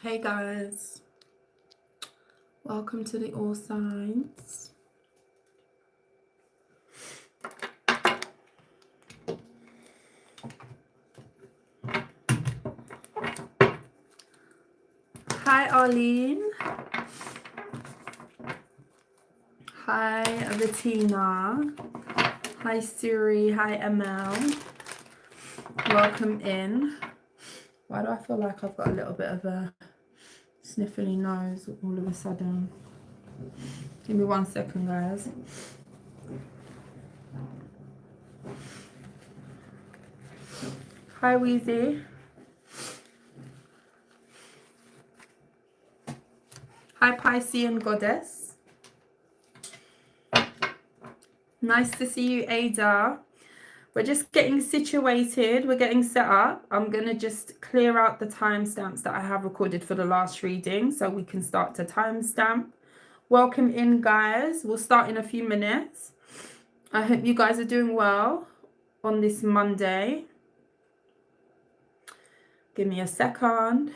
Hey guys, welcome to the All Signs. Hi Arlene. Hi Bettina. Hi Siri. Hi ML. Welcome in. Why do I feel like I've got a little bit of a sniffly nose all of a sudden? Give me 1 second, guys. Hi Weezy. Hi Piscean Goddess. Nice to see you, Ada. We're just getting situated. We're getting set up. I'm going to just clear out the timestamps that I have recorded for the last reading so we can start to timestamp. Welcome in, guys. We'll start in a few minutes. I hope you guys are doing well on this Monday. Give me a second.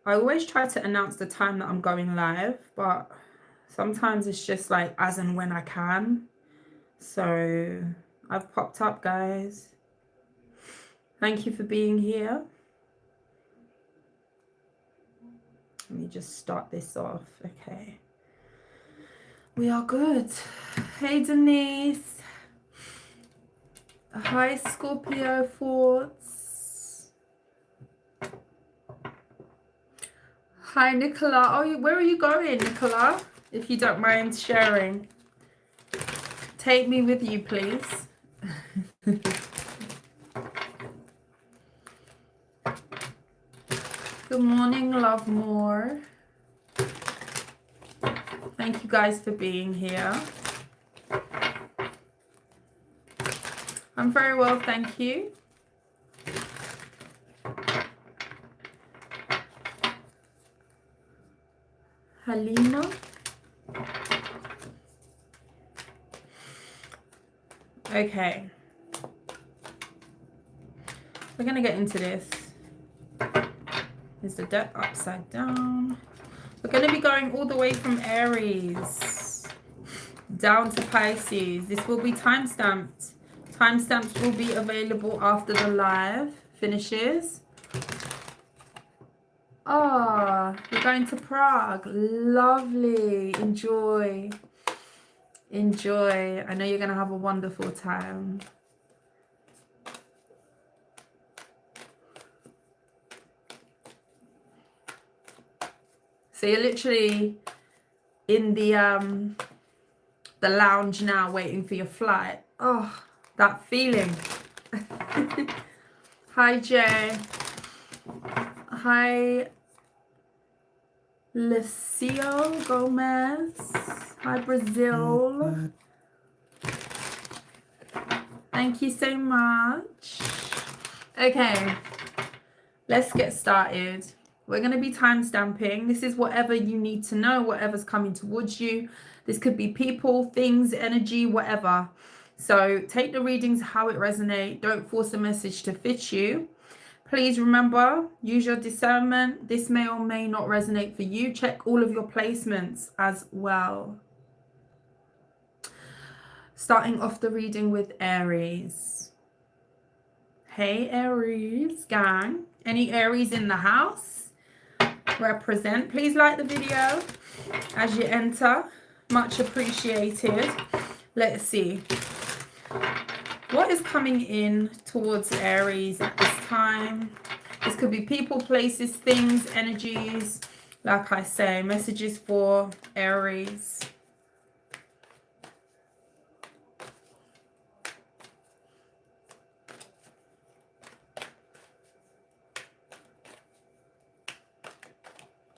I always try to announce the time that I'm going live, but sometimes it's just like as and when I can. So I've popped up, guys. Thank you for being here. Let me just start this off. Okay. We are good. Hey, Denise. Hi, Scorpio Forts. Hi, Nicola. Oh, where are you going, Nicola? If you don't mind sharing. Take me with you, please. Good morning, Love More. Thank you guys for being here. I'm very well, thank you. Halina. Okay. We're going to get into this. Is the deck upside down? We're going to be going all the way from Aries down to Pisces. This will be timestamped. Timestamps will be available after the live finishes. Ah, you're going to Prague. Lovely. Enjoy. Enjoy. I know you're going to have a wonderful time. So you're literally in the lounge now waiting for your flight. Oh, that feeling. Hi, Jay. Hi, Lucio Gomez. Hi, Brazil. Thank you so much. Okay, let's get started. We're going to be time stamping. This is whatever you need to know, whatever's coming towards you. This could be people, things, energy, whatever. So take the readings how it resonates. Don't force a message to fit you. Please remember, use your discernment. This may or may not resonate for you. Check all of your placements as well. Starting off the reading with Aries. Hey, Aries gang. Any Aries in the house? Represent. Please like the video as you enter. Much appreciated. Let's see. What is coming in towards Aries at this time? This could be people, places, things, energies. Like I say, messages for Aries.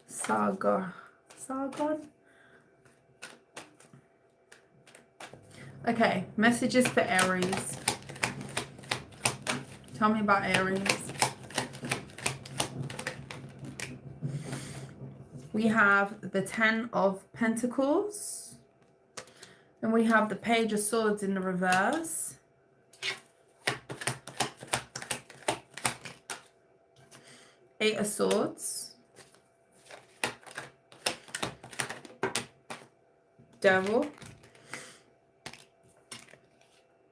Sargon. Okay, messages for Aries. Tell me about Aries. We have the 10 of Pentacles. Then we have the Page of Swords in the reverse. Eight of Swords. Devil.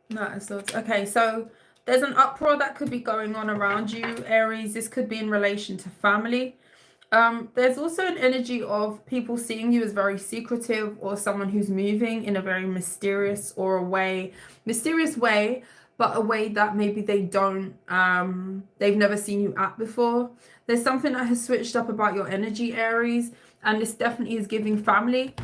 Knight of Swords. Okay, so there's an uproar that could be going on around you, Aries. This could be in relation to family. There's also an energy of people seeing you as very secretive, or someone who's moving in a very mysterious or mysterious way, but a way that maybe they've never seen you at before. There's something that has switched up about your energy, Aries, and this definitely is giving family.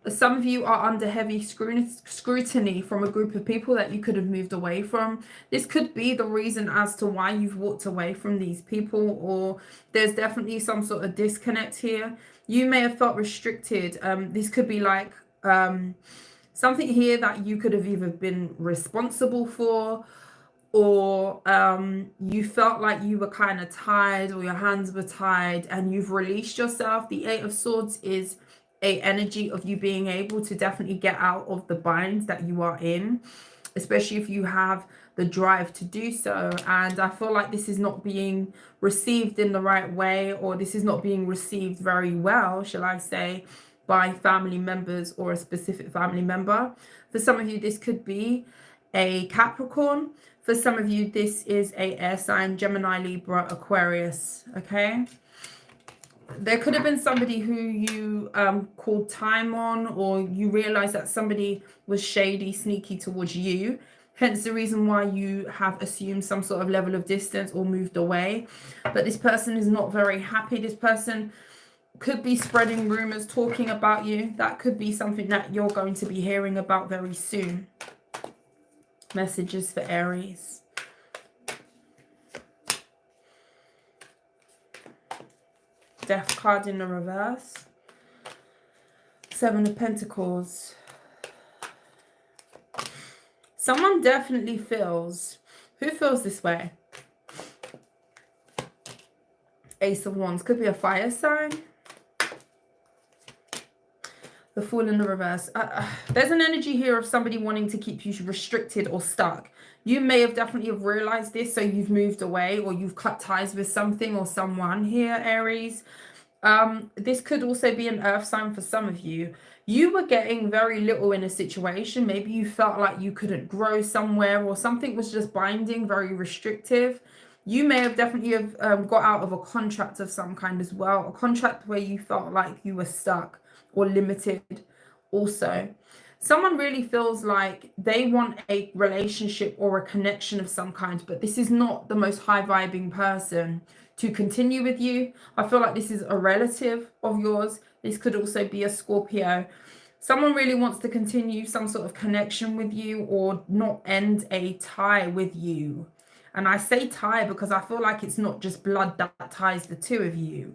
Some of you are under heavy scrutiny from a group of people that you could have moved away from. This could be the reason as to why you've walked away from these people, or there's definitely some sort of disconnect here. You may have felt restricted. This could be like something here that you could have either been responsible for, or you felt like you were kind of tied, or your hands were tied and you've released yourself. The Eight of Swords is a energy of you being able to definitely get out of the binds that you are in, especially if you have the drive to do so. And I feel like this is not being received in the right way, or this is not being received very well, shall I say, by family members or a specific family member. For some of you, this could be a Capricorn. For some of you, this is a air sign, Gemini, Libra, Aquarius. Okay. There could have been somebody who you called time on, or you realize that somebody was shady, sneaky towards you. Hence the reason why you have assumed some sort of level of distance or moved away. But this person is not very happy. This person could be spreading rumors, talking about you. That could be something that you're going to be hearing about very soon. Messages for Aries. Death card in the reverse. Seven of Pentacles. Someone definitely feels. Who feels this way? Ace of Wands. Could be a fire sign. The Fool in the reverse. There's an energy here of somebody wanting to keep you restricted or stuck. You may have definitely have realized this, so you've moved away, or you've cut ties with something or someone here, Aries. This could also be an earth sign for some of you. You were getting very little in a situation. Maybe you felt like you couldn't grow somewhere, or something was just binding, very restrictive. You may have definitely got out of a contract of some kind as well. A contract where you felt like you were stuck or limited also. Someone really feels like they want a relationship or a connection of some kind, but this is not the most high vibing person to continue with you. I feel like this is a relative of yours. This could also be a Scorpio. Someone really wants to continue some sort of connection with you, or not end a tie with you. And I say tie because I feel like it's not just blood that ties the two of you.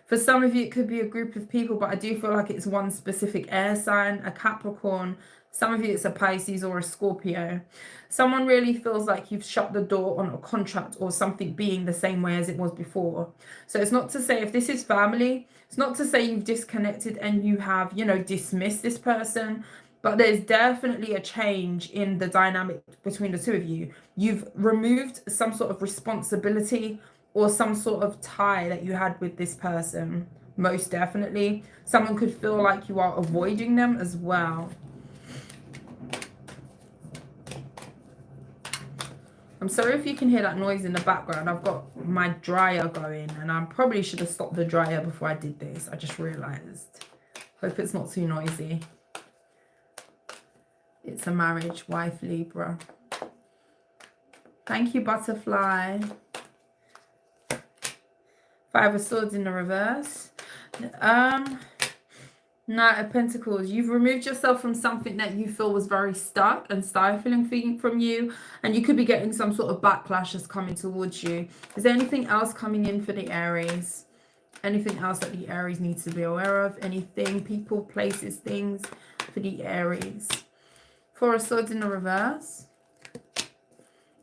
For some of you, it could be a group of people, but I do feel like it's one specific air sign, a Capricorn. Some of you, it's a Pisces or a Scorpio. Someone really feels like you've shut the door on a contract or something being the same way as it was before. So it's not to say, if this is family, it's not to say you've disconnected and you have, dismissed this person, but there's definitely a change in the dynamic between the two of you. You've removed some sort of responsibility or some sort of tie that you had with this person. Most definitely. Someone could feel like you are avoiding them as well. I'm sorry if you can hear that noise in the background. I've got my dryer going, and I probably should have stopped the dryer before I did this. I just realized. Hope it's not too noisy. It's a marriage, wife, Libra. Thank you, butterfly. Five of Swords in the reverse. Knight of Pentacles. You've removed yourself from something that you feel was very stuck and stifling from you, and you could be getting some sort of backlash that's coming towards you. Is there anything else coming in for the Aries? Anything else that the Aries needs to be aware of? Anything, people, places, things for the Aries? Four of Swords in the reverse.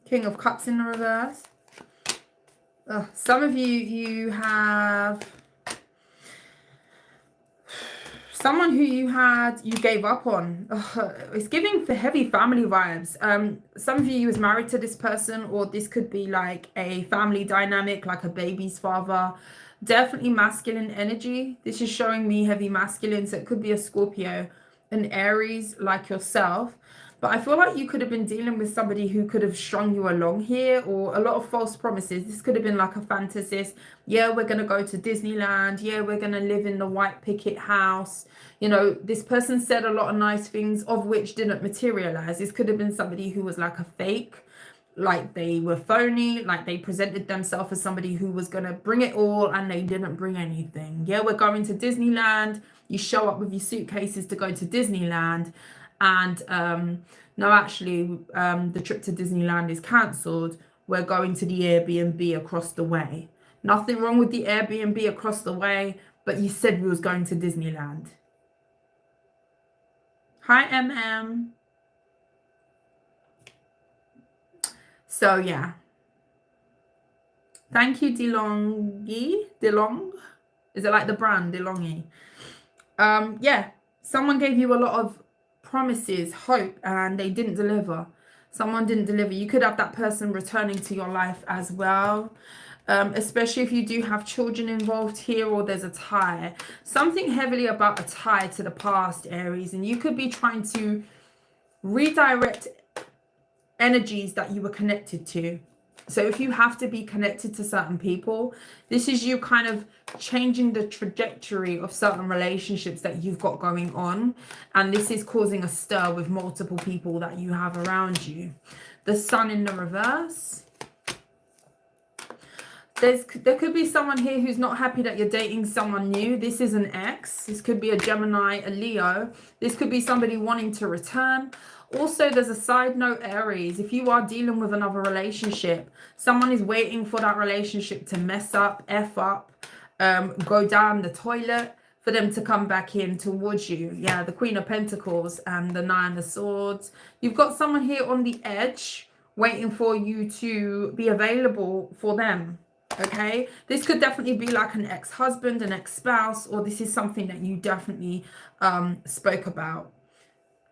King of Cups in the reverse. Some of you have Someone who you gave up on. Ugh, it's giving for heavy family vibes. Some of you was married to this person, or this could be like a family dynamic, like a baby's father. Definitely masculine energy. This is showing me heavy masculine, so it could be a Scorpio, an Aries like yourself. But I feel like you could have been dealing with somebody who could have strung you along here, or a lot of false promises. This could have been like a fantasist. Yeah, we're going to go to Disneyland. Yeah, we're going to live in the white picket house. You know, this person said a lot of nice things, of which didn't materialize. This could have been somebody who was like a fake, like they were phony, like they presented themselves as somebody who was going to bring it all and they didn't bring anything. Yeah, we're going to Disneyland. You show up with your suitcases to go to Disneyland. And no, actually, the trip to Disneyland is cancelled. We're going to the Airbnb across the way. Nothing wrong with the Airbnb across the way, but you said we was going to Disneyland. Hi, MM. So, yeah. Thank you, DeLongy. DeLong? Is it like the brand, DeLongy? Yeah, someone gave you a lot of promises, hope, and they didn't deliver. Someone didn't deliver. You could have that person returning to your life as well, especially if you do have children involved here, or there's a tie. Something heavily about a tie to the past, Aries, and you could be trying to redirect energies that you were connected to. So if you have to be connected to certain people, this is you kind of changing the trajectory of certain relationships that you've got going on. And this is causing a stir with multiple people that you have around you. The Sun in the reverse. There could be someone here who's not happy that you're dating someone new. This is an ex. This could be a Gemini, a Leo. This could be somebody wanting to return. Also, there's a side note, Aries. If you are dealing with another relationship, someone is waiting for that relationship to mess up, F up, go down the toilet for them to come back in towards you. Yeah, the Queen of Pentacles and the Nine of Swords. You've got someone here on the edge waiting for you to be available for them. Okay, this could definitely be like an ex-husband, an ex-spouse, or this is something that you definitely spoke about.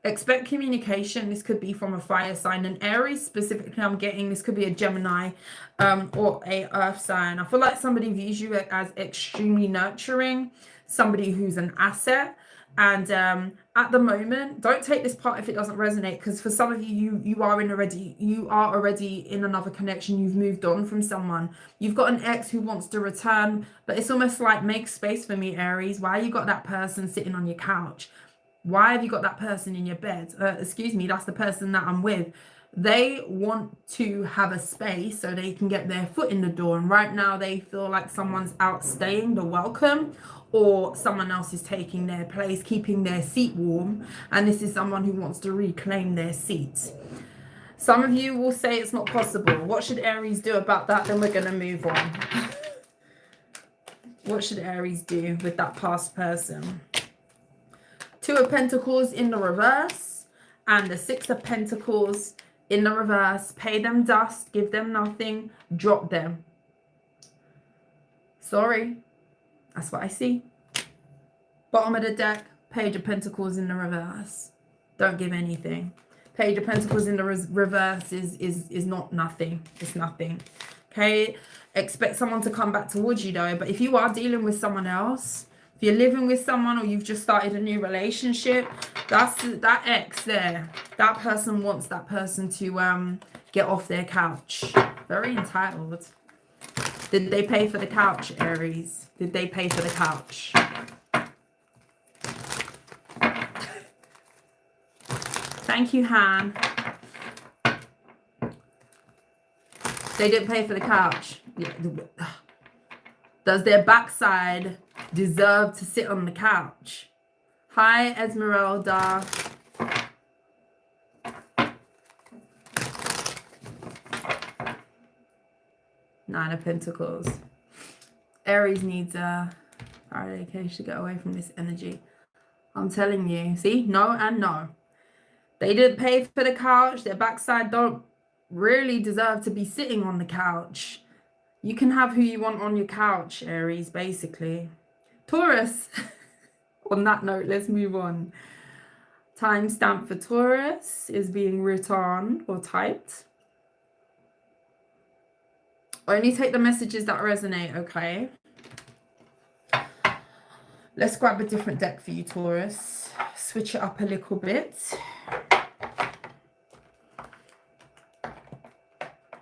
Expect communication. This could be from a fire sign. And Aries specifically, I'm getting, this could be a Gemini or a earth sign. I feel like somebody views you as extremely nurturing, somebody who's an asset. And at the moment, don't take this part if it doesn't resonate, because for some of you, you are already in another connection. You've moved on from someone. You've got an ex who wants to return, but it's almost like, make space for me, Aries. Why you got that person sitting on your couch? Why have you got that person in your bed? Excuse me, that's the person that I'm with. They want to have a space so they can get their foot in the door. And right now they feel like someone's outstaying the welcome, or someone else is taking their place, keeping their seat warm. And this is someone who wants to reclaim their seat. Some of you will say it's not possible. What should Aries do about that? Then we're going to move on. What should Aries do with that past person? Two of Pentacles in the reverse and the Six of Pentacles in the reverse. Pay them dust, give them nothing, drop them. Sorry, that's what I see. Bottom of the deck, Page of Pentacles in the reverse. Don't give anything. Page of Pentacles in the reverse is not nothing. It's nothing. Okay, expect someone to come back towards you though. But if you are dealing with someone else, if you're living with someone, or you've just started a new relationship, that's that ex there. That person wants that person to get off their couch. Very entitled. Did they pay for the couch, Aries? Did they pay for the couch? Thank you, Han. They didn't pay for the couch. Does their backside deserve to sit on the couch? Hi, Esmeralda. Nine of Pentacles. Aries needs a Friday cage to get away from this energy. I'm telling you. See? No and no. They didn't pay for the couch. Their backside don't really deserve to be sitting on the couch. You can have who you want on your couch, Aries, basically. Taurus. On that note, let's move on. Timestamp for Taurus is being written or typed. Only take the messages that resonate, okay? Let's grab a different deck for you, Taurus. Switch it up a little bit.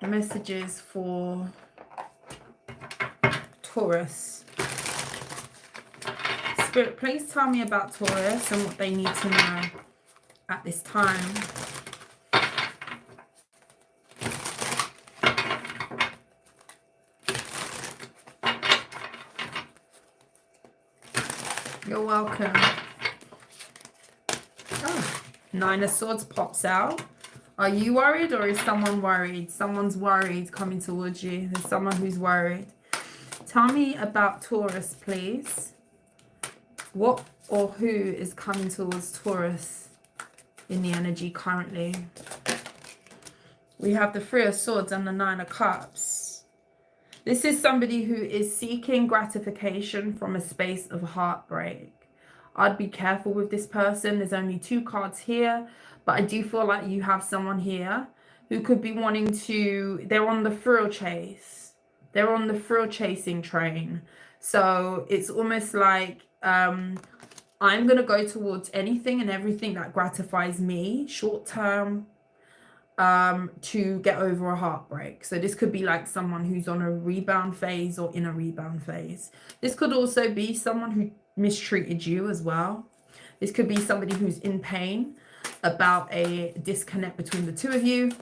Messages for Taurus. Spirit, please tell me about Taurus and what they need to know at this time. You're welcome. Oh, Nine of Swords pops out. Are you worried or is someone worried? Someone's worried coming towards you. There's someone who's worried. Tell me about Taurus, please. What or who is coming towards Taurus in the energy currently? We have the Three of Swords and the Nine of Cups. This is somebody who is seeking gratification from a space of heartbreak. I'd be careful with this person. There's only two cards here, but I do feel like you have someone here who could be wanting to, they're on the thrill chase. They're on the thrill chasing train. So it's almost like, I'm going to go towards anything and everything that gratifies me short term, to get over a heartbreak. So this could be like someone who's on a rebound phase or in a rebound phase. This could also be someone who mistreated you as well. This could be somebody who's in pain about a disconnect between the two of you.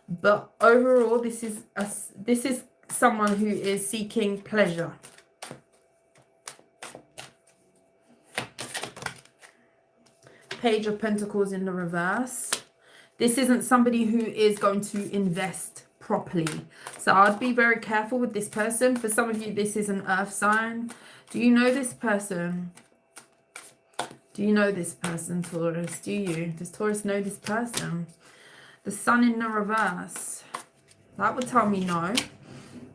But overall, this is someone who is seeking pleasure. Page of Pentacles in the reverse. This isn't somebody who is going to invest properly. So I'd be very careful with this person. For some of you, this is an earth sign. Do you know this person? Do you know this person, Taurus? Do you? Does Taurus know this person? The Sun in the reverse. That would tell me no.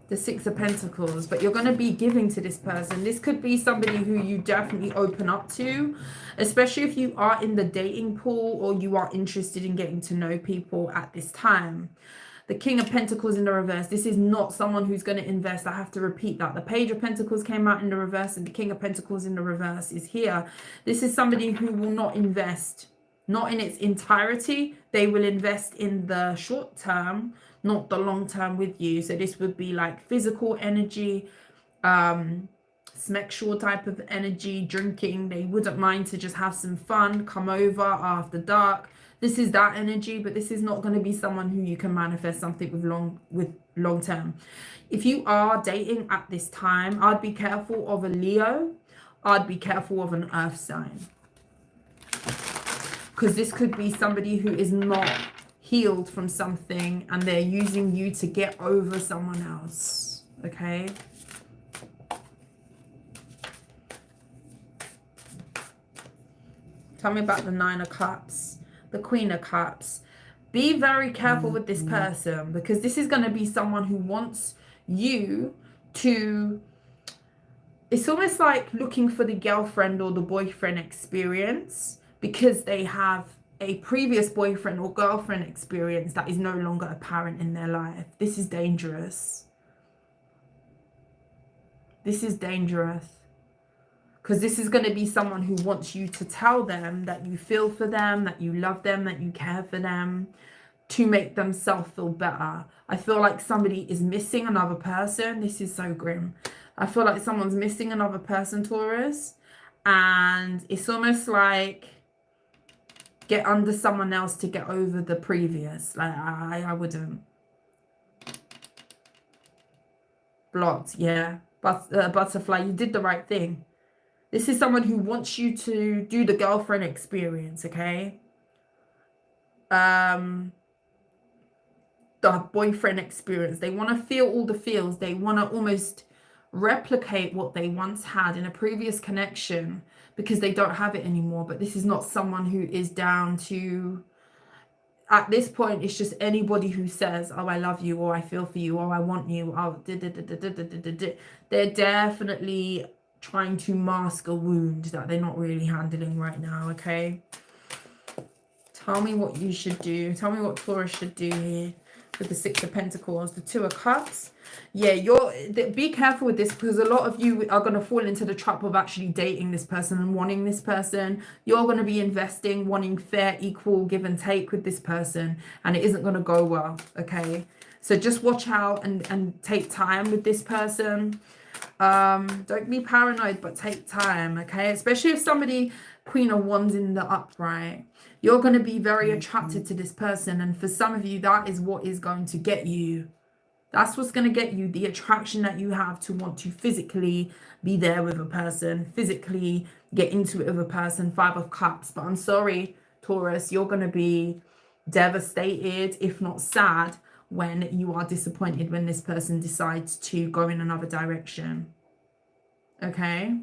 The Six of Pentacles. But you're going to be giving to this person. This could be somebody who you definitely open up to, especially if you are in the dating pool or you are interested in getting to know people at this time. The King of Pentacles in the reverse. This is not someone who's going to invest. I have to repeat that. The Page of Pentacles came out in the reverse and the King of Pentacles in the reverse is here. This is somebody who will not invest, not in its entirety. They will invest in the short term, not the long term with you. So this would be like physical energy, sexual type of energy, drinking. They wouldn't mind to just have some fun, come over after dark. This is that energy, but this is not going to be someone who you can manifest something with long term. If you are dating at this time, I'd be careful of a Leo. I'd be careful of an earth sign. Because this could be somebody who is not healed from something and they're using you to get over someone else. Okay? Tell me about the Nine of Cups. The Queen of Cups. Be very careful with this person, because this is going to be someone who wants you to, it's almost like looking for the girlfriend or the boyfriend experience, because they have a previous boyfriend or girlfriend experience that is no longer apparent in their life. This is dangerous. This is dangerous. Because this is going to be someone who wants you to tell them that you feel for them, that you love them, that you care for them, to make themselves feel better. I feel like somebody is missing another person. This is so grim. I feel like someone's missing another person, Taurus. And it's almost like get under someone else to get over the previous. Like, I wouldn't. Blocked, yeah. But butterfly, you did the right thing. This is someone who wants you to do the girlfriend experience, okay? The boyfriend experience. They want to feel all the feels. They want to almost replicate what they once had in a previous connection, because they don't have it anymore. But this is not someone who is down to, at this point, it's just anybody who says, oh, I love you, or I feel for you, or I want you, oh, they're definitely trying to mask a wound that they're not really handling right now, okay? Tell me what you should do. Tell me what Taurus should do here with the Six of Pentacles, the Two of Cups. Yeah, be careful with this, because a lot of you are going to fall into the trap of actually dating this person and wanting this person. You're going to be investing, wanting fair, equal give and take with this person, and it isn't going to go well, okay? So just watch out and take time with this person. Don't be paranoid, but take time, okay? Especially if somebody, Queen of Wands in the upright, you're going to be very attracted to this person, and for some of you, that is what is going to get you. That's what's going to get you, the attraction that you have to want to physically be there with a person, physically get into it with a person. Five of Cups. But I'm sorry, Taurus, you're going to be devastated, if not sad, when you are disappointed when this person decides to go in another direction. Okay?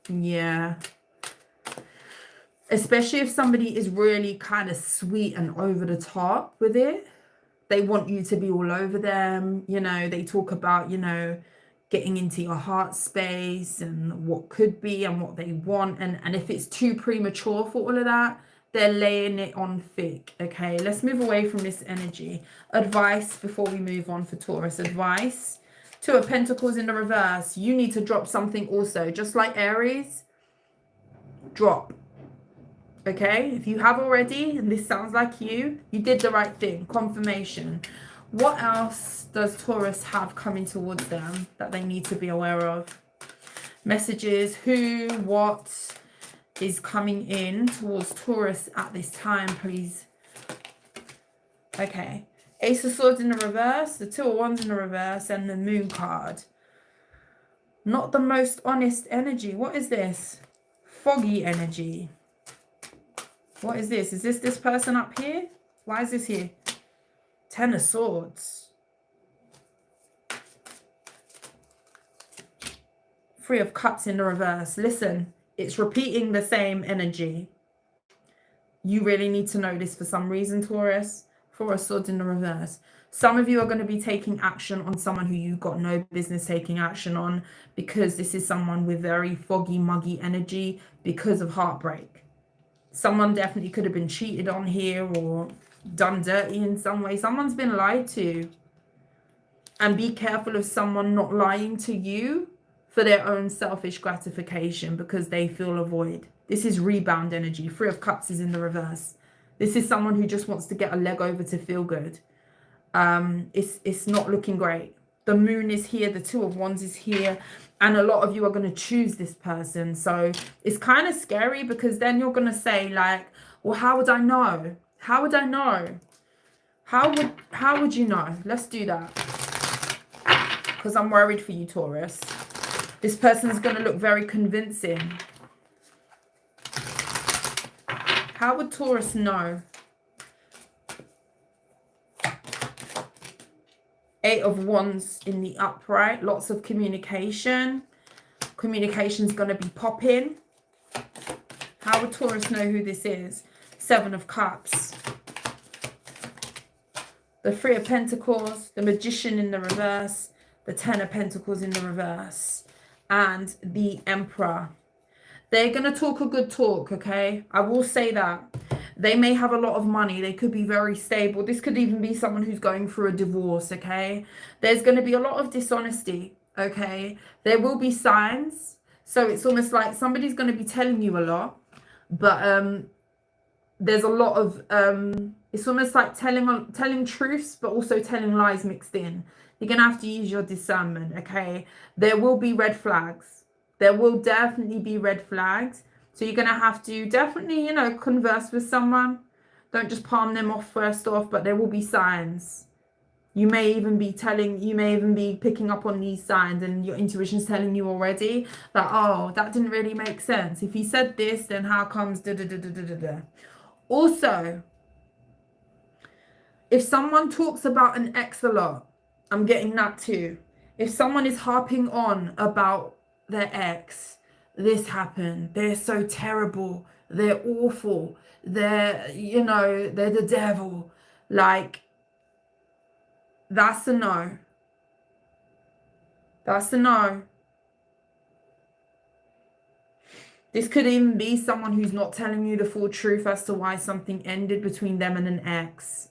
Yeah. Especially if somebody is really kind of sweet and over the top with it. They want you to be all over them. You know, they talk about, you know, getting into your heart space and what could be and what they want. And if it's too premature for all of that, they're laying it on thick. Okay, let's move away from this energy. Advice before we move on for Taurus. Advice. Two of Pentacles in the reverse. You need to drop something also. Just like Aries, drop. Okay, if you have already, and this sounds like you did the right thing. Confirmation. What else does Taurus have coming towards them that they need to be aware of? Messages, who, what is coming in towards Taurus at this time, please? Okay, Ace of Swords in the reverse, the Two of Wands in the reverse, and the Moon card. Not the most honest energy. What is this? Foggy energy. What is this? Is this person up here? Why is this here? Ten of Swords. Three of Cups in the reverse. Listen, it's repeating the same energy. You really need to know this for some reason, Taurus. Four of Swords in the reverse. Some of you are going to be taking action on someone who you've got no business taking action on, because this is someone with very foggy, muggy energy because of heartbreak. Someone definitely could have been cheated on here or done dirty in some way. Someone's been lied to. And be careful of someone not lying to you for their own selfish gratification because they feel a void. This is rebound energy. Three of Cups is in the reverse. This is someone who just wants to get a leg over to feel good. It's not looking great. The Moon is here. The Two of Wands is here. And a lot of you are going to choose this person. So it's kind of scary, because then you're going to say like, well, how would I know? How would I know? How would you know? Let's do that. Because I'm worried for you, Taurus. This person's going to look very convincing. How would Taurus know? Eight of Wands in the upright. Lots of communication. Communication's going to be popping. How would Taurus know who this is? Seven of Cups. The Three of Pentacles. The Magician in the reverse. The Ten of Pentacles in the reverse. And the Emperor. They're going to talk a good talk, okay? I will say that. They may have a lot of money. They could be very stable. This could even be someone who's going through a divorce, okay? There's going to be a lot of dishonesty, okay? There will be signs. So it's almost like somebody's going to be telling you a lot. But there's a lot of... it's almost like telling truths, but also telling lies mixed in. You're going to have to use your discernment, okay? There will be red flags. There will definitely be red flags. So you're going to have to definitely, you know, converse with someone. Don't just palm them off first off, but there will be signs. You may even be picking up on these signs, and your intuition's telling you already that, oh, that didn't really make sense. If he said this, then how comes da da da da da da da. Also, if someone talks about an ex a lot, I'm getting that too. If someone is harping on about their ex, this happened, they're so terrible, they're awful, they're, you know, they're the devil, like, that's a no. That's a no. This could even be someone who's not telling you the full truth as to why something ended between them and an ex.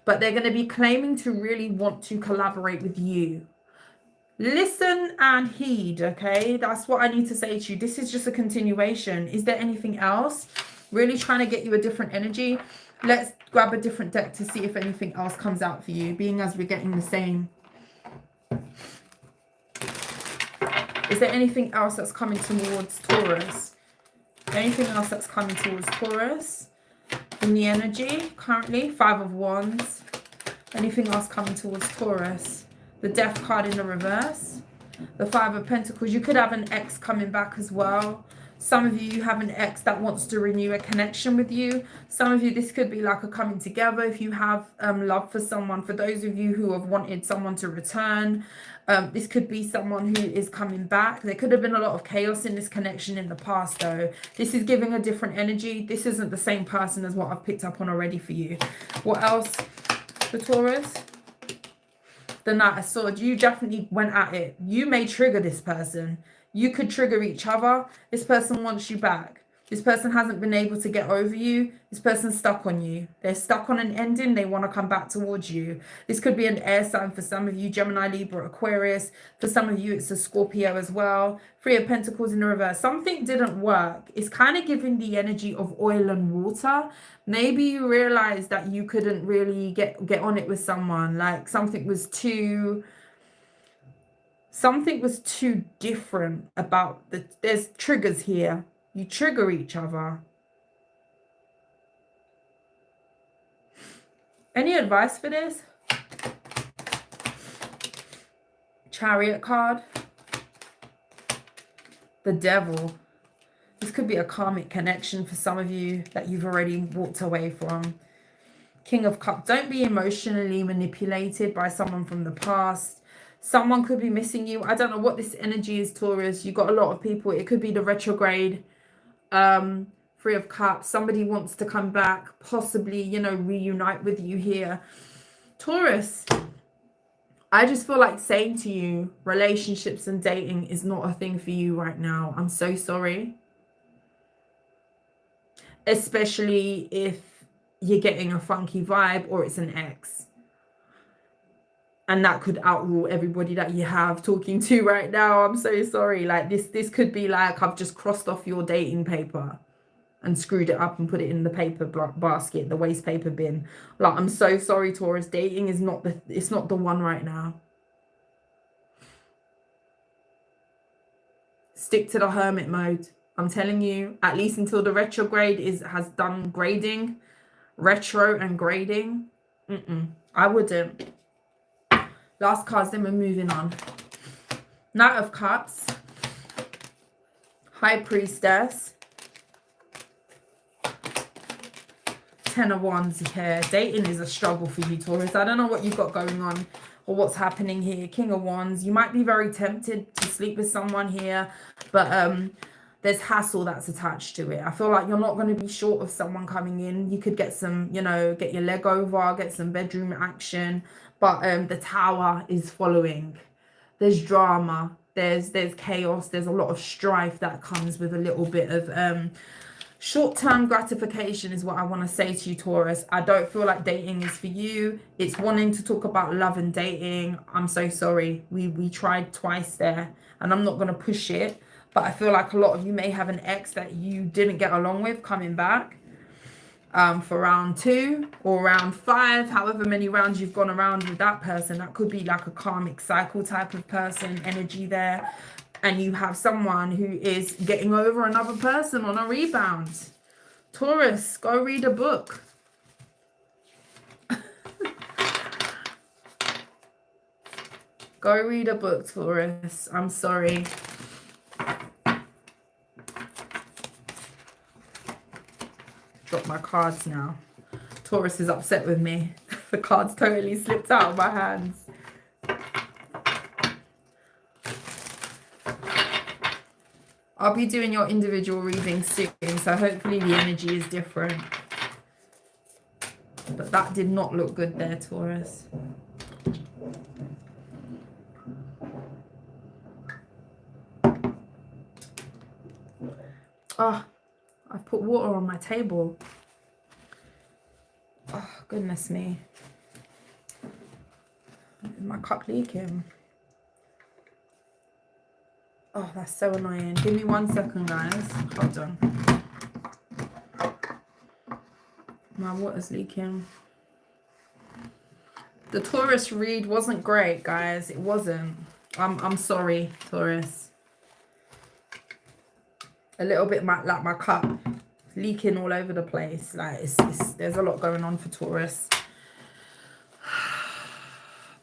But they're going to be claiming to really want to collaborate with you. Listen and heed, okay? That's what I need to say to you. This is just a continuation. Is there anything else? Really trying to get you a different energy. Let's grab a different deck to see if anything else comes out for you, being as we're getting the same. Is there anything else that's coming towards Taurus? Anything else that's coming towards Taurus? In the energy currently, 5 of Wands. Anything else coming towards Taurus? The Death card in the reverse. The 5 of Pentacles. You could have an ex coming back as well. Some of you have an ex that wants to renew a connection with you. Some of you, this could be like a coming together if you have love for someone. For those of you who have wanted someone to return, this could be someone who is coming back. There could have been a lot of chaos in this connection in the past though. This is giving a different energy. This isn't the same person as what I've picked up on already for you. What else for Taurus? The Knight of Swords. You definitely went at it. You may trigger this person. You could trigger each other. This person wants you back. This person hasn't been able to get over you. This person's stuck on you. They're stuck on an ending. They want to come back towards you. This could be an air sign for some of you, Gemini, Libra, Aquarius. For some of you, it's a Scorpio as well. 3 of Pentacles in the reverse. Something didn't work. It's kind of giving the energy of oil and water. Maybe you realize that you couldn't really get on it with someone. Like something was too different about there's triggers here. You trigger each other. Any advice for this? Chariot card. The Devil. This could be a karmic connection for some of you that you've already walked away from. King of Cups. Don't be emotionally manipulated by someone from the past. Someone could be missing you. I don't know what this energy is, Taurus. You've got a lot of people. It could be the retrograde. 3 of Cups. Somebody wants to come back, possibly, you know, reunite with you here. Taurus, I just feel like saying to you, relationships and dating is not a thing for you right now. I'm so sorry. Especially if you're getting a funky vibe or it's an ex. And that could outrule everybody that you have talking to right now. I'm so sorry. Like this could be like, I've just crossed off your dating paper and screwed it up and put it in the paper basket, the waste paper bin. Like, I'm so sorry, Taurus. Dating is it's not the one right now. Stick to the hermit mode. I'm telling you, at least until the retrograde has done grading, retro and grading. I wouldn't. Last cards, then we're moving on. Knight of Cups. High Priestess. 10 of Wands here. Dating is a struggle for you, Taurus. I don't know what you've got going on or what's happening here. King of Wands. You might be very tempted to sleep with someone here, but there's hassle that's attached to it. I feel like you're not going to be short of someone coming in. You could get some, you know, get your leg over, get some bedroom action. But the Tower is following. There's drama. There's chaos. There's a lot of strife that comes with a little bit of short-term gratification is what I want to say to you, Taurus. I don't feel like dating is for you. It's wanting to talk about love and dating. I'm so sorry. We tried twice there, and I'm not going to push it. But I feel like a lot of you may have an ex that you didn't get along with coming back. For round 2 or round 5, however many rounds you've gone around with that person, that could be like a karmic cycle type of person energy there. And you have someone who is getting over another person on a rebound. Taurus, go read a book. Go read a book, Taurus. I'm sorry. Drop my cards now. Taurus is upset with me. The cards totally slipped out of my hands. I'll be doing your individual reading soon, so hopefully the energy is different. But that did not look good there, Taurus. Oh, I've put water on my table. Oh, goodness me. Is my cup leaking? Oh, that's so annoying. Give me 1 second, guys. Hold on. My water's leaking. The Taurus read wasn't great, guys. It wasn't. I'm sorry, Taurus. A little bit like my cup leaking all over the place. Like there's a lot going on for Taurus.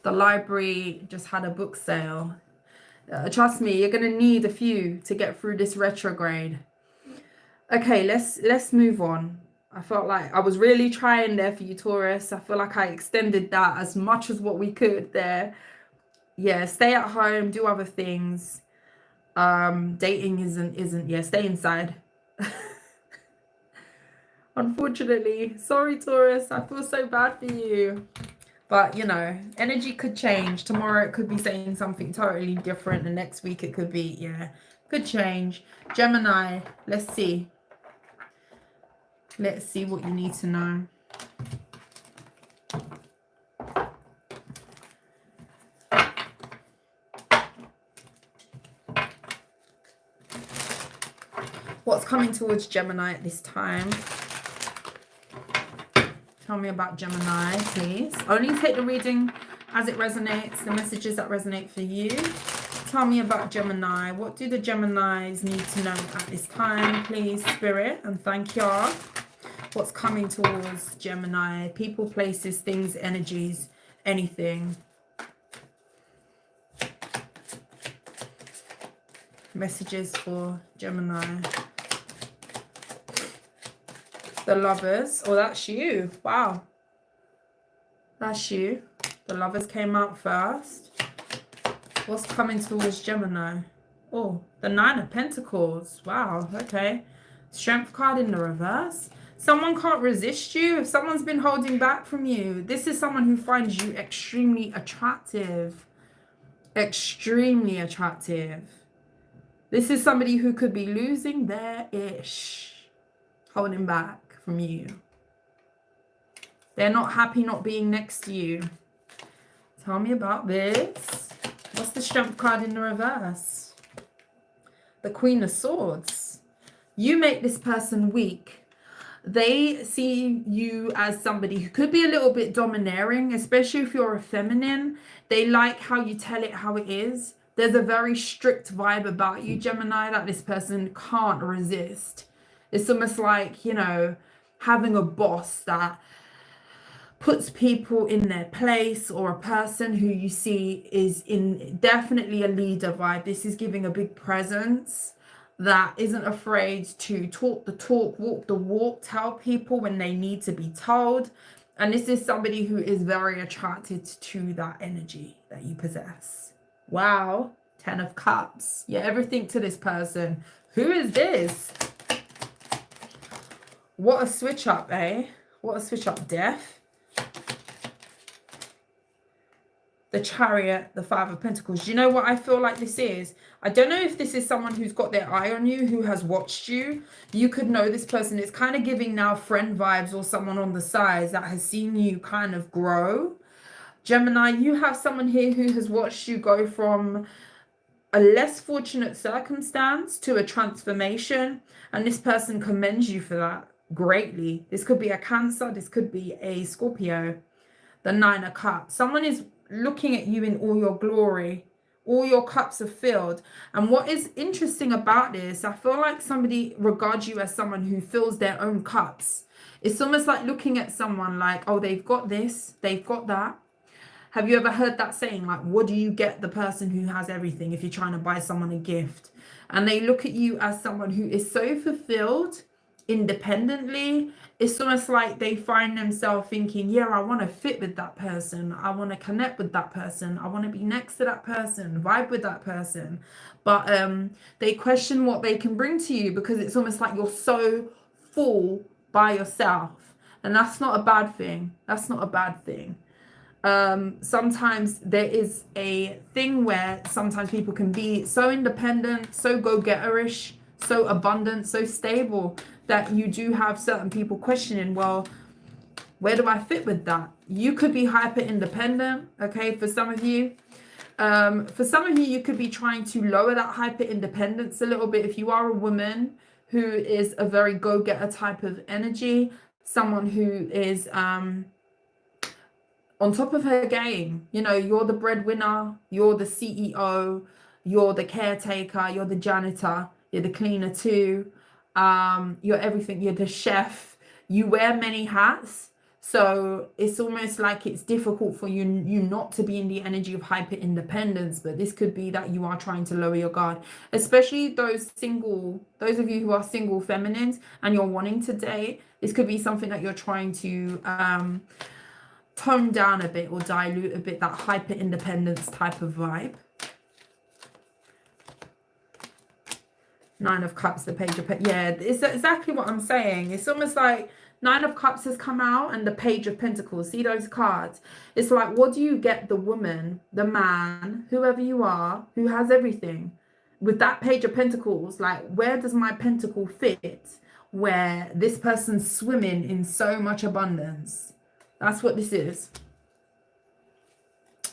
The library just had a book sale. Trust me, you're gonna need a few to get through this retrograde. Okay, let's move on. I felt like I was really trying there for you, Taurus. I feel like I extended that as much as what we could there. Yeah, stay at home, do other things. Dating isn't yeah, stay inside. Unfortunately, sorry, Taurus. I feel so bad for you. But, you know, energy could change. Tomorrow it could be saying something totally different. The next week it could be, yeah, could change. Gemini, let's see. Let's see what you need to know. What's coming towards Gemini at this time? Tell me about Gemini, please. Only take the reading as it resonates, the messages that resonate for you. Tell me about Gemini. What do the Geminis need to know at this time, please, Spirit? And thank y'all. What's coming towards Gemini? People, places, things, energies, anything. Messages for Gemini. The Lovers. Oh, that's you. Wow. That's you. The Lovers came out first. What's coming towards Gemini? Oh, the Nine of Pentacles. Wow. Okay. Strength card in the reverse. Someone can't resist you. If someone's been holding back from you, this is someone who finds you extremely attractive. Extremely attractive. This is somebody who could be losing their ish. Holding back from you. They're not happy not being next to you. Tell me about this. What's the Strength card in the reverse? The Queen of Swords. You make this person weak. They see you as somebody who could be a little bit domineering, especially if you're a feminine. They like how you tell it how it is. There's a very strict vibe about you, Gemini, that this person can't resist. It's almost like, you know, having a boss that puts people in their place, or a person who you see is in definitely a leader vibe. This is giving a big presence that isn't afraid to talk the talk, walk the walk, tell people when they need to be told. And this is somebody who is very attracted to that energy that you possess. Wow. 10 of Cups. Yeah, everything to this person. Who is this? What a switch up, eh? What a switch up. Death. The Chariot, the Five of Pentacles. Do you know what I feel like this is? I don't know if this is someone who's got their eye on you, who has watched you. You could know this person. It's kind of giving now friend vibes, or someone on the sides that has seen you kind of grow. Gemini, you have someone here who has watched you go from a less fortunate circumstance to a transformation. And this person commends you for that greatly. This could be a Cancer. This could be a Scorpio. The Nine of Cups. Someone is looking at you in all your glory. All your cups are filled. And what is interesting about this, I feel like somebody regards you as someone who fills their own cups. It's almost like looking at someone like, oh, they've got this, they've got that. Have you ever heard that saying, like, what do you get the person who has everything if you're trying to buy someone a gift? And they look at you as someone who is so fulfilled independently. It's almost like they find themselves thinking, yeah, I want to fit with that person. I want to connect with that person. I want to be next to that person, vibe with that person. But they question what they can bring to you, because it's almost like you're so full by yourself. And that's not a bad thing. That's not a bad thing. Sometimes there is a thing where sometimes people can be so independent, so go-getterish, so abundant, so stable, that you do have certain people questioning, well, where do I fit with that? You could be hyper independent, okay, for some of you. For some of you, you could be trying to lower that hyper independence a little bit. If you are a woman who is a very go-getter type of energy, someone who is on top of her game, you know, you're the breadwinner, you're the CEO, you're the caretaker, you're the janitor, you're the cleaner too, you're everything, you're the chef, you wear many hats. So it's almost like it's difficult for you not to be in the energy of hyper independence, but this could be that you are trying to lower your guard, especially those of you who are single feminines and you're wanting to date. This could be something that you're trying to tone down a bit or dilute a bit, that hyper independence type of vibe. Nine of Cups, the Page of Pentacles. Yeah, it's exactly what I'm saying. It's almost like Nine of Cups has come out and the Page of Pentacles. See those cards? It's like, what do you get the woman, the man, whoever you are, who has everything? With that Page of Pentacles, like, where does my pentacle fit where this person's swimming in so much abundance? That's what this is.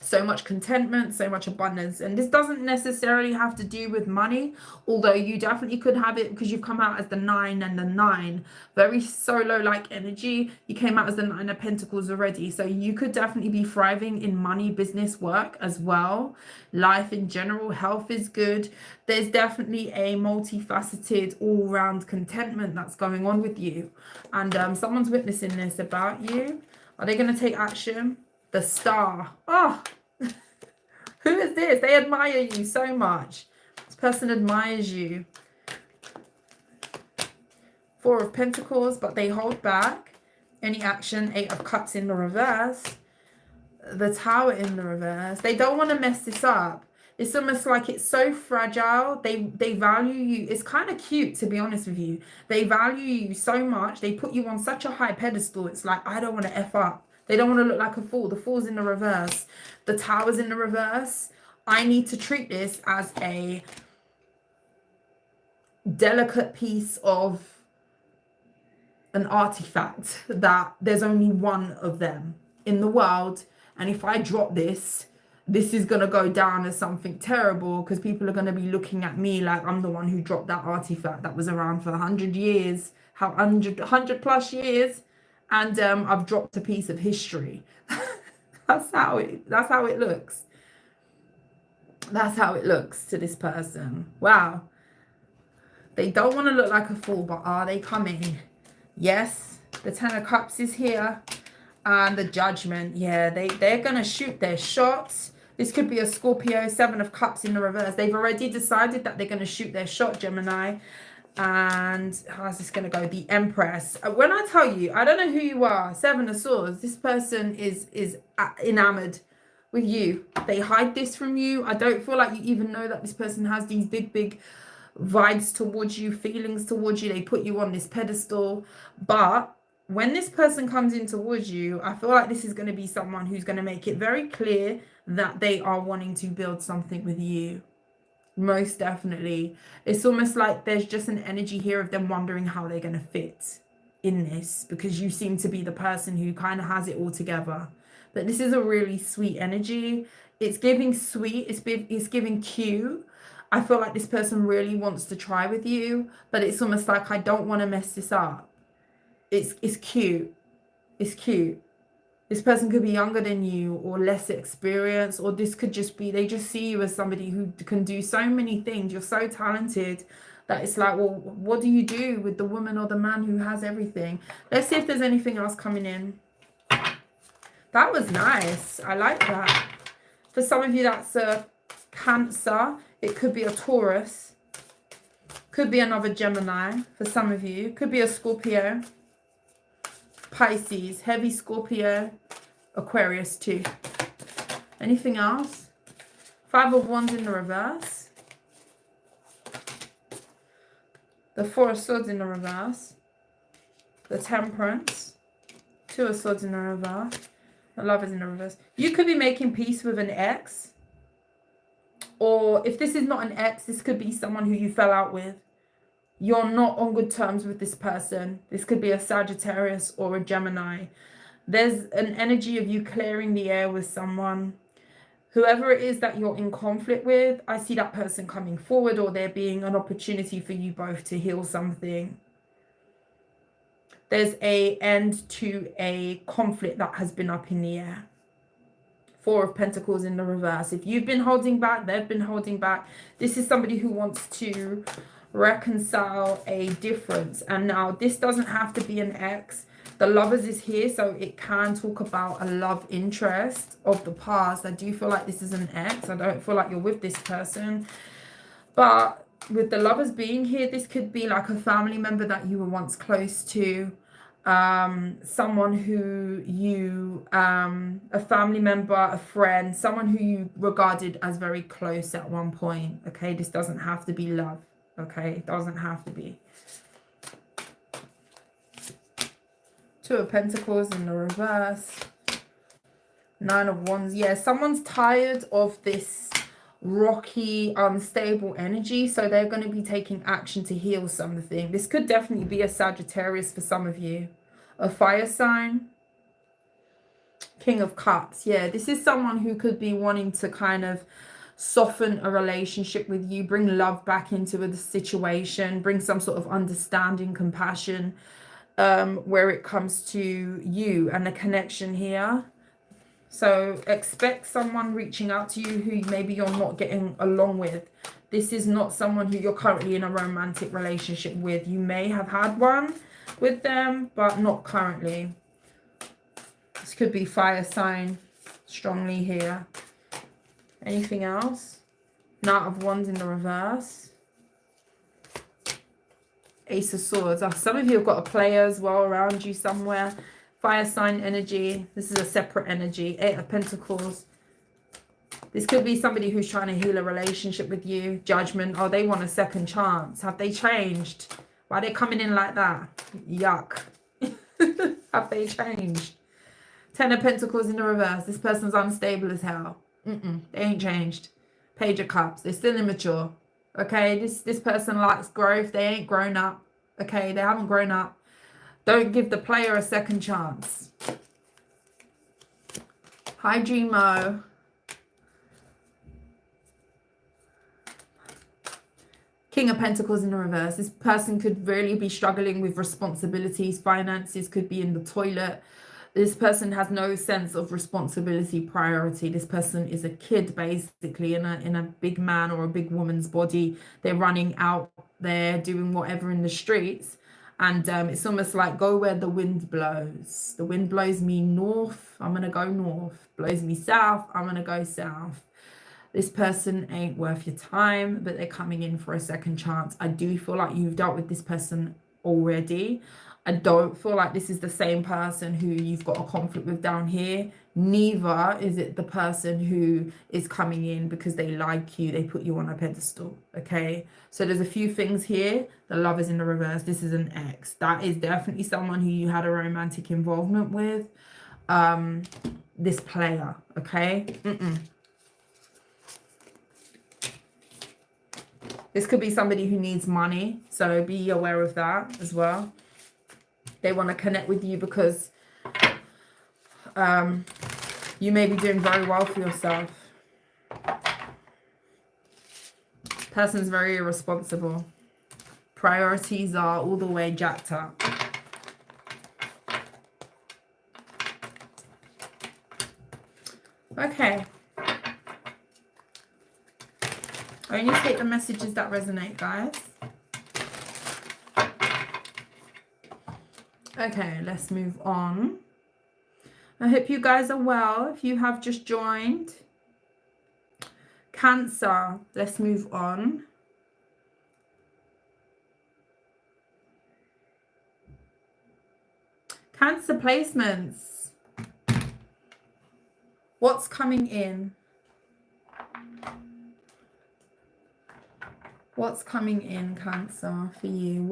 So much contentment, so much abundance. And this doesn't necessarily have to do with money, although you definitely could have it because you've come out as the 9 and the 9. Very solo-like energy. You came out as the 9 of Pentacles already. So you could definitely be thriving in money, business, work as well. Life in general, health is good. There's definitely a multifaceted, all-round contentment that's going on with you. And someone's witnessing this about you. Are they going to take action? The Star. Oh, who is this? They admire you so much. This person admires you. Four of Pentacles, but they hold back any action. Eight of Cups in the reverse. The Tower in the reverse. They don't want to mess this up. It's almost like it's so fragile. They value you. It's kind of cute, to be honest with you. They value you so much. They put you on such a high pedestal. It's like, I don't want to F up. They don't want to look like a fool. The Fool's in the reverse. The Tower's in the reverse. I need to treat this as a delicate piece of an artifact, that there's only one of them in the world. And if I drop this, this is going to go down as something terrible because people are going to be looking at me like I'm the one who dropped that artifact that was around for 100 years, 100 plus years. And I've dropped a piece of history. That's how it looks. That's how it looks to this person. Wow. They don't want to look like a fool, but are they coming? Yes. The Ten of Cups is here. And the Judgment. Yeah, they're going to shoot their shots. This could be a Scorpio. Seven of Cups in the reverse. They've already decided that they're going to shoot their shot, Gemini. And how's this going to go? The Empress. When I tell you, I don't know who you are. Seven of Swords. This person is enamored with you. They hide this from you. I don't feel like you even know that this person has these big vibes towards you, feelings towards you. They put you on this pedestal. But when this person comes in towards you, I feel like this is going to be someone who's going to make it very clear that they are wanting to build something with you. Most definitely. It's almost like there's just an energy here of them wondering how they're going to fit in this, because you seem to be the person who kind of has it all together. But this is a really sweet energy. It's giving sweet. It's giving cute. I feel like this person really wants to try with you, but it's almost like, I don't want to mess this up. It's cute. It's cute. This person could be younger than you or less experienced, or this could just be, they just see you as somebody who can do so many things. You're so talented that it's like, well, what do you do with the woman or the man who has everything? Let's see if there's anything else coming in. That was nice. I like that. For some of you, that's a Cancer. It could be a Taurus. Could be another Gemini for some of you. Could be a Scorpio. Pisces, heavy Scorpio, Aquarius too. Anything else? Five of Wands in the reverse. The Four of Swords in the reverse. The Temperance. Two of Swords in the reverse. The Lovers in the reverse. You could be making peace with an ex. Or if this is not an ex, this could be someone who you fell out with. You're not on good terms with this person. This could be a Sagittarius or a Gemini. There's an energy of you clearing the air with someone. Whoever it is that you're in conflict with, I see that person coming forward, or there being an opportunity for you both to heal something. There's an end to a conflict that has been up in the air. Four of Pentacles in the reverse. If you've been holding back, they've been holding back. This is somebody who wants to reconcile a difference. And now this doesn't have to be an ex. The Lovers is here, so it can talk about a love interest of the past. I do feel like this is an ex. I don't feel like you're with this person. But with the Lovers being here, this could be like a family member that you were once close to. Someone who you, a family member, a friend, someone who you regarded as very close at one point. Okay, this doesn't have to be love. Okay, it doesn't have to be. Two of Pentacles in the reverse. Nine of Wands. Yeah, someone's tired of this rocky, unstable energy, so they're going to be taking action to heal something. This could definitely be a Sagittarius for some of you. A fire sign. King of Cups. Yeah, this is someone who could be wanting to kind of soften a relationship with you, bring love back into the situation, bring some sort of understanding, compassion, where it comes to you and the connection here. So expect someone reaching out to you who maybe you're not getting along with. This is not someone who you're currently in a romantic relationship with. You may have had one with them, but not currently. This could be fire sign strongly here. Anything else? Knight of Wands in the reverse. Ace of Swords. Oh, some of you have got a player as well around you somewhere. Fire sign energy. This is a separate energy. Eight of Pentacles. This could be somebody who's trying to heal a relationship with you. Judgment. Oh, they want a second chance. Have they changed? Why are they coming in like that? Yuck. Have they changed? Ten of Pentacles in the reverse. This person's unstable as hell. They ain't changed. Page of Cups. They're still immature. Okay, this person likes growth. They ain't grown up. Okay, they haven't grown up. Don't give the player a second chance. Hi, Gmo. King of Pentacles in the reverse. This person could really be struggling with responsibilities. Finances could be in the toilet. This person has no sense of responsibility, priority. This person is a kid, basically, in a big man or a big woman's body. They're running out there, doing whatever in the streets. And it's almost like go where the wind blows. The wind blows me north, I'm going to go north. Blows me south, I'm going to go south. This person ain't worth your time, but they're coming in for a second chance. I do feel like you've dealt with this person already. I don't feel like this is the same person who you've got a conflict with down here. Neither is it the person who is coming in because they like you. They put you on a pedestal. Okay. So there's a few things here. The Lovers in the reverse. This is an ex. That is definitely someone who you had a romantic involvement with. This player. Okay. This could be somebody who needs money. So be aware of that as well. They want to connect with you because you may be doing very well for yourself. Person's very irresponsible. Priorities are all the way jacked up. Okay. I only take the messages that resonate, guys. Okay, let's move on. I hope you guys are well. If you have just joined. Cancer, let's move on. Cancer placements. What's coming in? What's coming in, Cancer, for you?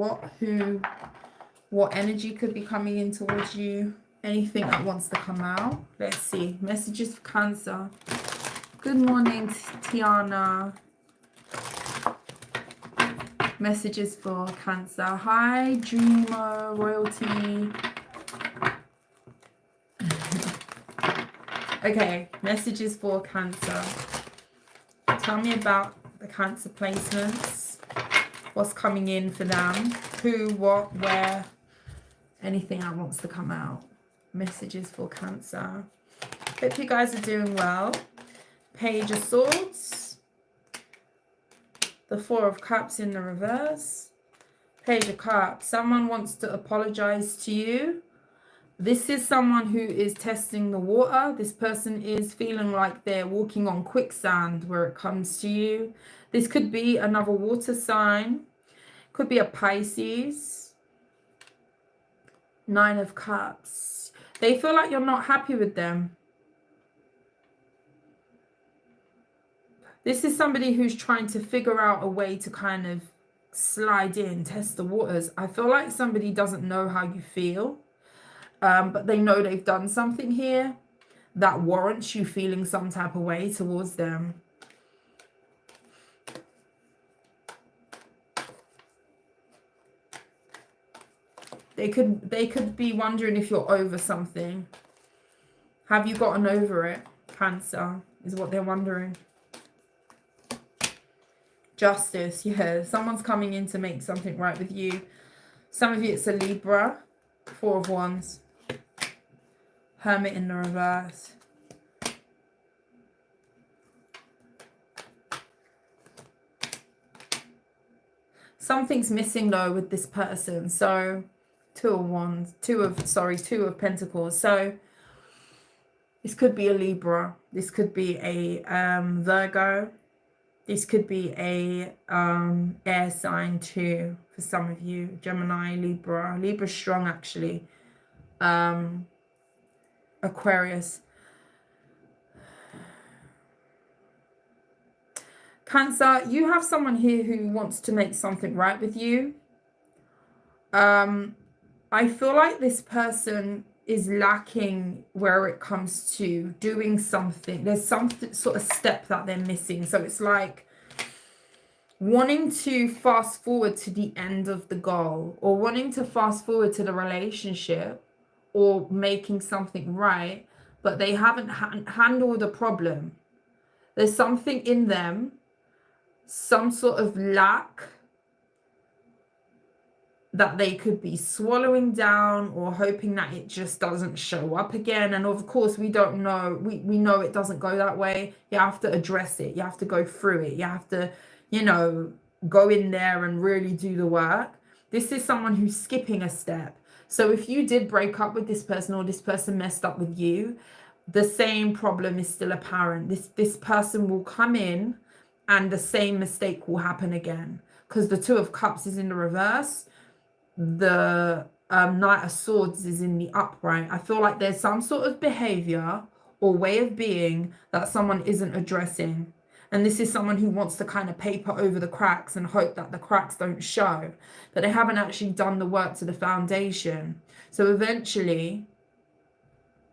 What energy could be coming in towards you? Anything that wants to come out. Let's see. Messages for Cancer. Good morning, Tiana. Messages for Cancer. Hi, Dreamer, Royalty. Okay, messages for Cancer. Tell me about the Cancer placements. What's coming in for them? Who, what, where? Anything that wants to come out. Messages for Cancer. Hope you guys are doing well. Page of Swords. The Four of Cups in the reverse. Page of Cups. Someone wants to apologize to you. This is someone who is testing the water. This person is feeling like they're walking on quicksand where it comes to you. This could be another water sign. Could be a Pisces. Nine of Cups. They feel like you're not happy with them. This is somebody who's trying to figure out a way to kind of slide in, test the waters. I feel like somebody doesn't know how you feel. But they know they've done something here that warrants you feeling some type of way towards them. They could be wondering if you're over something. Have you gotten over it? Cancer is what they're wondering. Justice, yeah. Someone's coming in to make something right with you. Some of you, it's a Libra. Four of Wands. Hermit in the reverse. Something's missing though with this person. So two of Pentacles. So this could be a Libra. This could be a Virgo. This could be a air sign too for some of you. Gemini, Libra. Libra's strong actually. Aquarius. Cancer, you have someone here who wants to make something right with you. I feel like this person is lacking where it comes to doing something. There's some sort of step that they're missing. So it's like wanting to fast forward to the end of the goal, or wanting to fast forward to the relationship, or making something right, but they haven't handled a problem. There's something in them, some sort of lack that they could be swallowing down or hoping that it just doesn't show up again. And of course, we don't know. We know it doesn't go that way. You have to address it. You have to go through it. You have to, you know, go in there and really do the work. This is someone who's skipping a step. So if you did break up with this person, or this person messed up with you, the same problem is still apparent. This person will come in and the same mistake will happen again, because the Two of Cups is in the reverse. The Knight of Swords is in the upright. I feel like there's some sort of behavior or way of being that someone isn't addressing. And this is someone who wants to kind of paper over the cracks and hope that the cracks don't show, that they haven't actually done the work to the foundation. So eventually,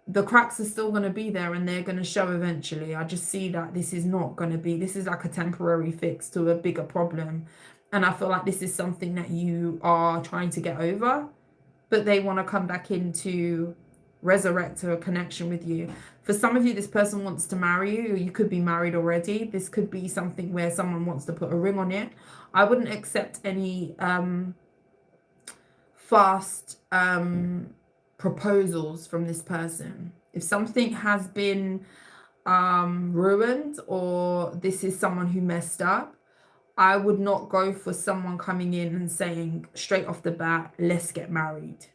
the cracks are still going to be there and they're going to show eventually. I just see that this is not going to be, this is like a temporary fix to a bigger problem. And I feel like this is something that you are trying to get over, but they want to come back in to resurrect a connection with you. For some of you, this person wants to marry you, or you could be married already. This could be something where someone wants to put a ring on it. I wouldn't accept any fast proposals from this person. If something has been ruined, or this is someone who messed up, I would not go for someone coming in and saying straight off the bat, let's get married.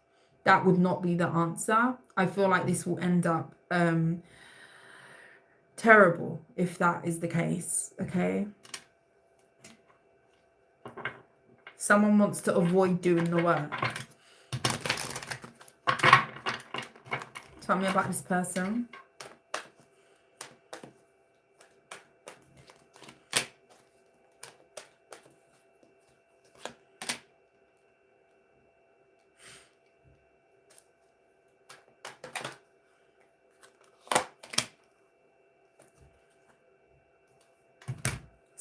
That would not be the answer. I feel like this will end up terrible if that is the case, okay? Someone wants to avoid doing the work. Tell me about this person.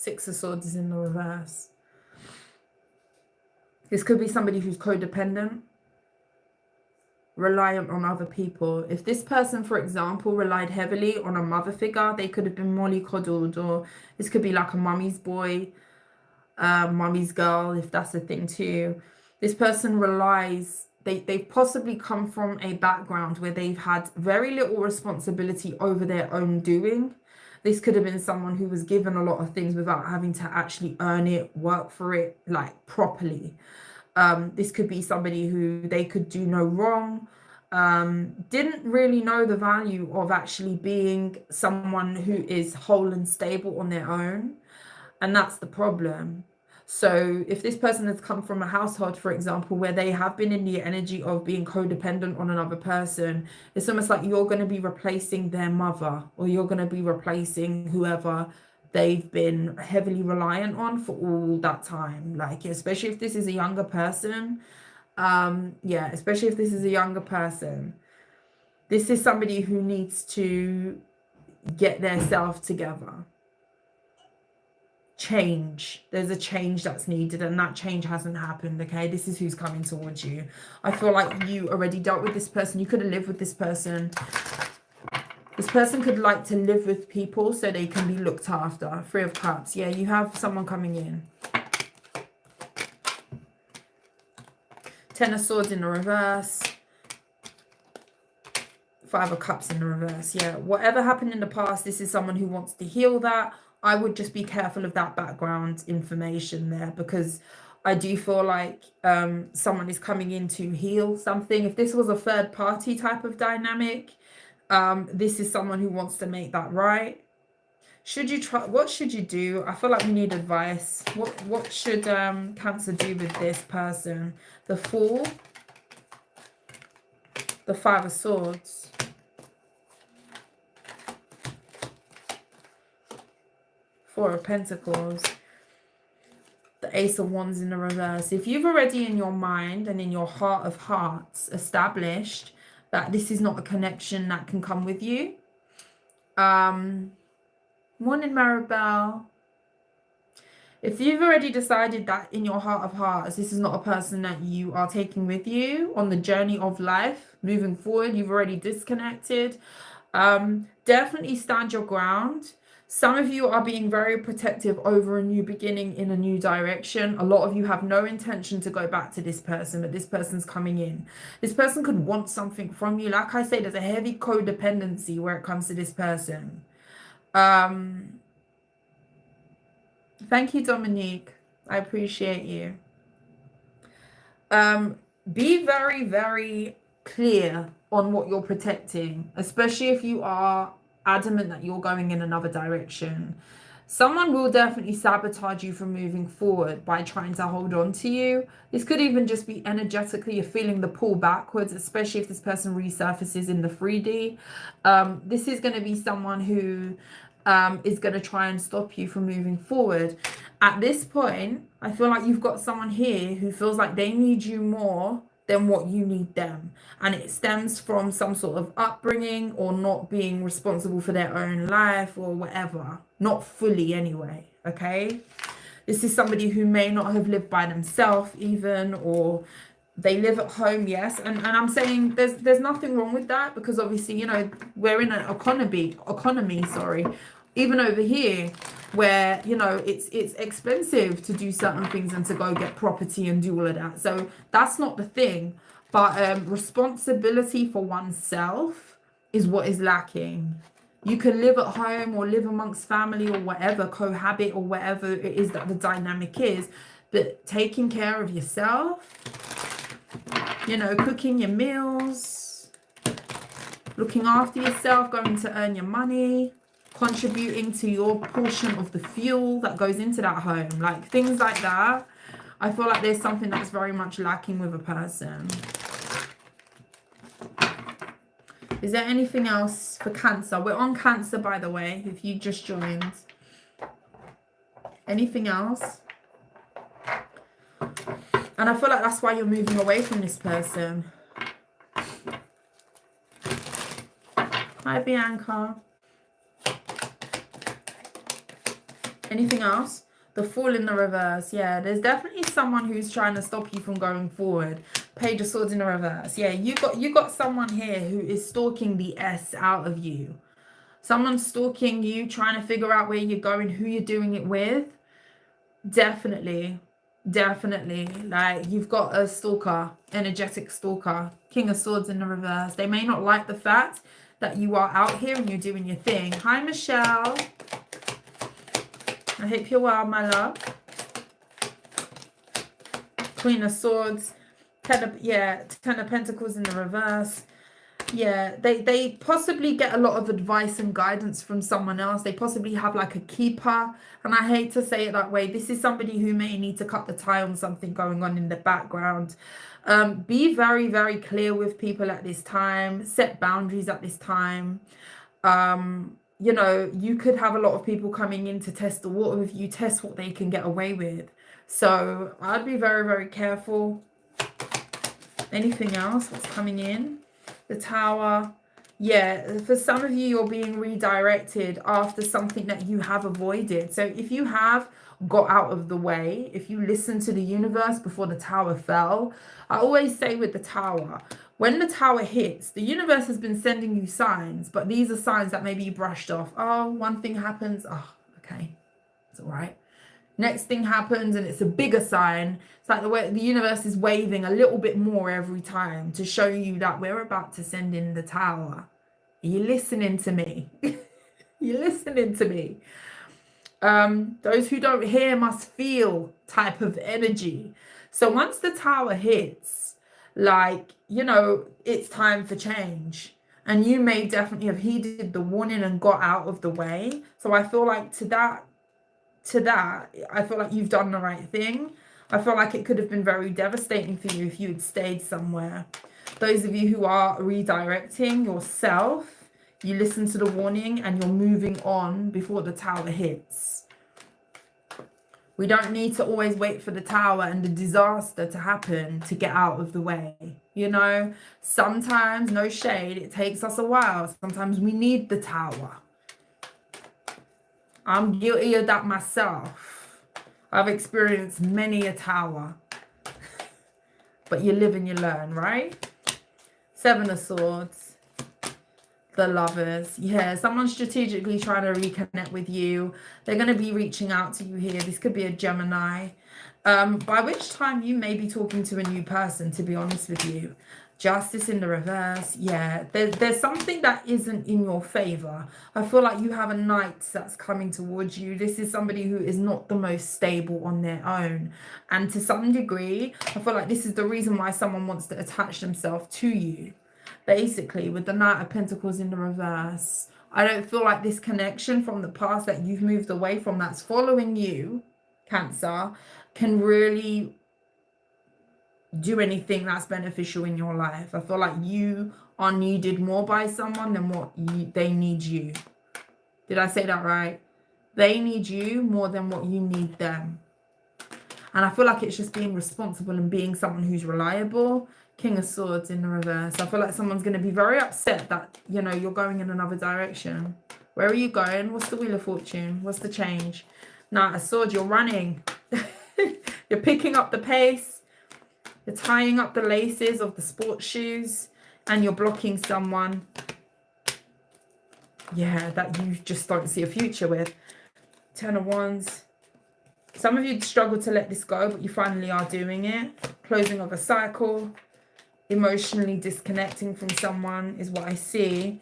Six of Swords is in the reverse. This could be somebody who's codependent, reliant on other people. If this person, for example, relied heavily on a mother figure, they could have been mollycoddled, or this could be like a mummy's boy, mummy's girl, if that's a thing too. This person relies, they've possibly come from a background where they've had very little responsibility over their own doing. This could have been someone who was given a lot of things without having to actually earn it, work for it, like properly. This could be somebody who they could do no wrong, didn't really know the value of actually being someone who is whole and stable on their own. And that's the problem. So if this person has come from a household, for example, where they have been in the energy of being codependent on another person, it's almost like you're going to be replacing their mother, or you're going to be replacing whoever they've been heavily reliant on for all that time. Like, especially if this is a younger person. Yeah, especially if this is a younger person. This is somebody who needs to get their self together. Change. There's a change that's needed, and that change hasn't happened. Okay, this is who's coming towards you. I feel like you already dealt with this person. You could have lived with this person. This person could like to live with people so they can be looked after. Three of Cups. Yeah, you have someone coming in. Ten of Swords in the reverse. Five of Cups in the reverse. Yeah, whatever happened in the past, this is someone who wants to heal that. I would just be careful of that background information there, because I do feel like someone is coming in to heal something. If this was a third party type of dynamic, this is someone who wants to make that right. Should you try? What should you do? I feel like we need advice. What should Cancer do with this person? The Fool, the Five of Swords, Four of Pentacles, the Ace of Wands in the reverse. If you've already in your mind and in your heart of hearts established that this is not a connection that can come with you. Morning, Maribel. If you've already decided that in your heart of hearts, this is not a person that you are taking with you on the journey of life, moving forward, you've already disconnected, definitely stand your ground. Some of you are being very protective over a new beginning in a new direction. A lot of you have no intention to go back to this person, but this person's coming in. This person could want something from you. Like I say, there's a heavy codependency where it comes to this person. Thank you, Dominique. I appreciate you. Be very, very clear on what you're protecting, especially if you are adamant that you're going in another direction. Someone will definitely sabotage you from moving forward by trying to hold on to you. This could even just be energetically you're feeling the pull backwards, especially if this person resurfaces in the 3D. This is going to be someone who is going to try and stop you from moving forward. At this point, I feel like you've got someone here who feels like they need you more than what you need them, and it stems from some sort of upbringing or not being responsible for their own life or whatever, not fully anyway. Okay, this is somebody who may not have lived by themselves even, or they live at home, yes, and I'm saying there's nothing wrong with that, because obviously, you know, we're in an economy, even over here, where, you know, it's expensive to do certain things and to go get property and do all of that. So that's not the thing. But responsibility for oneself is what is lacking. You can live at home or live amongst family or whatever, cohabit or whatever it is that the dynamic is. But taking care of yourself, you know, cooking your meals, looking after yourself, going to earn your money, contributing to your portion of the fuel that goes into that home, like things like that. I feel like there's something that's very much lacking with a person. Is there anything else for Cancer? We're on Cancer, by the way, if you just joined. Anything else? And I feel like that's why you're moving away from this person. Hi, Bianca. Anything else? The Fool in the reverse. Yeah, there's definitely someone who's trying to stop you from going forward. Page of Swords in the reverse. Yeah, you got someone here who is stalking the S out of you. Someone's stalking you, trying to figure out where you're going, who you're doing it with. Definitely. Definitely. Like, you've got a stalker, energetic stalker. King of Swords in the reverse. They may not like the fact that you are out here and you're doing your thing. Hi, Michelle. I hope you're well, my love. Queen of Swords. Ten of Pentacles in the reverse. Yeah, they possibly get a lot of advice and guidance from someone else. They possibly have like a keeper. And I hate to say it that way. This is somebody who may need to cut the tie on something going on in the background. Be very, very clear with people at this time. Set boundaries at this time. You know, you could have a lot of people coming in to test the water with you. Test what they can get away with. So I'd be very, very careful. Anything else that's coming in? The Tower. Yeah, for some of you, you're being redirected after something that you have avoided. So if you have got out of the way, if you listen to the universe before the Tower fell, I always say with the Tower, when the Tower hits, the universe has been sending you signs, but these are signs that maybe you brushed off. Oh, one thing happens. Oh, okay, it's all right. Next thing happens and it's a bigger sign. It's like the way the universe is waving a little bit more every time to show you that we're about to send in the Tower. Are you listening to me? You're listening to me. Those who don't hear must feel type of energy. So once the Tower hits, like, you know, it's time for change. And you may definitely have heeded the warning and got out of the way. So I feel like to that, I feel like you've done the right thing. I feel like it could have been very devastating for you if you had stayed somewhere. Those of you who are redirecting yourself, you listen to the warning and you're moving on before the Tower hits. We don't need to always wait for the Tower and the disaster to happen to get out of the way. You know, sometimes, no shade, it takes us a while. Sometimes we need the Tower. I'm guilty of that myself. I've experienced many a Tower. But you live and you learn, right? Seven of Swords. The Lovers. Yeah, someone's strategically trying to reconnect with you. They're going to be reaching out to you here. This could be a Gemini. By which time you may be talking to a new person, to be honest with you. Justice in the reverse. Yeah, there's something that isn't in your favor. I feel like you have a knight that's coming towards you. This is somebody who is not the most stable on their own. And to some degree, I feel like this is the reason why someone wants to attach themselves to you. Basically, with the Knight of Pentacles in the reverse, I don't feel like this connection from the past that you've moved away from, that's following you, Cancer, can really do anything that's beneficial in your life. I feel like you are needed more by someone than what they need you. Did I say that right? They need you more than what you need them. And I feel like it's just being responsible and being someone who's reliable. King of Swords in the reverse. I feel like someone's going to be very upset that, you know, you're going in another direction. Where are you going? What's the Wheel of Fortune? What's the change? Knight of Swords, you're running. You're picking up the pace. You're tying up the laces of the sports shoes and you're blocking someone, yeah, that you just don't see a future with. Ten of Wands. Some of you struggle to let this go, but you finally are doing it. Closing of a cycle. Emotionally disconnecting from someone is what I see.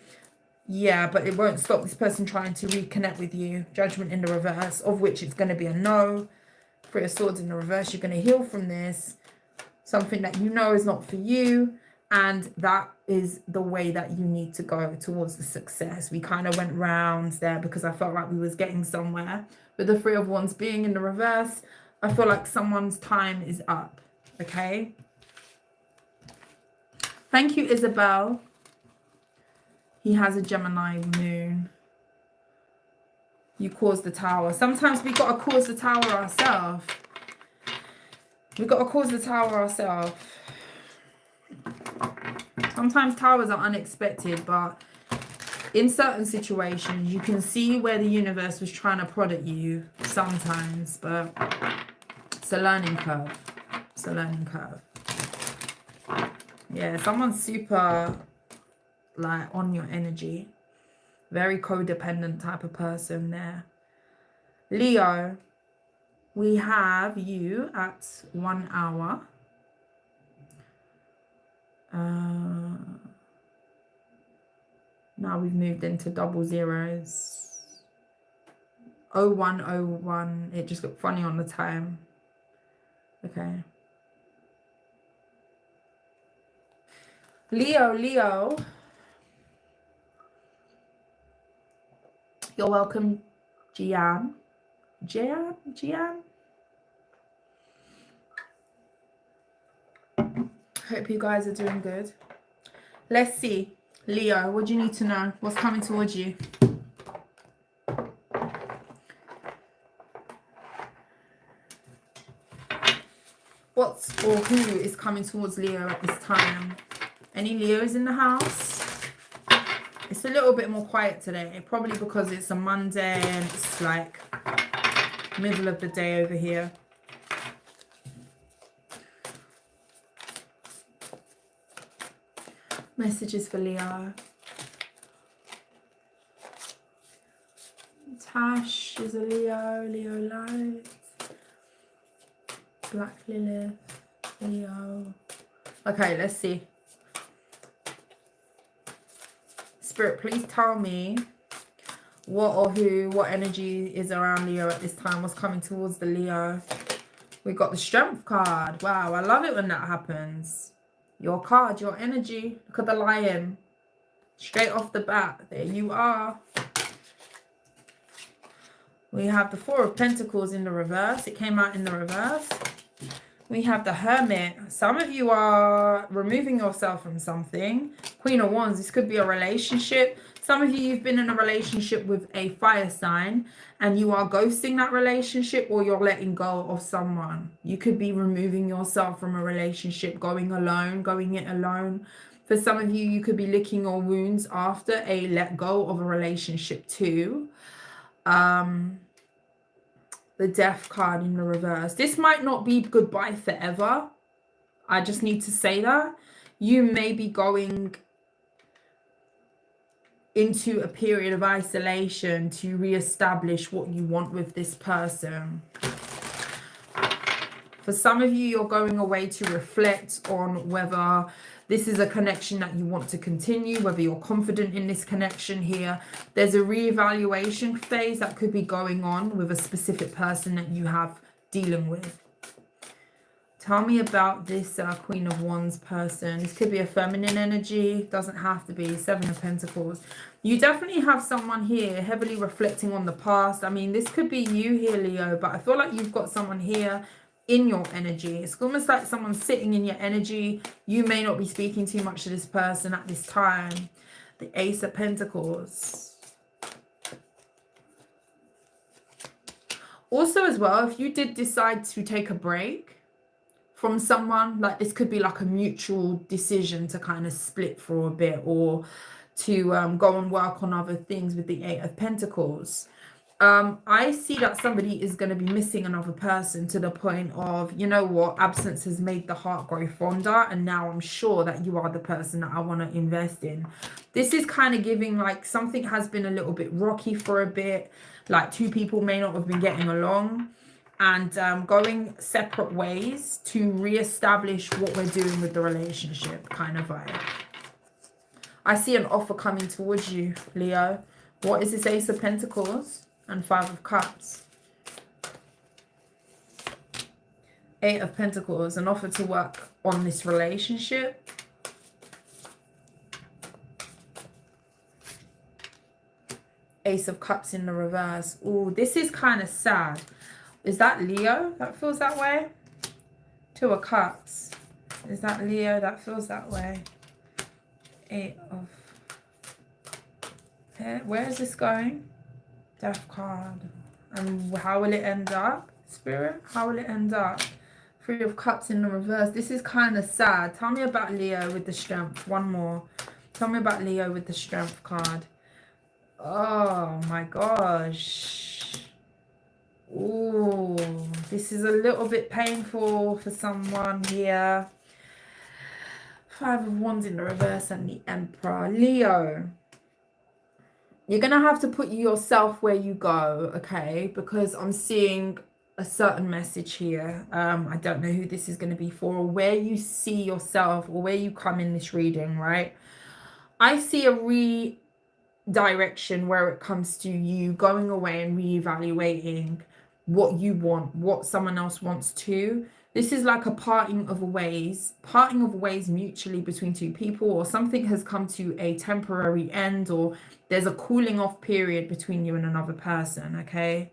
Yeah, but it won't stop this person trying to reconnect with you. Judgment in the reverse, of which it's going to be a no. Three of Swords in the reverse. You're going to heal from this. Something that you know is not for you, and that is the way that you need to go towards the success. We kind of went rounds there because I felt like we was getting somewhere. With the Three of Wands being in the reverse, I feel like someone's time is up. Okay. Thank you, Isabel. He has a Gemini moon. You caused the Tower. Sometimes we got to cause the Tower ourselves. We got to cause the Tower ourselves. Sometimes towers are unexpected, but in certain situations, you can see where the universe was trying to prod at you sometimes, but it's a learning curve. It's a learning curve. Yeah, someone's super, like, on your energy. Very codependent type of person there. Leo, we have you at 1 hour. Now we've moved into double zeros. 0101. It just got funny on the time. Okay. Leo. You're welcome, Gian. Hope you guys are doing good. Let's see. Leo, what do you need to know? What's coming towards you? What's or who is coming towards Leo at this time? Any Leos in the house? It's a little bit more quiet today, probably because it's a Monday and it's like middle of the day over here. Messages for Leo. Tash is a Leo. Leo light. Black Lilith. Leo. Okay, let's see. Spirit, please tell me what or who, what energy is around Leo at this time. What's coming towards the Leo? We got the Strength card. Wow, I love it when that happens. Your card, your energy. Look at the Lion. Straight off the bat. There you are. We have the Four of Pentacles in the reverse. It came out in the reverse. We have the Hermit. Some of you are removing yourself from something. Queen of Wands. This could be a relationship. Some of you, you've been in a relationship with a fire sign and you are ghosting that relationship, or you're letting go of someone. You could be removing yourself from a relationship, going alone, going it alone. For some of you, you could be licking your wounds after a let go of a relationship too. The Death card in the reverse. This might not be goodbye forever. I just need to say that. You may be going into a period of isolation to reestablish what you want with this person. For some of you, you're going away to reflect on whether this is a connection that you want to continue, whether you're confident in this connection here. There's a reevaluation phase that could be going on with a specific person that you have dealing with. Tell me about this Queen of Wands person. This could be a feminine energy. Doesn't have to be. Seven of Pentacles. You definitely have someone here heavily reflecting on the past. I mean, this could be you here, Leo, but I feel like you've got someone here in your energy. It's almost like someone's sitting in your energy. You may not be speaking too much to this person at this time. The Ace of Pentacles. Also as well, if you did decide to take a break from someone, like this could be like a mutual decision to kind of split for a bit, or to go and work on other things with the Eight of Pentacles. I see that somebody is going to be missing another person to the point of, you know what, absence has made the heart grow fonder, and now I'm sure that you are the person that I want to invest in. This is kind of giving like something has been a little bit rocky for a bit, like two people may not have been getting along, and going separate ways to reestablish what we're doing with the relationship kind of vibe. I see an offer coming towards you, Leo. What is this Ace of Pentacles and Five of Cups? Eight of Pentacles, an offer to work on this relationship. Ace of Cups in the reverse. Oh, this is kind of sad. Is that Leo that feels that way? Two of Cups. Is that Leo that feels that way? Eight of... Where is this going? Death card. And how will it end up? Spirit, how will it end up? Three of Cups in the reverse. This is kind of sad. Tell me about Leo with the Strength. One more. Tell me about Leo with the Strength card. Oh my gosh. Ooh, this is a little bit painful for someone here. Five of Wands in the reverse and the Emperor. Leo, you're going to have to put yourself where you go, okay? Because I'm seeing a certain message here. I don't know who this is going to be for, or where you see yourself, or where you come in this reading, right? I see a redirection where it comes to you going away and reevaluating what you want, what someone else wants too. This is like a parting of ways mutually between two people, or something has come to a temporary end, or there's a cooling off period between you and another person, okay?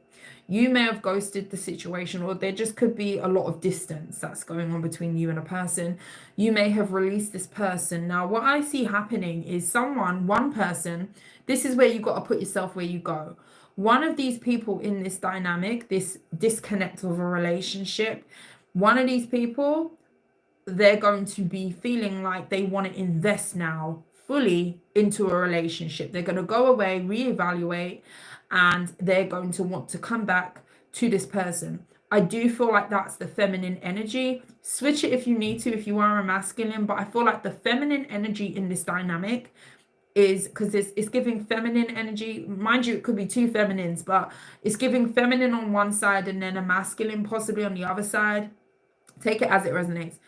You may have ghosted the situation, or there just could be a lot of distance that's going on between you and a person. You may have released this person. Now, what I see happening is one person, this is where you got to put yourself where you go. One of these people in this dynamic, this disconnect of a relationship, one of these people, they're going to be feeling like they want to invest now fully into a relationship. They're going to go away, reevaluate, and they're going to want to come back to this person. I do feel like that's the feminine energy. Switch it if you need to, if you are a masculine, but I feel like the feminine energy in this dynamic is, because it's giving feminine energy. Mind you, it could be two feminines, but it's giving feminine on one side and then a masculine possibly on the other side. Take it as it resonates.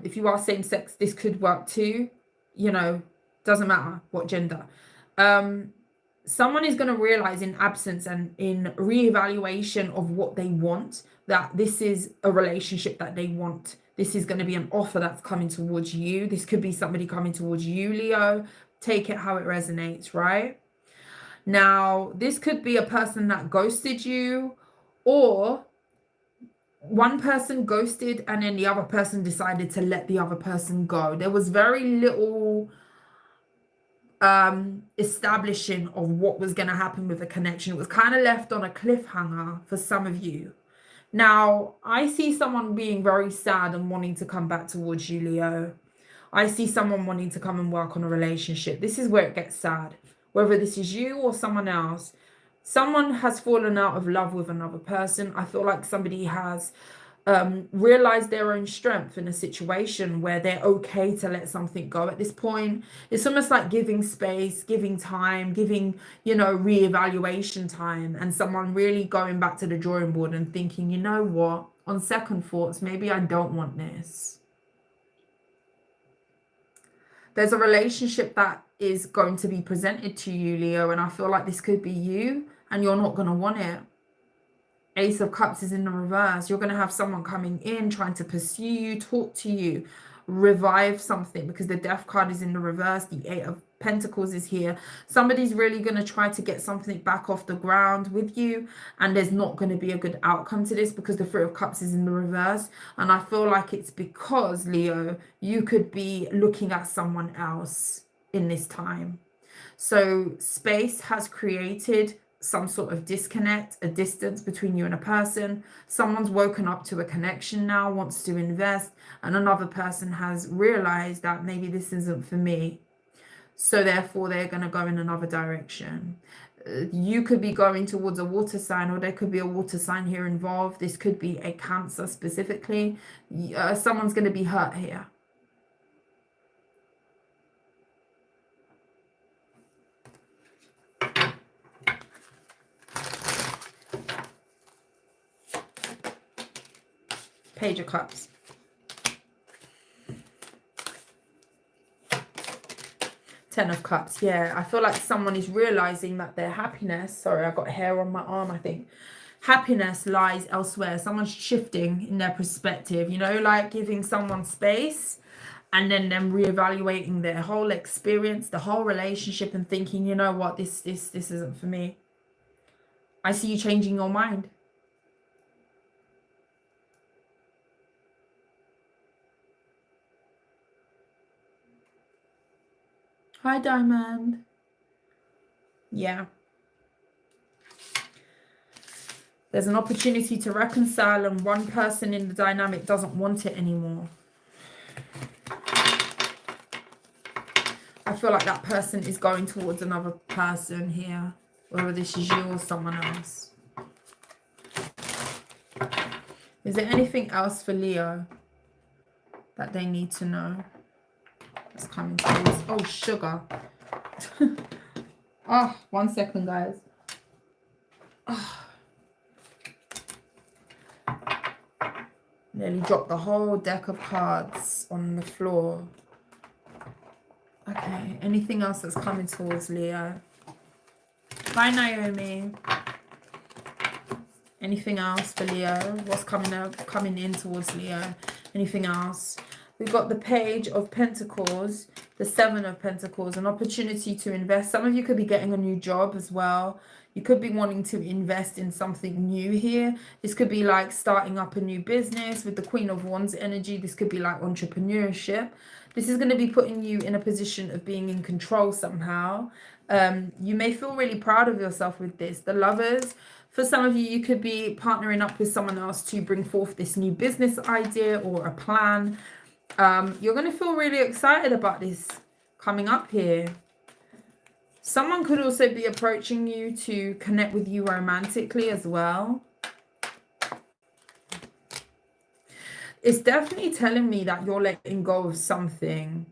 If you are same sex, this could work too. You know, doesn't matter what gender. Someone is going to realize in absence and in reevaluation of what they want, that this is a relationship that they want. This is going to be an offer that's coming towards you. This could be somebody coming towards you, Leo. Take it how it resonates, right? Now, this could be a person that ghosted you, or one person ghosted and then the other person decided to let the other person go. There was very little establishing of what was going to happen with the connection. It was kind of left on a cliffhanger for some of you. Now, I see someone being very sad and wanting to come back towards you, Leo. I see someone wanting to come and work on a relationship. This is where it gets sad. Whether this is you or someone else, someone has fallen out of love with another person. I feel like somebody has realized their own strength in a situation where they're okay to let something go at this point. It's almost like giving space, giving time, giving, reevaluation time, and someone really going back to the drawing board and thinking, you know what, on second thoughts, maybe I don't want this. There's a relationship that is going to be presented to you, Leo, and I feel like this could be you and you're not going to want it. Ace of Cups is in the reverse. You're going to have someone coming in, trying to pursue you, talk to you, revive something, because the Death card is in the reverse. The Eight of Pentacles is here. Somebody's really going to try to get something back off the ground with you, and there's not going to be a good outcome to this because the Three of Cups is in the reverse. And I feel like it's because, Leo, you could be looking at someone else in this time. So space has created some sort of disconnect, a distance between you and a person. Someone's woken up to a connection now, wants to invest, and another person has realized that maybe this isn't for me. So therefore, they're going to go in another direction. You could be going towards a water sign, or there could be a water sign here involved. This could be a Cancer specifically. Someone's going to be hurt here. Page of Cups. Ten of Cups. Yeah, I feel like someone is realizing that their happiness, sorry, I got hair on my arm, I think. Happiness lies elsewhere. Someone's shifting in their perspective, like giving someone space and then them reevaluating their whole experience, the whole relationship, and thinking, you know what, this isn't for me. I see you changing your mind. Hi, Diamond. Yeah. There's an opportunity to reconcile, and one person in the dynamic doesn't want it anymore. I feel like that person is going towards another person here, whether this is you or someone else. Is there anything else for Leo that they need to know? It's coming towards. Oh, sugar. Oh, 1 second, guys. Oh. Nearly dropped the whole deck of cards on the floor. Okay, anything else that's coming towards Leo? Bye, Naomi. Anything else for Leo? What's coming in towards Leo? Anything else? We've got the Page of Pentacles, the Seven of Pentacles, an opportunity to invest. Some of you could be getting a new job as well. You could be wanting to invest in something new here. This could be like starting up a new business with the Queen of Wands energy. This could be like entrepreneurship. This is going to be putting you in a position of being in control somehow. You may feel really proud of yourself with this. The Lovers. For some of you, you could be partnering up with someone else to bring forth this new business idea or a plan. You're going to feel really excited about this coming up here. Someone could also be approaching you to connect with you romantically as well. It's definitely telling me that you're letting go of something.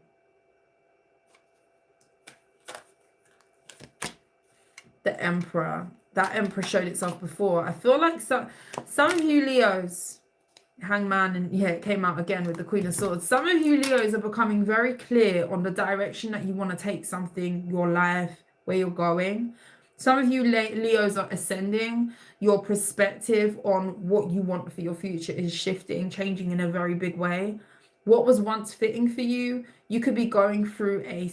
The Emperor. That Emperor showed itself before. I feel like some of you Leos, Hangman, and yeah, it came out again with the Queen of Swords. Some of you Leos are becoming very clear on the direction that you want to take something, your life, where you're going. Some of you Leos are ascending. Your perspective on what you want for your future is shifting, changing in a very big way. What was once fitting for you, you could be going through a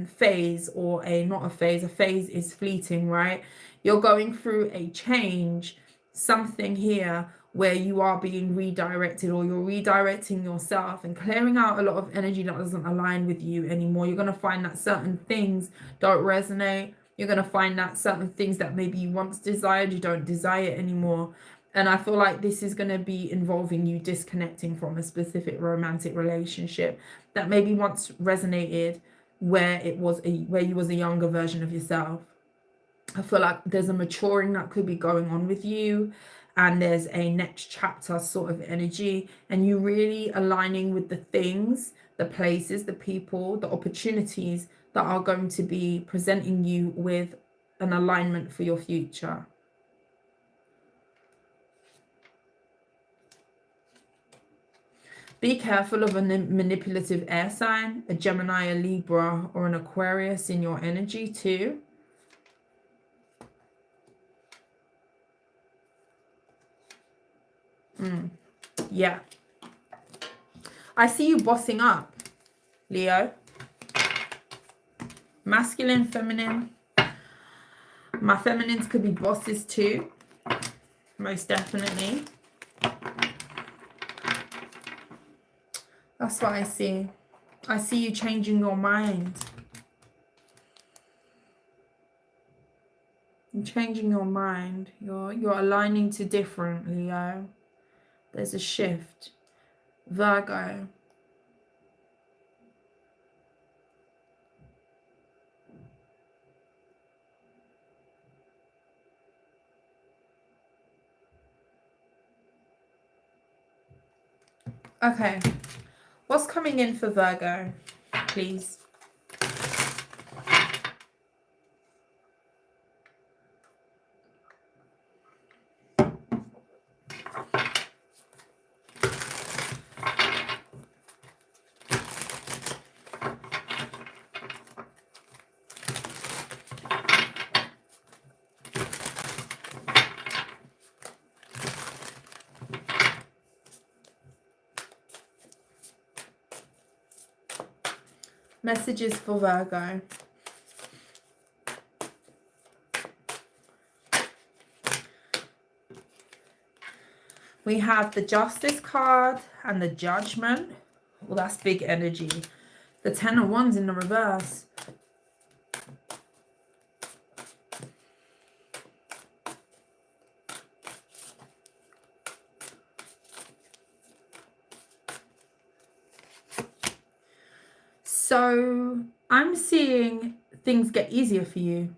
phase, or not a phase. A phase is fleeting, right? You're going through a change, something here where you are being redirected, or you're redirecting yourself and clearing out a lot of energy that doesn't align with you anymore. You're going to find that certain things don't resonate. You're going to find that certain things that maybe you once desired, you don't desire anymore. And I feel like this is going to be involving you disconnecting from a specific romantic relationship that maybe once resonated where you was a younger version of yourself. I feel like there's a maturing that could be going on with you, and there's a next chapter sort of energy, and you really aligning with the things, the places, the people, the opportunities that are going to be presenting you with an alignment for your future. Be careful of a manipulative air sign, a Gemini, a Libra, or an Aquarius in your energy too. Yeah. I see you bossing up, Leo. Masculine, feminine. My feminines could be bosses too. Most definitely. That's what I see. I see you changing your mind. You're changing your mind. You're aligning to different, Leo. There's a shift. Virgo. Okay. What's coming in for Virgo, please? Messages for Virgo. We have the Justice card and the Judgment. Well, that's big energy. The Ten of Wands in the reverse. So I'm seeing things get easier for you.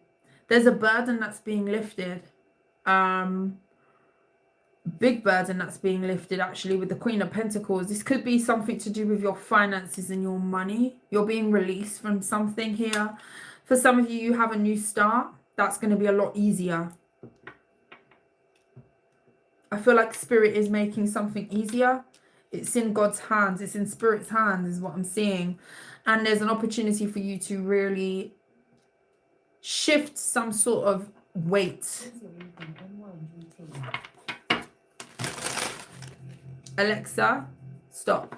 There's a burden that's being lifted. Big burden that's being lifted actually with the Queen of Pentacles. This could be something to do with your finances and your money. You're being released from something here. For some of you, you have a new start. That's going to be a lot easier. I feel like Spirit is making something easier. It's in God's hands. It's in Spirit's hands is what I'm seeing. And there's an opportunity for you to really shift some sort of weight. Alexa, stop.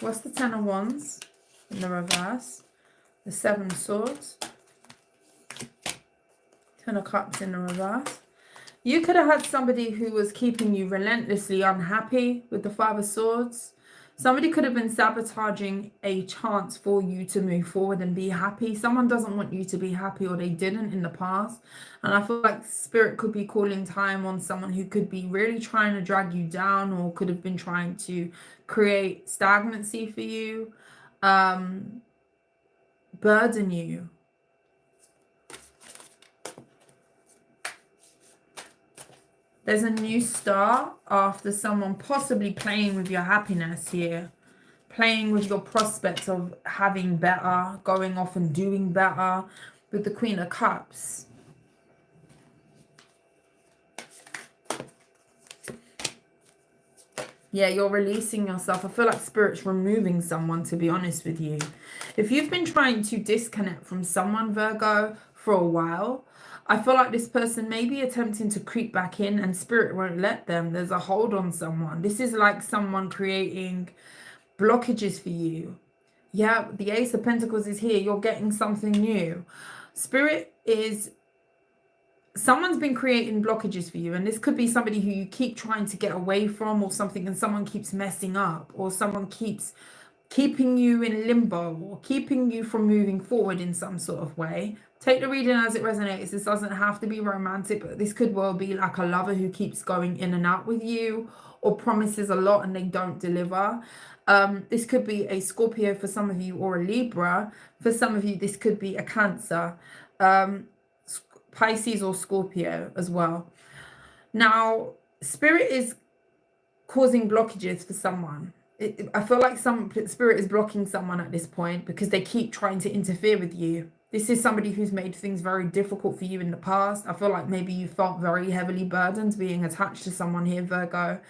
What's the Ten of Wands in the reverse? The Seven of Swords. Ten of Cups in the reverse. You could have had somebody who was keeping you relentlessly unhappy with the Five of Swords. Somebody could have been sabotaging a chance for you to move forward and be happy. Someone doesn't want you to be happy, or they didn't in the past. And I feel like Spirit could be calling time on someone who could be really trying to drag you down, or could have been trying to create stagnancy for you, burden you. There's a new start after someone possibly playing with your happiness here. Playing with your prospects of having better, going off and doing better with the Queen of Cups. Yeah, you're releasing yourself. I feel like Spirit's removing someone, to be honest with you. If you've been trying to disconnect from someone, Virgo, for a while, I feel like this person may be attempting to creep back in and Spirit won't let them. There's a hold on someone. This is like someone creating blockages for you. Yeah, the Ace of Pentacles is here. You're getting something new. Spirit is... Someone's been creating blockages for you, and this could be somebody who you keep trying to get away from, or something, and someone keeps messing up, or someone keeps keeping you in limbo, or keeping you from moving forward in some sort of way. Take the reading as it resonates. This doesn't have to be romantic, but this could well be like a lover who keeps going in and out with you, or promises a lot and they don't deliver. This could be a Scorpio for some of you, or a Libra. For some of you, this could be a Cancer. Pisces or Scorpio as well. Now, Spirit is causing blockages for someone. I feel like Spirit is blocking someone at this point because they keep trying to interfere with you. This is somebody who's made things very difficult for you in the past. I feel like maybe you felt very heavily burdened being attached to someone here, Virgo.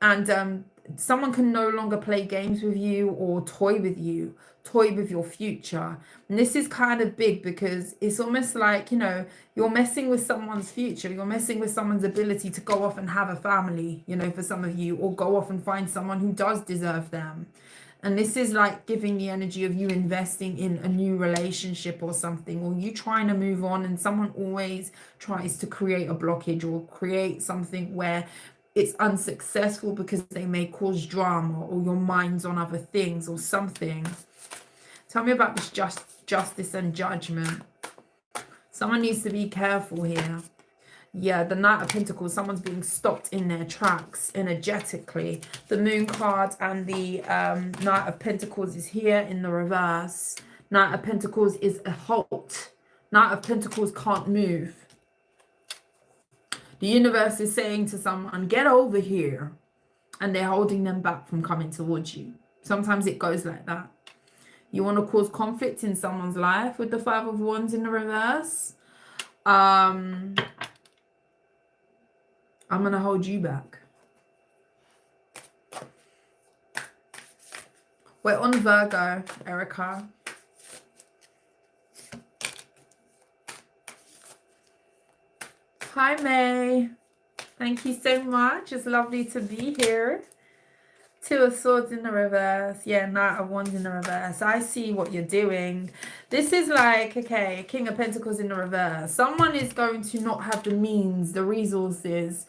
And someone can no longer play games with you or toy with you, toy with your future. And this is kind of big because it's almost like, you know, you're messing with someone's future. You're messing with someone's ability to go off and have a family, you know, for some of you, or go off and find someone who does deserve them. And this is like giving the energy of you investing in a new relationship or something, or you trying to move on, and someone always tries to create a blockage or create something where it's unsuccessful because they may cause drama, or your mind's on other things or something. Tell me about this justice and judgment. Someone needs to be careful here. Yeah, the Knight of Pentacles, someone's being stopped in their tracks energetically. The Moon card and the Knight of Pentacles is here in the reverse. Knight of Pentacles is a halt. Knight of Pentacles can't move. The universe is saying to someone, get over here. And they're holding them back from coming towards you. Sometimes it goes like that. You want to cause conflict in someone's life with the Five of Wands in the reverse. I'm going to hold you back. We're on Virgo, Erica. Hi, May. Thank you so much. It's lovely to be here. Two of Swords in the reverse. Yeah, Knight of Wands in the reverse. I see what you're doing. This is like, okay, King of Pentacles in the reverse. Someone is going to not have the means, the resources,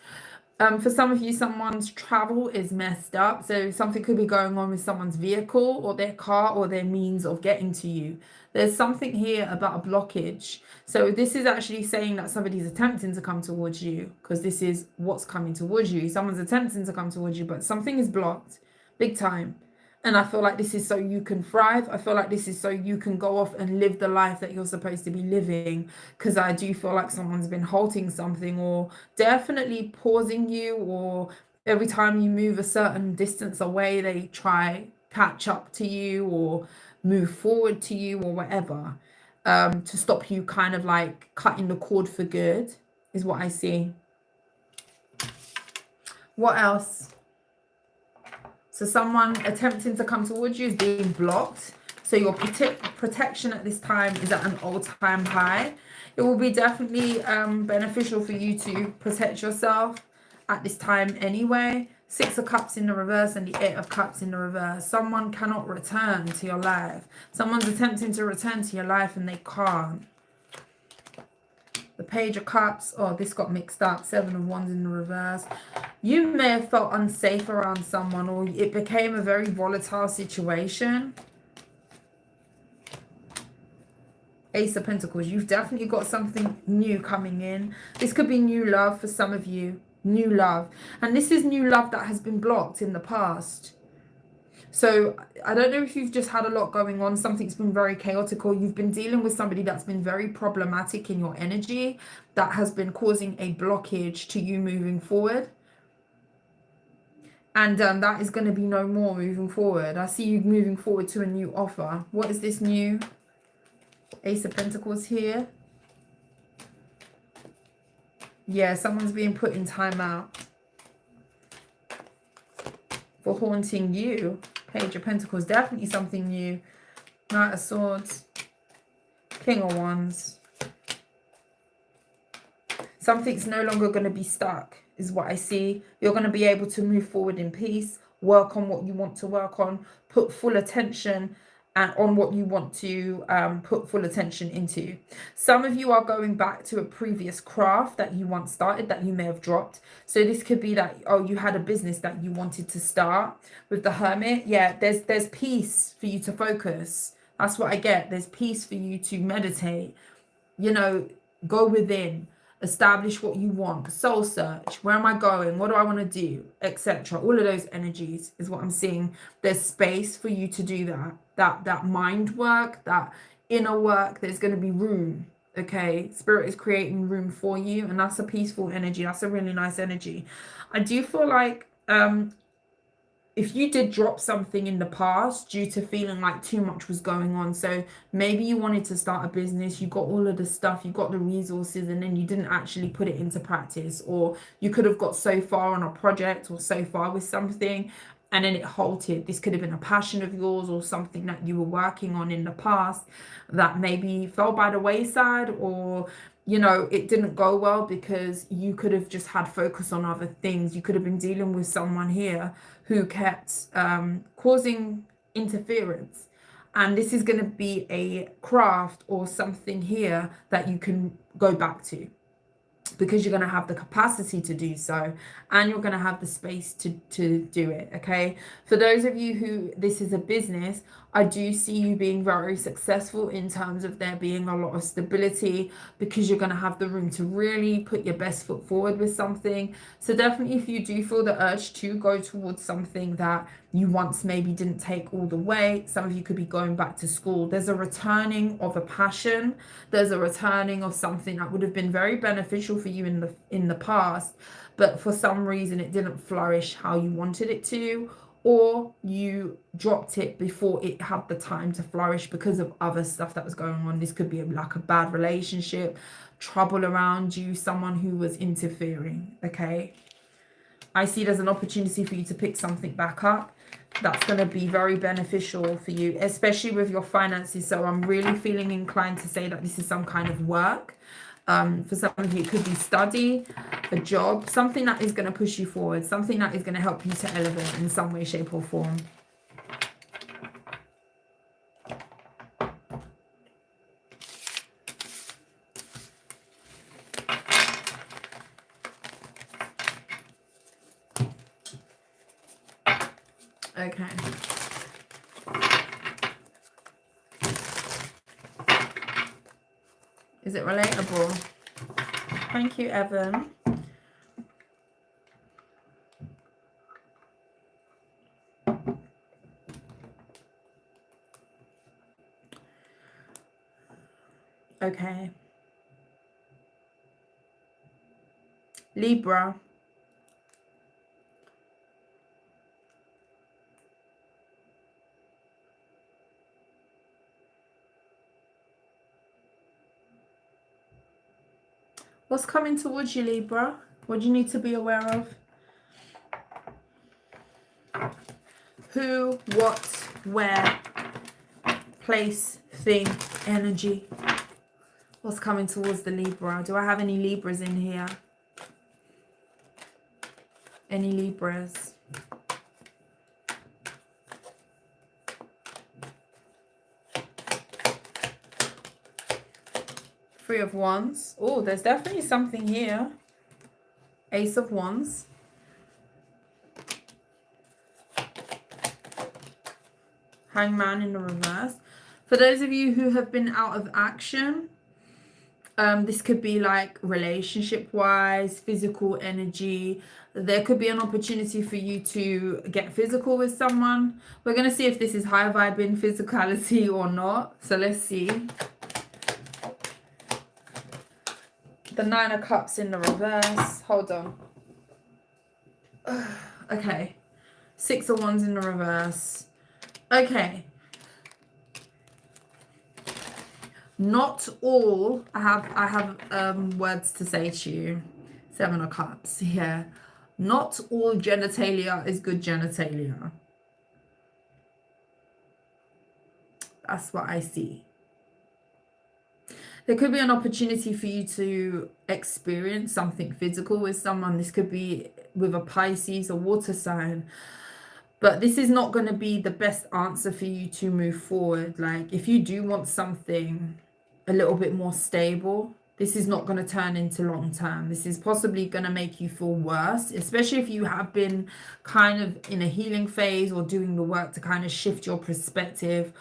For some of you, someone's travel is messed up. So something could be going on with someone's vehicle or their car or their means of getting to you. There's something here about a blockage. So this is actually saying that somebody's attempting to come towards you, because this is what's coming towards you. Someone's attempting to come towards you, but something is blocked big time. And I feel like this is so you can thrive. I feel like this is so you can go off and live the life that you're supposed to be living. Because I do feel like someone's been halting something, or definitely pausing you, or every time you move a certain distance away, they try catch up to you or move forward to you or whatever, to stop you kind of like cutting the cord for good, is what I see. What else? So someone attempting to come towards you is being blocked. So your protection at this time is at an all-time high. It will be definitely beneficial for you to protect yourself at this time anyway. 6 of Cups in the reverse and the 8 of Cups in the reverse. Someone cannot return to your life. Someone's attempting to return to your life and they can't. The Page of Cups. Oh, this got mixed up. 7 of Wands in the reverse. You may have felt unsafe around someone, or it became a very volatile situation. Ace of Pentacles. You've definitely got something new coming in. This could be new love for some of you. New love. And this is new love that has been blocked in the past. So I don't know if you've just had a lot going on. Something's been very chaotic, or you've been dealing with somebody that's been very problematic in your energy that has been causing a blockage to you moving forward. And that is going to be no more moving forward. I see you moving forward to a new offer. What is this new? Ace of Pentacles here. Yeah, someone's being put in timeout for haunting you. Page of Pentacles, definitely something new. Knight of Swords. King of Wands. Something's no longer going to be stuck, is what I see. You're going to be able to move forward in peace, work on what you want to work on, put full attention and on what you want to put full attention into. Some of you are going back to a previous craft that you once started that you may have dropped. So this could be that, oh, you had a business that you wanted to start with the Hermit. Yeah, there's peace for you to focus. That's what I get. There's peace for you to meditate, you know, go within, establish what you want, soul search, where am I going, what do I want to do, etc. All of those energies is what I'm seeing. There's space for you to do that mind work, that inner work. There's going to be room. Okay, Spirit is creating room for you, and that's a peaceful energy. That's a really nice energy. I do feel like if you did drop something in the past due to feeling like too much was going on, so maybe you wanted to start a business, you got all of the stuff, you got the resources, and then you didn't actually put it into practice, or you could have got so far on a project or so far with something and then it halted. This could have been a passion of yours or something that you were working on in the past that maybe fell by the wayside, or you know, it didn't go well because you could have just had focus on other things. You could have been dealing with someone here who kept causing interference. And this is going to be a craft or something here that you can go back to, because you're going to have the capacity to do so, and you're going to have the space to do it. Okay, for those of you who this is a business, I do see you being very successful in terms of there being a lot of stability, because you're going to have the room to really put your best foot forward with something. So definitely, if you do feel the urge to go towards something that you once maybe didn't take all the way, some of you could be going back to school. There's a returning of a passion. There's a returning of something that would have been very beneficial for you in the past, but for some reason it didn't flourish how you wanted it to, or you dropped it before it had the time to flourish because of other stuff that was going on. This could be like a bad relationship, trouble around you, someone who was interfering. Okay, I see there's an opportunity for you to pick something back up that's going to be very beneficial for you, especially with your finances. So I'm really feeling inclined to say that this is some kind of work. For some of you, it could be study, a job, something that is going to push you forward, something that is going to help you to elevate in some way, shape or form. Okay. Is it relatable? Thank you, Evan. Okay. Libra. What's coming towards you, Libra? What do you need to be aware of? Who, what, where, place, thing, energy. What's coming towards the Libra? Do I have any Libras in here? Any Libras? Three of Wands. Oh, there's definitely something here. Ace of Wands. Hangman in the reverse. For those of you who have been out of action, this could be like relationship-wise, physical energy. There could be an opportunity for you to get physical with someone. We're going to see if this is high vibing physicality or not. So let's see. The Nine of Cups in the reverse. Hold on. Okay. Six of Wands in the reverse. Okay. Not all. I have words to say to you. Seven of Cups. Yeah. Not all genitalia is good genitalia. That's what I see. There could be an opportunity for you to experience something physical with someone. This could be with a Pisces, a water sign. But this is not going to be the best answer for you to move forward. Like, if you do want something a little bit more stable, this is not going to turn into long term. This is possibly going to make you feel worse, especially if you have been kind of in a healing phase or doing the work to kind of shift your perspective,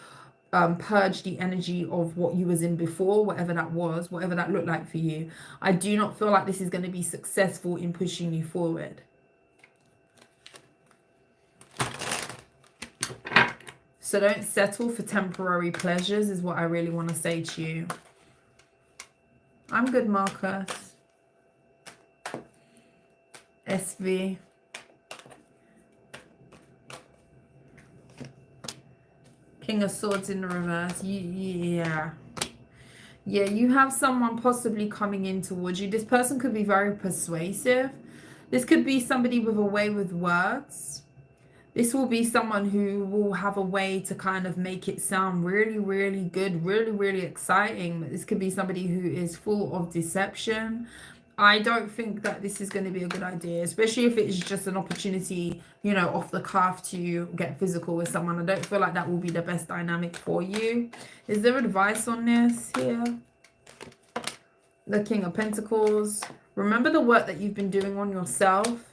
purge the energy of what you was in before, whatever that was, whatever that looked like for you. I do not feel like this is going to be successful in pushing you forward. So don't settle for temporary pleasures is what I really want to say to you. I'm good, Marcus. SV. King of Swords in the reverse. Yeah. Yeah, you have someone possibly coming in towards you. This person could be very persuasive. This could be somebody with a way with words. This will be someone who will have a way to kind of make it sound really, really good, really, really exciting. But this could be somebody who is full of deception. I don't think that this is going to be a good idea, especially if it's just an opportunity, you know, off the cuff to get physical with someone. I don't feel like that will be the best dynamic for you. Is there advice on this here? The King of Pentacles. Remember the work that you've been doing on yourself.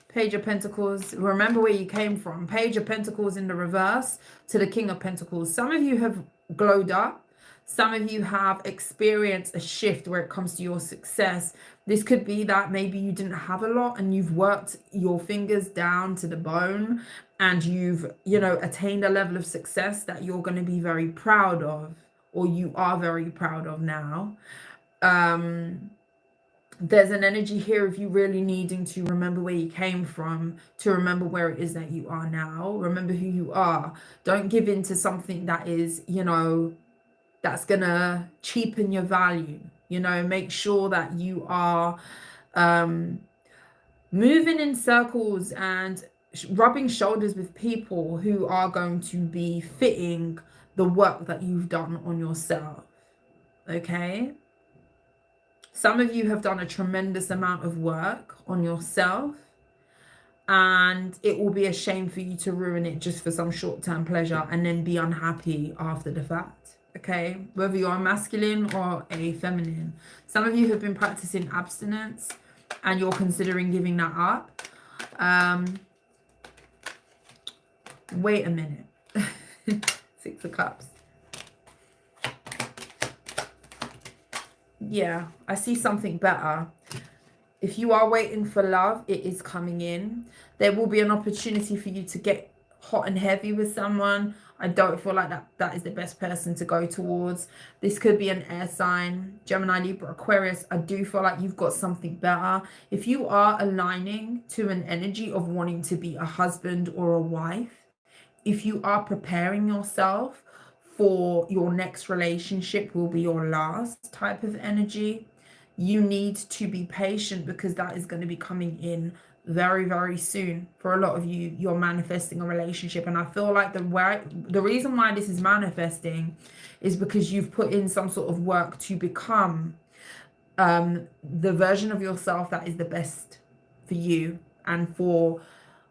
Page of Pentacles. Remember where you came from. Page of Pentacles in the reverse to the King of Pentacles. Some of you have glowed up. Some of you have experienced a shift where it comes to your success. This could be that maybe you didn't have a lot and you've worked your fingers down to the bone and you've, you know, attained a level of success that you're going to be very proud of, or you are very proud of now. There's an energy here of you really needing to remember where you came from, to remember where it is that you are now. Remember who you are. Don't give in to something that is, you know, that's gonna cheapen your value. You know, make sure that you are moving in circles and rubbing shoulders with people who are going to be fitting the work that you've done on yourself. Okay? Some of you have done a tremendous amount of work on yourself, and it will be a shame for you to ruin it just for some short-term pleasure and then be unhappy after the fact. Okay, whether you're a masculine or a feminine. Some of you have been practicing abstinence and you're considering giving that up. Wait a minute. Six of Cups. Yeah, I see something better. If you are waiting for love, it is coming in. There will be an opportunity for you to get hot and heavy with someone. I don't feel like that is the best person to go towards. This could be an air sign, Gemini, Libra, Aquarius. I do feel like you've got something better. If you are aligning to an energy of wanting to be a husband or a wife, if you are preparing yourself for your next relationship will be your last type of energy, you need to be patient because that is going to be coming in very, very soon. For a lot of you, you're manifesting a relationship. And I feel like the reason why this is manifesting is because you've put in some sort of work to become the version of yourself that is the best for you and for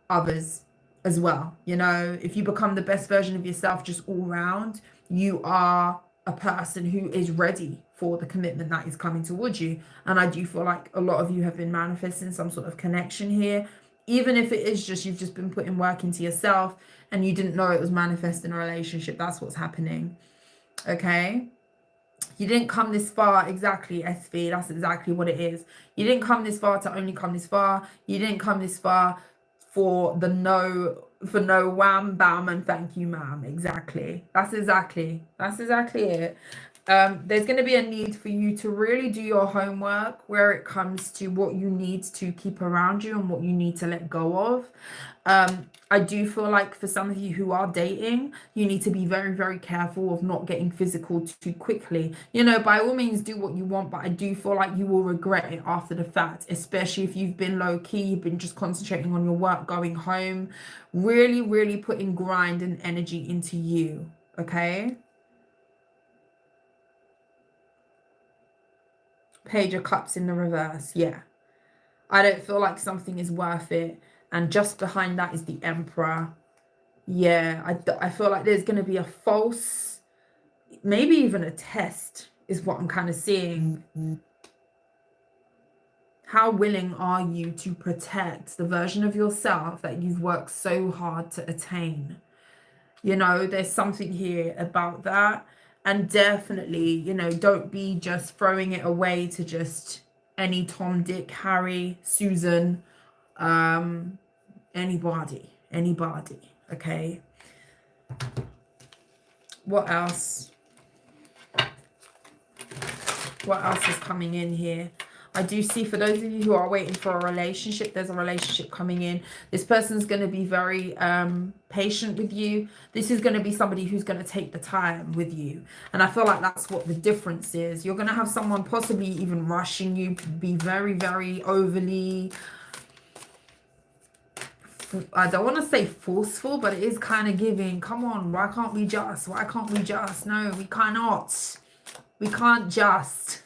others as well. You know, if you become the best version of yourself just all round, you are a person who is ready for the commitment that is coming towards you. And I do feel like a lot of you have been manifesting some sort of connection here, even if it is just you've just been putting work into yourself and you didn't know it was manifesting a relationship. That's what's happening. Okay, you didn't come this far. Exactly, SV, that's exactly what it is. You didn't come this far to only come this far. You didn't come this far for no wham bam and thank you ma'am. Exactly, that's exactly it. There's going to be a need for you to really do your homework where it comes to what you need to keep around you and what you need to let go of. I do feel like for some of you who are dating, you need to be very, very careful of not getting physical too quickly. You know, by all means, do what you want, but I do feel like you will regret it after the fact, especially if you've been low key, you've been just concentrating on your work, going home, really, really putting grind and energy into you. Okay. Page of Cups in the reverse. Yeah. I don't feel like something is worth it. And just behind that is the Emperor. Yeah, I feel like there's going to be a false, maybe even a test is what I'm kind of seeing. How willing are you to protect the version of yourself that you've worked so hard to attain? You know, there's something here about that. And definitely, you know, don't be just throwing it away to just any Tom, Dick, Harry, Susan, anybody, okay? What else? What else is coming in here? I do see for those of you who are waiting for a relationship, there's a relationship coming in. This person's going to be very patient with you. This is going to be somebody who's going to take the time with you. And I feel like that's what the difference is. You're going to have someone possibly even rushing you, be very, very overly, I don't want to say forceful, but it is kind of giving, come on, why can't we just? Why can't we just? No, we cannot. We can't just.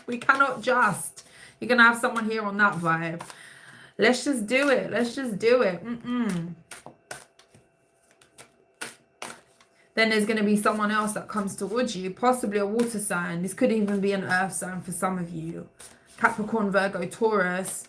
We cannot just. You're going to have someone here on that vibe. Let's just do it. Let's just do it. Then there's going to be someone else that comes towards you, possibly a water sign. This could even be an earth sign for some of you. Capricorn, Virgo, Taurus,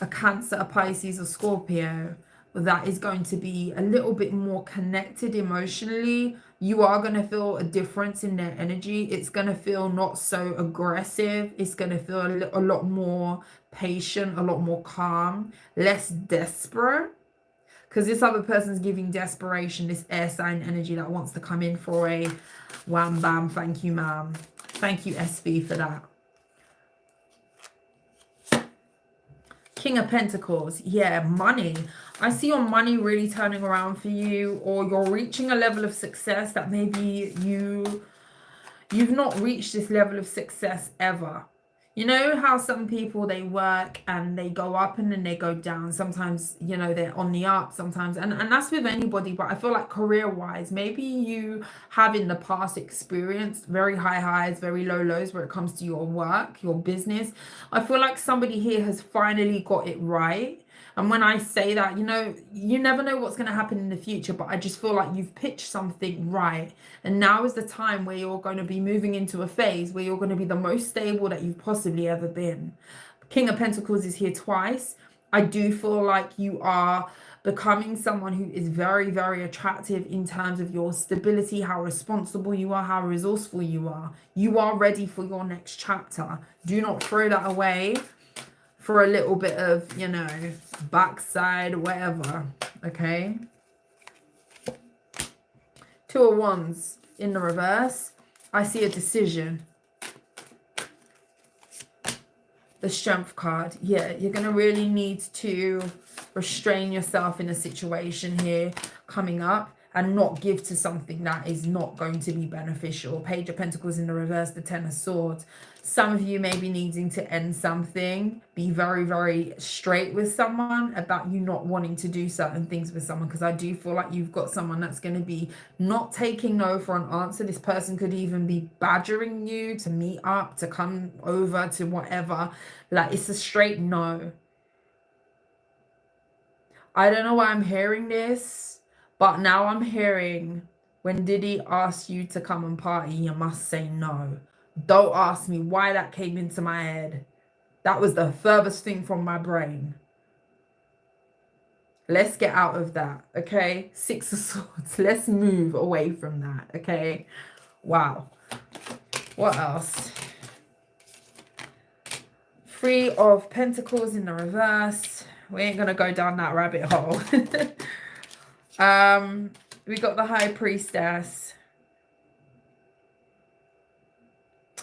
a Cancer, a Pisces, or Scorpio. That is going to be a little bit more connected emotionally. You are going to feel a difference in their energy. It's going to feel not so aggressive. It's going to feel a lot more patient, a lot more calm, less desperate. Because this other person's giving desperation, this air sign energy that wants to come in for a wham bam, thank you ma'am. Thank you SV for that. King of Pentacles. Yeah, money. I see your money really turning around for you, or you're reaching a level of success that maybe you've not reached this level of success ever. You know how some people, they work and they go up and then they go down. Sometimes, you know, they're on the up sometimes. And that's with anybody. But I feel like career-wise, maybe you have in the past experienced very high highs, very low lows where it comes to your work, your business. I feel like somebody here has finally got it right. And when I say that, you know, you never know what's going to happen in the future, but I just feel like you've pitched something right. And now is the time where you're going to be moving into a phase where you're going to be the most stable that you've possibly ever been. King of Pentacles is here twice. I do feel like you are becoming someone who is very, very attractive in terms of your stability, how responsible you are, how resourceful you are. You are ready for your next chapter. Do not throw that away for a little bit of, you know, backside, whatever. Okay. Two of Wands in the reverse. I see a decision. The Strength card. Yeah, you're going to really need to restrain yourself in a situation here coming up and not give to something that is not going to be beneficial. Page of Pentacles in the reverse, the Ten of Swords. Some of you may be needing to end something. Be very, very straight with someone about you not wanting to do certain things with someone, because I do feel like you've got someone that's going to be not taking no for an answer. This person could even be badgering you to meet up, to come over, to whatever. Like, it's a straight no. I don't know why I'm hearing this, but now I'm hearing, when Diddy asks you to come and party, you must say no. Don't ask me why that came into my head. That was the furthest thing from my brain. Let's get out of that, okay? Six of Swords. Let's move away from that, okay? Wow. What else? Three of Pentacles in the reverse. We ain't going to go down that rabbit hole. We got the High Priestess.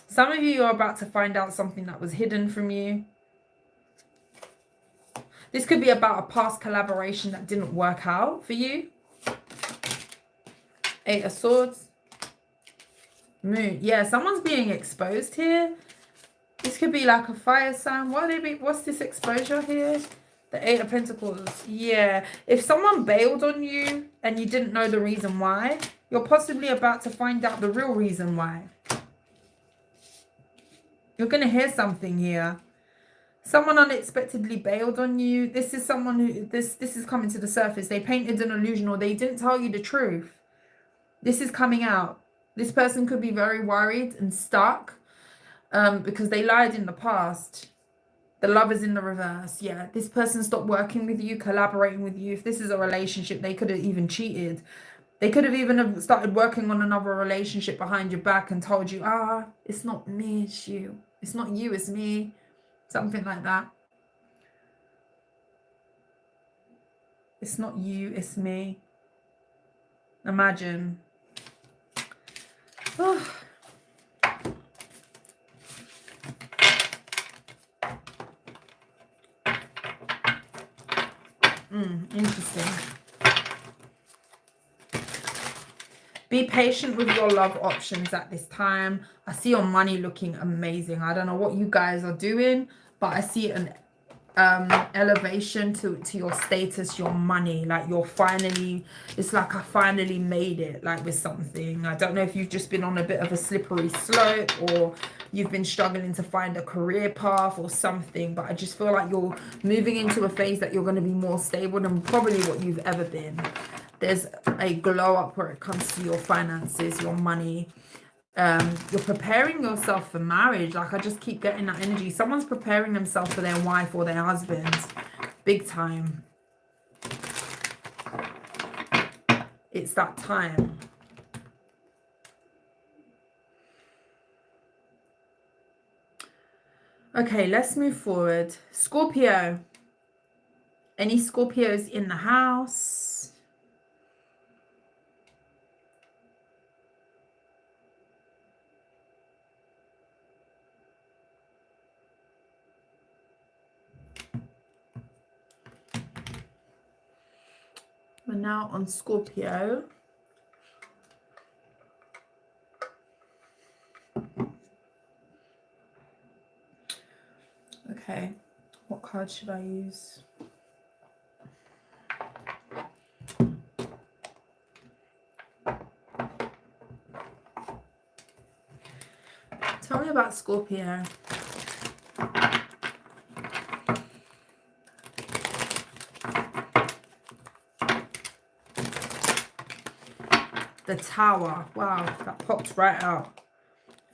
Some of you are about to find out something that was hidden from you. This could be about a past collaboration that didn't work out for you. Eight of Swords. Moon. Yeah, someone's being exposed here. This could be like a fire sign. What's this exposure here? The Eight of Pentacles. Yeah. If someone bailed on you and you didn't know the reason why, you're possibly about to find out the real reason why. You're going to hear something here. Someone unexpectedly bailed on you. This is someone who, this is coming to the surface. They painted an illusion, or they didn't tell you the truth. This is coming out. This person could be very worried and stuck because they lied in the past. The Lovers in the reverse. Yeah, this person stopped working with you, collaborating with you. If this is a relationship, they could have even cheated. They could have even started working on another relationship behind your back and told you, it's not me, it's you. It's not you, it's me. Something like that. It's not you, it's me. Imagine. Oh. Interesting. Be patient with your love options at this time. I see your money looking amazing. I don't know what you guys are doing, but I see an elevation to your status, your money. Like you're finally, it's like I finally made it, like with something. I don't know if you've just been on a bit of a slippery slope, or you've been struggling to find a career path or something, but I just feel like you're moving into a phase that you're going to be more stable than probably what you've ever been. There's a glow up where it comes to your finances, your money. You're preparing yourself for marriage. Like, I just keep getting that energy. Someone's preparing themselves for their wife or their husband. Big time. It's that time. Okay, let's move forward. Scorpio. Any Scorpios in the house? We're now on Scorpio. Okay, what card should I use? Tell me about Scorpio. The Tower. Wow, that popped right out.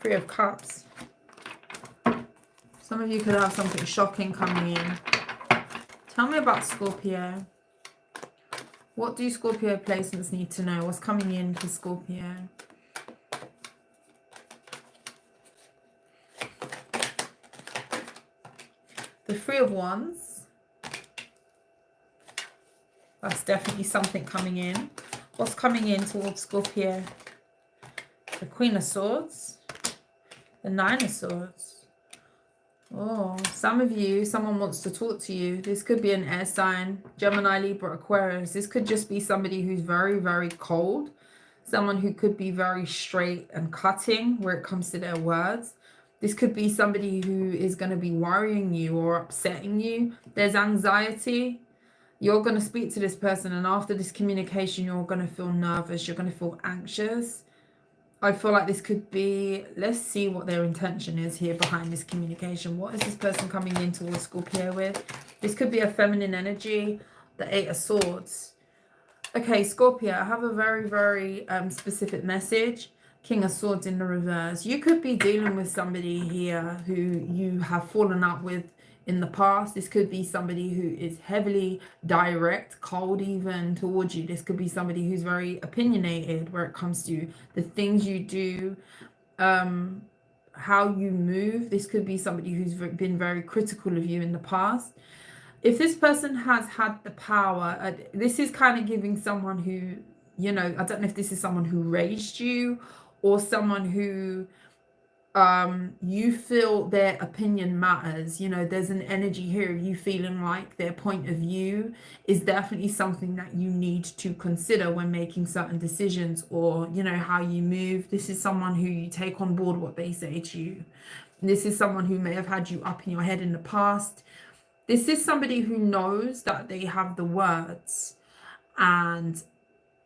Three of Cups. Some of you could have something shocking coming in. Tell me about Scorpio. What do Scorpio placements need to know? What's coming in for Scorpio? The Three of Wands. That's definitely something coming in. What's coming in towards Scorpio? The Queen of Swords. The Nine of Swords. Oh, some of you, someone wants to talk to you. This could be an air sign, Gemini, Libra, Aquarius. This could just be somebody who's very, very cold. Someone who could be very straight and cutting where it comes to their words. This could be somebody who is going to be worrying you or upsetting you. There's anxiety. You're going to speak to this person, and after this communication, you're going to feel nervous. You're going to feel anxious. I feel like this could be, let's see what their intention is here behind this communication. What is this person coming in towards Scorpio with? This could be a feminine energy, the Eight of Swords. Okay, Scorpio, I have a very, very specific message. King of Swords in the reverse. You could be dealing with somebody here who you have fallen out with in the past. This could be somebody who is heavily direct, cold even towards you. This could be somebody who's very opinionated where it comes to the things you do, how you move. This could be somebody who's been very critical of you in the past. If this person has had the power, this is kind of giving someone who, you know, I don't know if this is someone who raised you or someone who you feel their opinion matters. You know, there's an energy here of you feeling like their point of view is definitely something that you need to consider when making certain decisions, or, you know, how you move. This is someone who you take on board what they say to you. This is someone who may have had you up in your head in the past. This is somebody who knows that they have the words and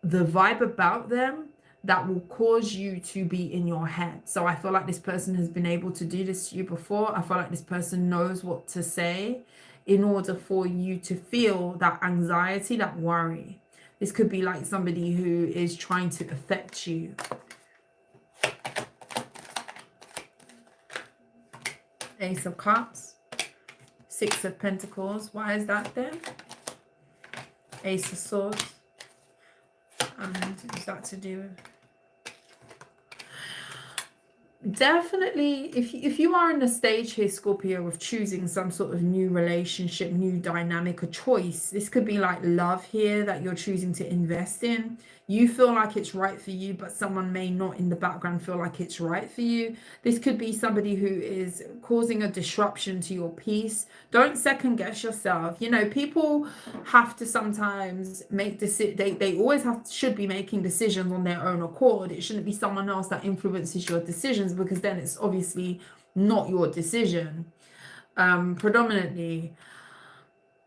the vibe about them that will cause you to be in your head. So I feel like this person has been able to do this to you before. I feel like this person knows what to say in order for you to feel that anxiety, that worry. This could be like somebody who is trying to affect you. Ace of Cups. Six of Pentacles. Why is that there? Ace of Swords. And is that to do with... Definitely, if you are in the stage here, Scorpio, of choosing some sort of new relationship, new dynamic, a choice, this could be like love here that you're choosing to invest in. You feel like it's right for you, but someone may not in the background feel like it's right for you. This could be somebody who is causing a disruption to your peace. Don't second guess yourself. You know, people have to sometimes make decisions. They always should be making decisions on their own accord. It shouldn't be someone else that influences your decisions, because then it's obviously not your decision. Predominantly,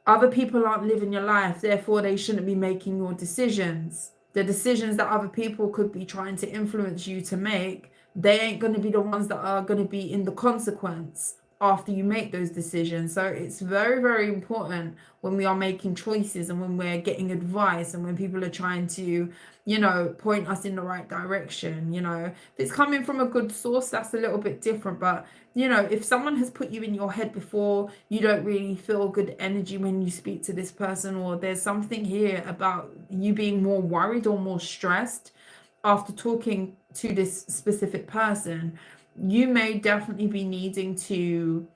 other people aren't living your life, therefore they shouldn't be making your decisions. The decisions that other people could be trying to influence you to make, they ain't going to be the ones that are going to be in the consequence after you make those decisions. So it's very, very important when we are making choices and when we're getting advice and when people are trying to, you know, point us in the right direction. You know, if it's coming from a good source, that's a little bit different. But, you know, if someone has put you in your head before, you don't really feel good energy when you speak to this person, or there's something here about you being more worried or more stressed after talking to this specific person, you may definitely be needing to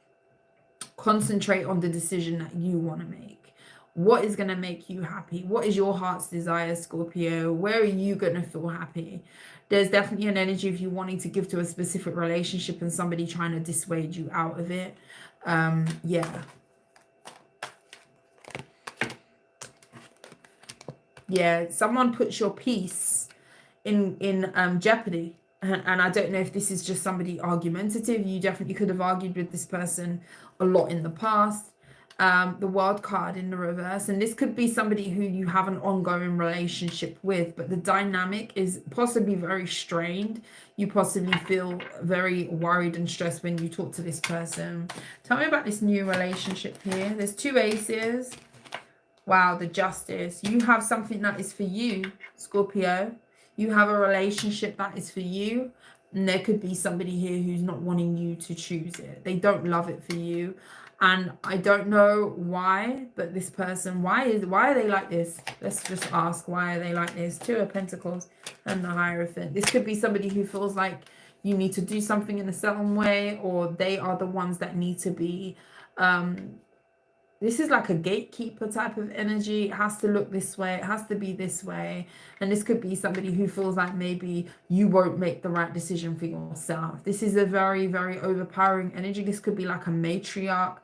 concentrate on the decision that you want to make. What is going to make you happy? What is your heart's desire, Scorpio? Where are you going to feel happy? There's definitely an energy of you wanting to give to a specific relationship and somebody trying to dissuade you out of it. Yeah, someone puts your peace in jeopardy. And I don't know if this is just somebody argumentative. You definitely could have argued with this person a lot in the past. The World card in the reverse. And this could be somebody who you have an ongoing relationship with, but the dynamic is possibly very strained. You possibly feel very worried and stressed when you talk to this person. Tell me about this new relationship here. There's two aces. Wow, the Justice. You have something that is for you, Scorpio. You have a relationship that is for you, and there could be somebody here who's not wanting you to choose it. They don't love it for you. And I don't know why, but this person, why are they like this? Let's just ask, why are they like this? Two of Pentacles and the Hierophant. This could be somebody who feels like you need to do something in a certain way, or they are the ones that need to be this is like a gatekeeper type of energy. It has to look this way. It has to be this way. And this could be somebody who feels like maybe you won't make the right decision for yourself. This is a very, very overpowering energy. This could be like a matriarch.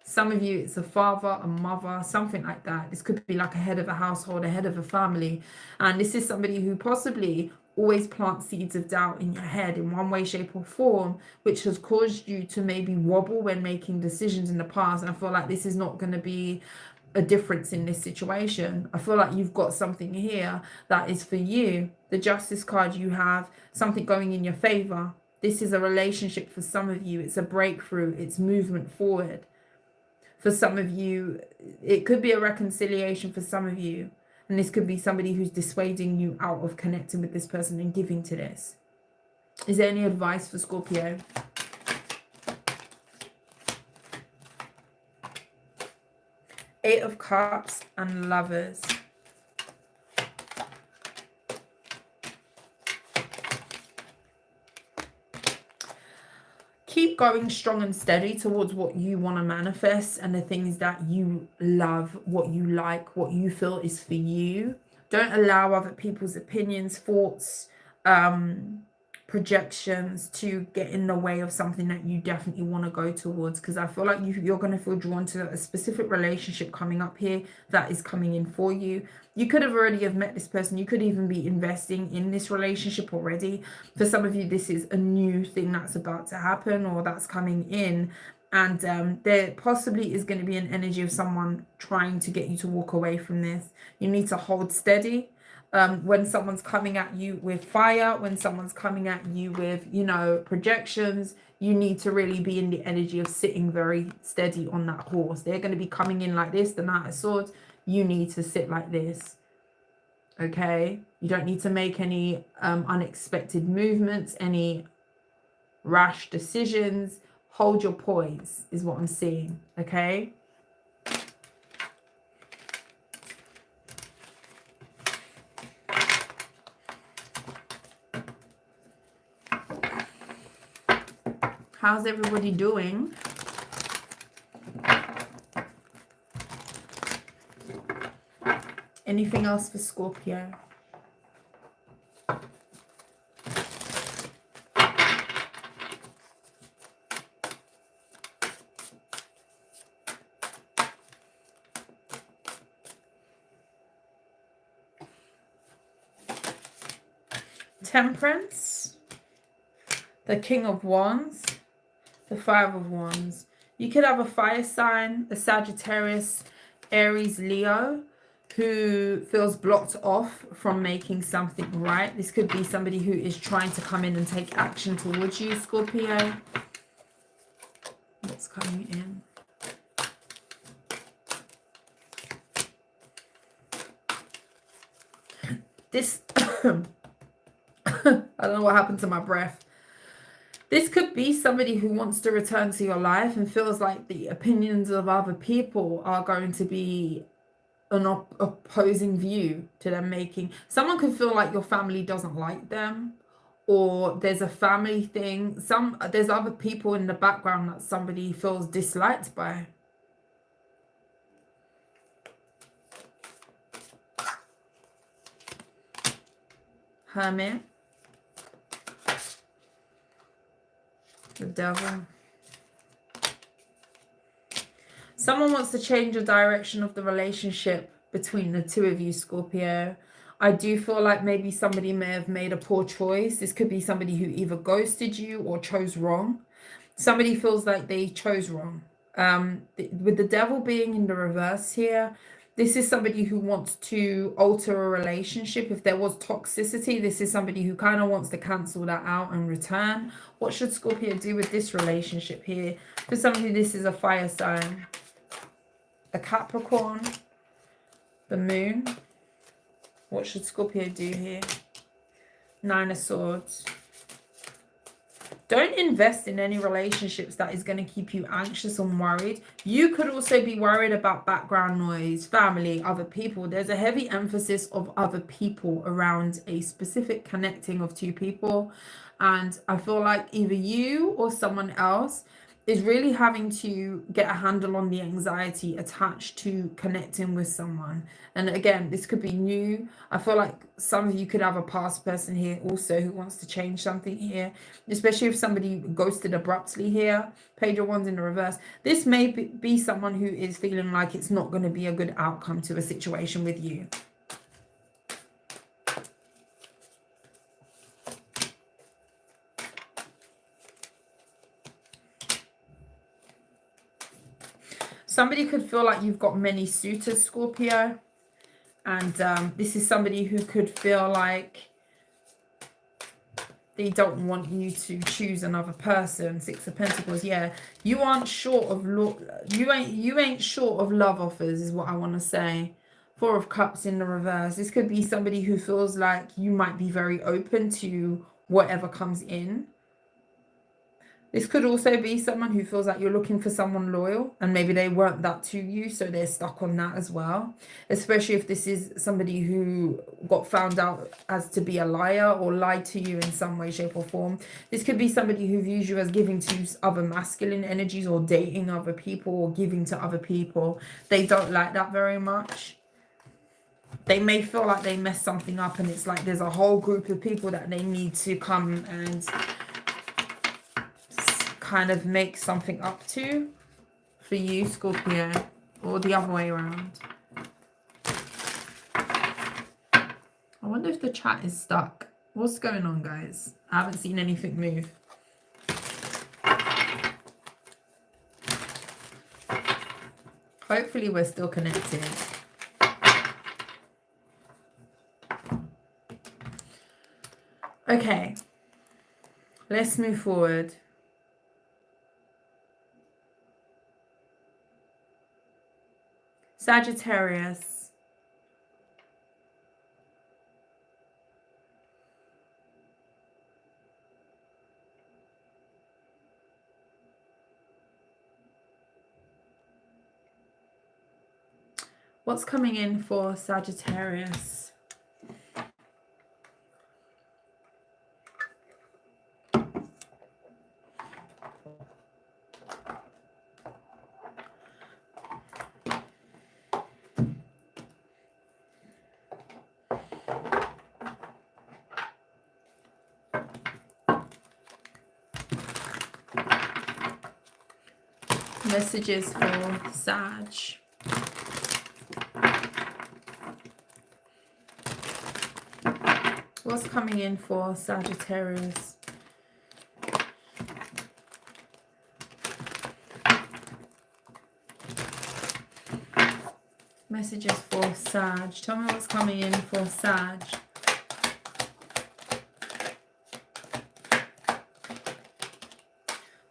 Some of you, it's a father, a mother, something like that. This could be like a head of a household, a head of a family. And this is somebody who possibly always plants seeds of doubt in your head in one way, shape, or form, which has caused you to maybe wobble when making decisions in the past. And I feel like this is not going to be a difference in this situation. I feel like you've got something here that is for you. The Justice card, you have something going in your favor. This is a relationship for some of you. It's a breakthrough. It's movement forward. For some of you, it could be a reconciliation for some of you. And this could be somebody who's dissuading you out of connecting with this person and giving to this. Is there any advice for Scorpio? Eight of Cups and Lovers. Keep going strong and steady towards what you want to manifest and the things that you love, what you like, what you feel is for you. Don't allow other people's opinions, thoughts, projections to get in the way of something that you definitely want to go towards, because I feel like you're going to feel drawn to a specific relationship coming up here that is coming in for you. You could have already have met this person. You could even be investing in this relationship already. For some of you, this is a new thing that's about to happen or that's coming in. And there possibly is going to be an energy of someone trying to get you to walk away from this. You need to hold steady. When someone's coming at you with fire, when someone's coming at you with, you know, projections, you need to really be in the energy of sitting very steady on that horse. They're going to be coming in like this, the Knight of Swords. You need to sit like this. Okay? You don't need to make any unexpected movements, any rash decisions. Hold your poise is what I'm seeing. Okay? How's everybody doing? Anything else for Scorpio? Temperance, the King of Wands, the Five of Wands. You could have a fire sign, a Sagittarius, Aries, Leo, who feels blocked off from making something right. This could be somebody who is trying to come in and take action towards you, Scorpio. What's coming in? This, I don't know what happened to my breath. This could be somebody who wants to return to your life and feels like the opinions of other people are going to be an opposing view to them making. Someone could feel like your family doesn't like them, or there's a family thing. There's other people in the background that somebody feels disliked by. Hermit. The Devil. Someone wants to change the direction of the relationship between the two of you, Scorpio. I do feel like maybe somebody may have made a poor choice. This could be somebody who either ghosted you or chose wrong. Somebody feels like they chose wrong. With the Devil being in the reverse here, this is somebody who wants to alter a relationship. If there was toxicity, this is somebody who kind of wants to cancel that out and return. What should Scorpio do with this relationship here? For some of you, this is a fire sign. A Capricorn. The Moon. What should Scorpio do here? Nine of Swords. Don't invest in any relationships that is going to keep you anxious and worried. You could also be worried about background noise, family, other people. There's a heavy emphasis of other people around a specific connecting of two people. And I feel like either you or someone else is really having to get a handle on the anxiety attached to connecting with someone. And again, this could be new. I feel like some of you could have a past person here also who wants to change something here, especially if somebody ghosted abruptly here. Page of Wands in the reverse. This may be someone who is feeling like it's not going to be a good outcome to a situation with you. Somebody could feel like you've got many suitors, Scorpio. And this is somebody who could feel like they don't want you to choose another person. Six of Pentacles, yeah. You aren't short of you ain't short of love offers, is what I want to say. Four of Cups in the reverse. This could be somebody who feels like you might be very open to whatever comes in. This could also be someone who feels like you're looking for someone loyal and maybe they weren't that to you, so they're stuck on that as well. Especially if this is somebody who got found out as to be a liar or lied to you in some way, shape or form. This could be somebody who views you as giving to other masculine energies or dating other people or giving to other people. They don't like that very much. They may feel like they messed something up and it's like there's a whole group of people that they need to come and kind of make something up to for you, Scorpio, or the other way around. I wonder if the chat is stuck. What's going on, guys? I haven't seen anything move. Hopefully we're still connected. Okay, let's move forward. Sagittarius. What's coming in for Sagittarius? Messages for Sag. What's coming in for Sagittarius? Messages for Sag. Tell me what's coming in for Sag.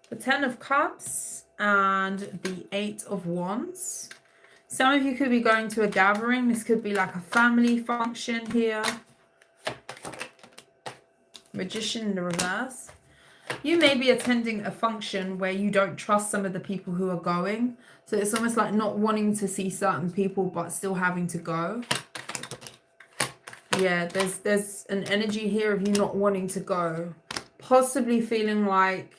The Ten of Cups and the Eight of Wands. Some of you could be going to a gathering. This could be like a family function here. Magician in the reverse. You may be attending a function where you don't trust some of the people who are going. So it's almost like not wanting to see certain people but still having to go. Yeah, there's an energy here of you not wanting to go. Possibly feeling like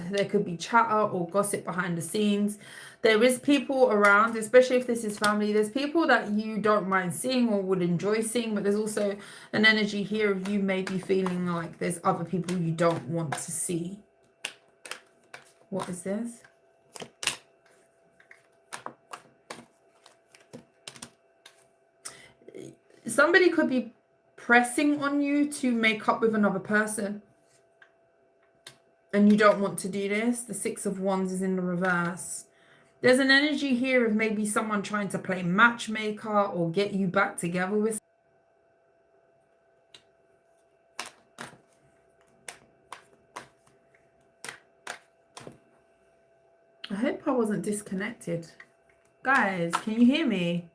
there could be chatter or gossip behind the scenes. There is people around, especially if this is family. There's people that you don't mind seeing or would enjoy seeing, but there's also an energy here of you maybe feeling like there's other people you don't want to see. What is this? Somebody could be pressing on you to make up with another person. And you don't want to do this. The Six of Wands is in the reverse. There's an energy here of maybe someone trying to play matchmaker or get you back together with. I hope I wasn't disconnected. Guys, can you hear me?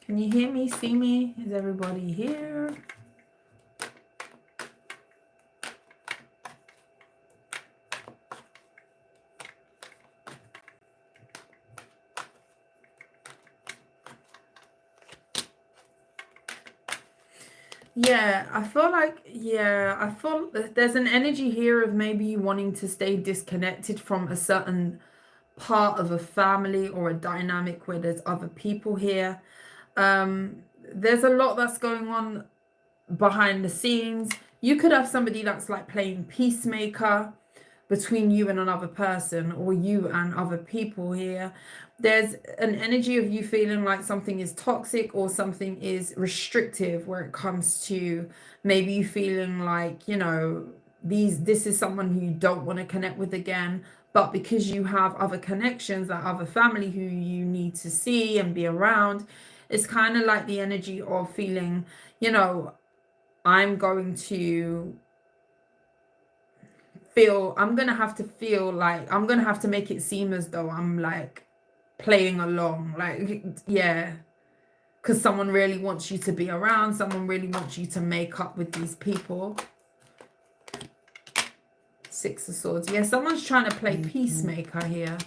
Can you hear me, see me? Is everybody here? Yeah, I feel like, I feel there's an energy here of maybe you wanting to stay disconnected from a certain part of a family or a dynamic where there's other people here. There's a lot that's going on behind the scenes. You could have somebody that's like playing peacemaker between you and another person, or you and other people here. There's an energy of you feeling like something is toxic or something is restrictive where it comes to maybe you feeling like, you know, this is someone who you don't want to connect with again, but because you have other connections, like other family who you need to see and be around, it's kind of like the energy of feeling, you know, I'm going to I'm gonna have to feel like I'm gonna have to make it seem as though I'm like playing along, like, yeah, because someone really wants you to be around, someone really wants you to make up with these people. Six of Swords. Yeah, someone's trying to play peacemaker here.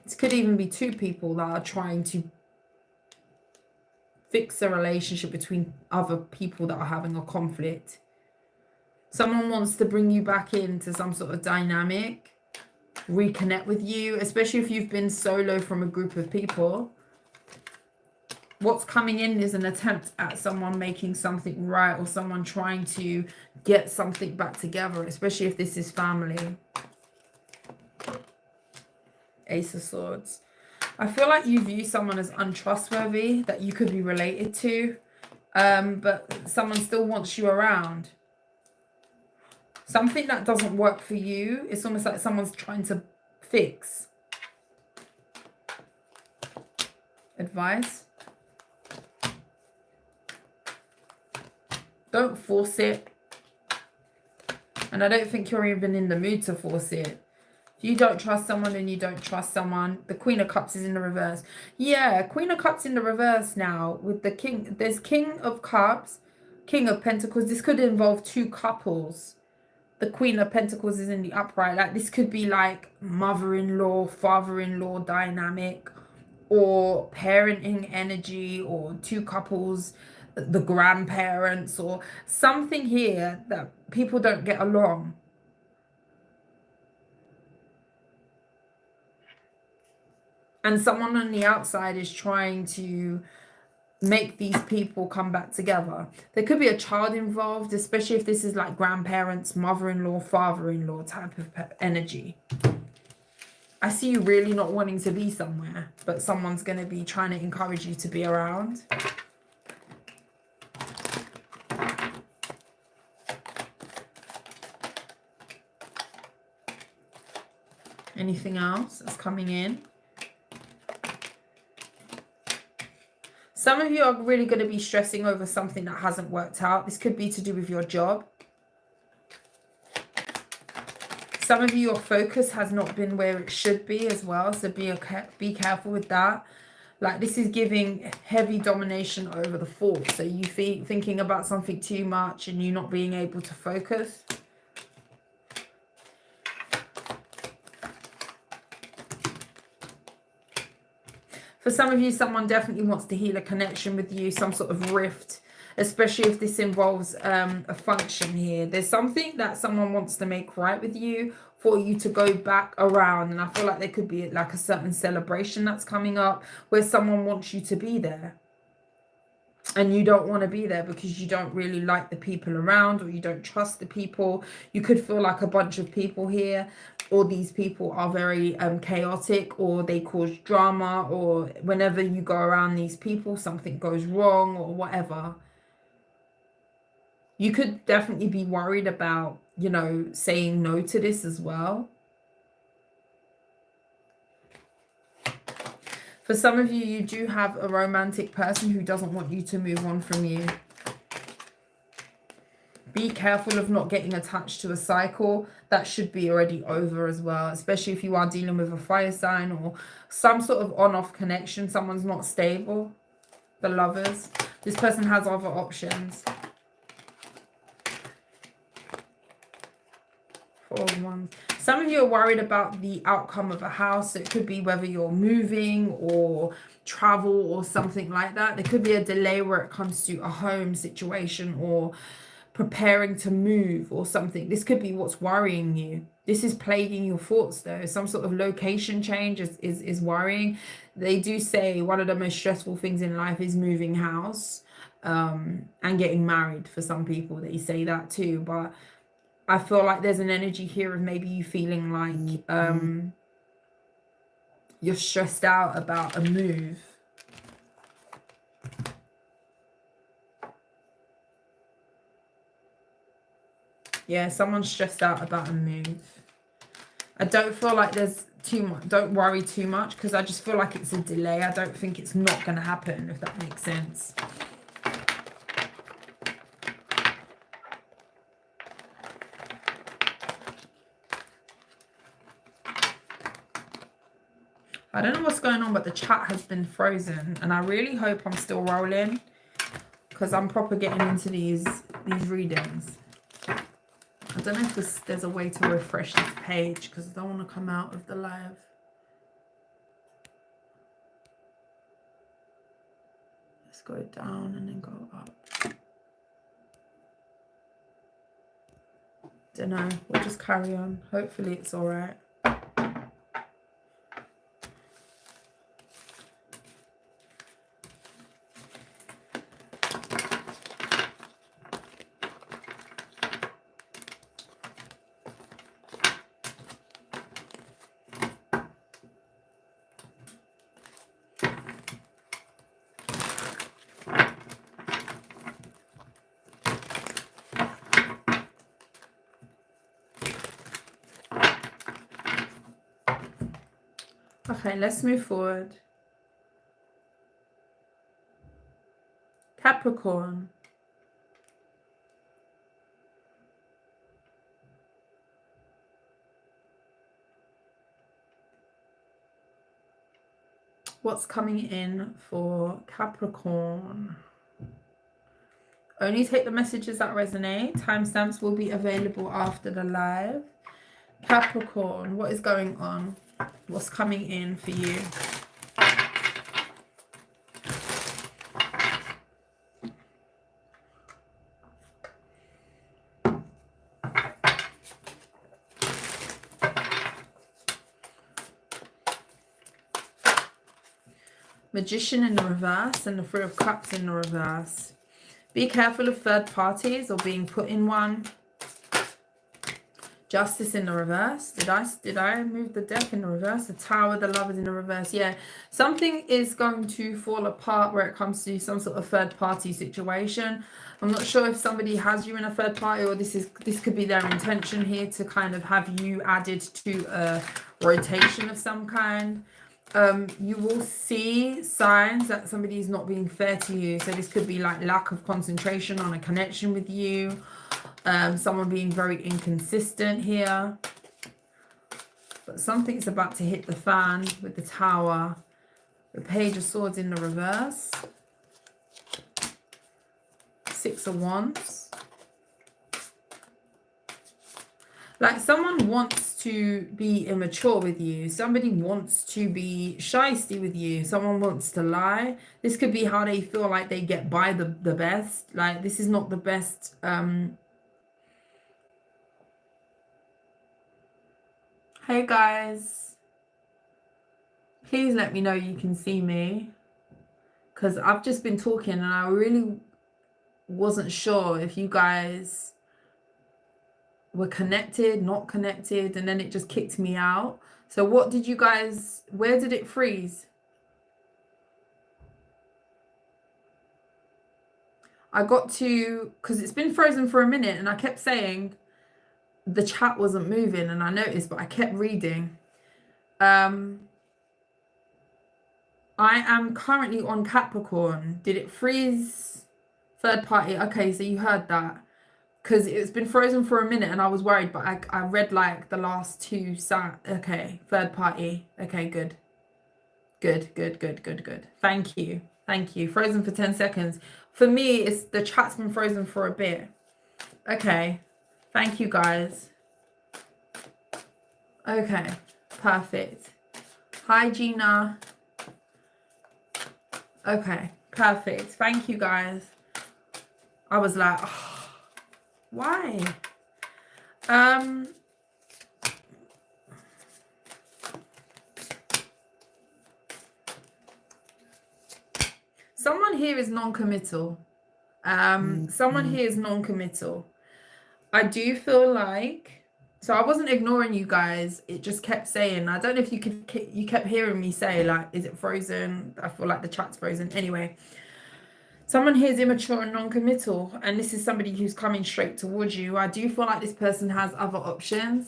This could even be two people that are trying to fix a relationship between other people that are having a conflict. Someone wants to bring you back into some sort of dynamic, reconnect with you, especially if you've been solo from a group of people. What's coming in is an attempt at someone making something right, or someone trying to get something back together, especially if this is family. Ace of Swords. I feel like you view someone as untrustworthy that you could be related to, but someone still wants you around. Something that doesn't work for you, it's almost like someone's trying to fix. Advice. Don't force it. And I don't think you're even in the mood to force it. If you don't trust someone and you don't trust someone, the Queen of Cups is in the reverse. Yeah, Queen of Cups in the reverse now with the King. There's King of Cups, King of Pentacles. This could involve two couples. The Queen of Pentacles is in the upright. Like, this could be like mother-in-law, father-in-law dynamic, or parenting energy, or two couples, the grandparents, or something here that people don't get along. And someone on the outside is trying to make these people come back together. There could be a child involved, especially if this is like grandparents, mother-in-law, father-in-law type of energy. I see you really not wanting to be somewhere, but someone's going to be trying to encourage you to be around. Anything else that's coming in? Some of you are really going to be stressing over something that hasn't worked out. This could be to do with your job. Some of you, your focus has not been where it should be as well. So be careful with that. Like, this is giving heavy domination over the Fourth. So you thinking about something too much and you not being able to focus. For some of you, someone definitely wants to heal a connection with you, some sort of rift, especially if this involves a function here. There's something that someone wants to make right with you for you to go back around. And I feel like there could be like a certain celebration that's coming up where someone wants you to be there. And you don't want to be there because you don't really like the people around, or you don't trust the people. You could feel like a bunch of people here, or these people are very chaotic, or they cause drama, or whenever you go around these people, something goes wrong or whatever. You could definitely be worried about, you know, saying no to this as well. For some of you, you do have a romantic person who doesn't want you to move on from you. Be careful of not getting attached to a cycle that should be already over as well, especially if you are dealing with a fire sign or some sort of on-off connection. Someone's not stable. The Lovers. This person has other options. Four of Wands. Some of you are worried about the outcome of a house. It could be whether you're moving or travel or something like that. There could be a delay where it comes to a home situation or preparing to move or something. This could be what's worrying you. This is plaguing your thoughts though. Some sort of location change is worrying. They do say one of the most stressful things in life is moving house and getting married for some people. They say that too, but I feel like there's an energy here of maybe you feeling like you're stressed out about a move. Yeah, someone's stressed out about a move. I don't feel like there's too much. Don't worry too much because I just feel like it's a delay. I don't think it's not going to happen, if that makes sense. I don't know what's going on, but the chat has been frozen. And I really hope I'm still rolling because I'm proper getting into these readings. I don't know if there's a way to refresh this page because I don't want to come out of the live. Let's go down and then go up. Don't know. We'll just carry on. Hopefully it's all right. Okay, let's move forward. Capricorn. What's coming in for Capricorn? Only take the messages that resonate. Timestamps will be available after the live. Capricorn, what is going on? What's coming in for you? Magician in the reverse and the Three of Cups in the reverse. Be careful of third parties or being put in one. Justice in the reverse. Did I move the deck in the reverse? The Tower, the Lovers in the reverse. Yeah, something is going to fall apart where it comes to some sort of third party situation. I'm not sure if somebody has you in a third party or this could be their intention here to kind of have you added to a rotation of some kind. You will see signs that somebody is not being fair to you. So this could be like lack of concentration on a connection with you. Someone being very inconsistent here. But something's about to hit the fan with the Tower. The Page of Swords in the reverse. Six of Wands. Like someone wants to be immature with you. Somebody wants to be shysty with you. Someone wants to lie. This could be how they feel like they get by the best. Like this is not the best. Hey guys. Please let me know you can see me. Because I've just been talking and I really wasn't sure if you guys were connected, not connected, and then it just kicked me out. So what did you guys, where did it freeze? I got to, because it's been frozen for a minute and I kept saying the chat wasn't moving and I noticed, but I kept reading. I am currently on Capricorn. Did it freeze? Third party. Okay, so you heard that. because it's been frozen for a minute and I was worried, but I read like the last two okay, third party. Okay, good. Good. Thank you. Frozen for 10 seconds. For me, it's the chat's been frozen for a bit. Okay. Thank you, guys. Okay. Perfect. Hi, Gina. Okay. Perfect. Thank you, guys. I was like, oh, why? Someone here is non-committal. Someone here is non-committal. I do feel like, so I wasn't ignoring you guys. It just kept saying, I don't know if you kept hearing me say, like, is it frozen? I feel like the chat's frozen. Anyway, someone here is immature and non-committal, and this is somebody who's coming straight towards you. I do feel like this person has other options.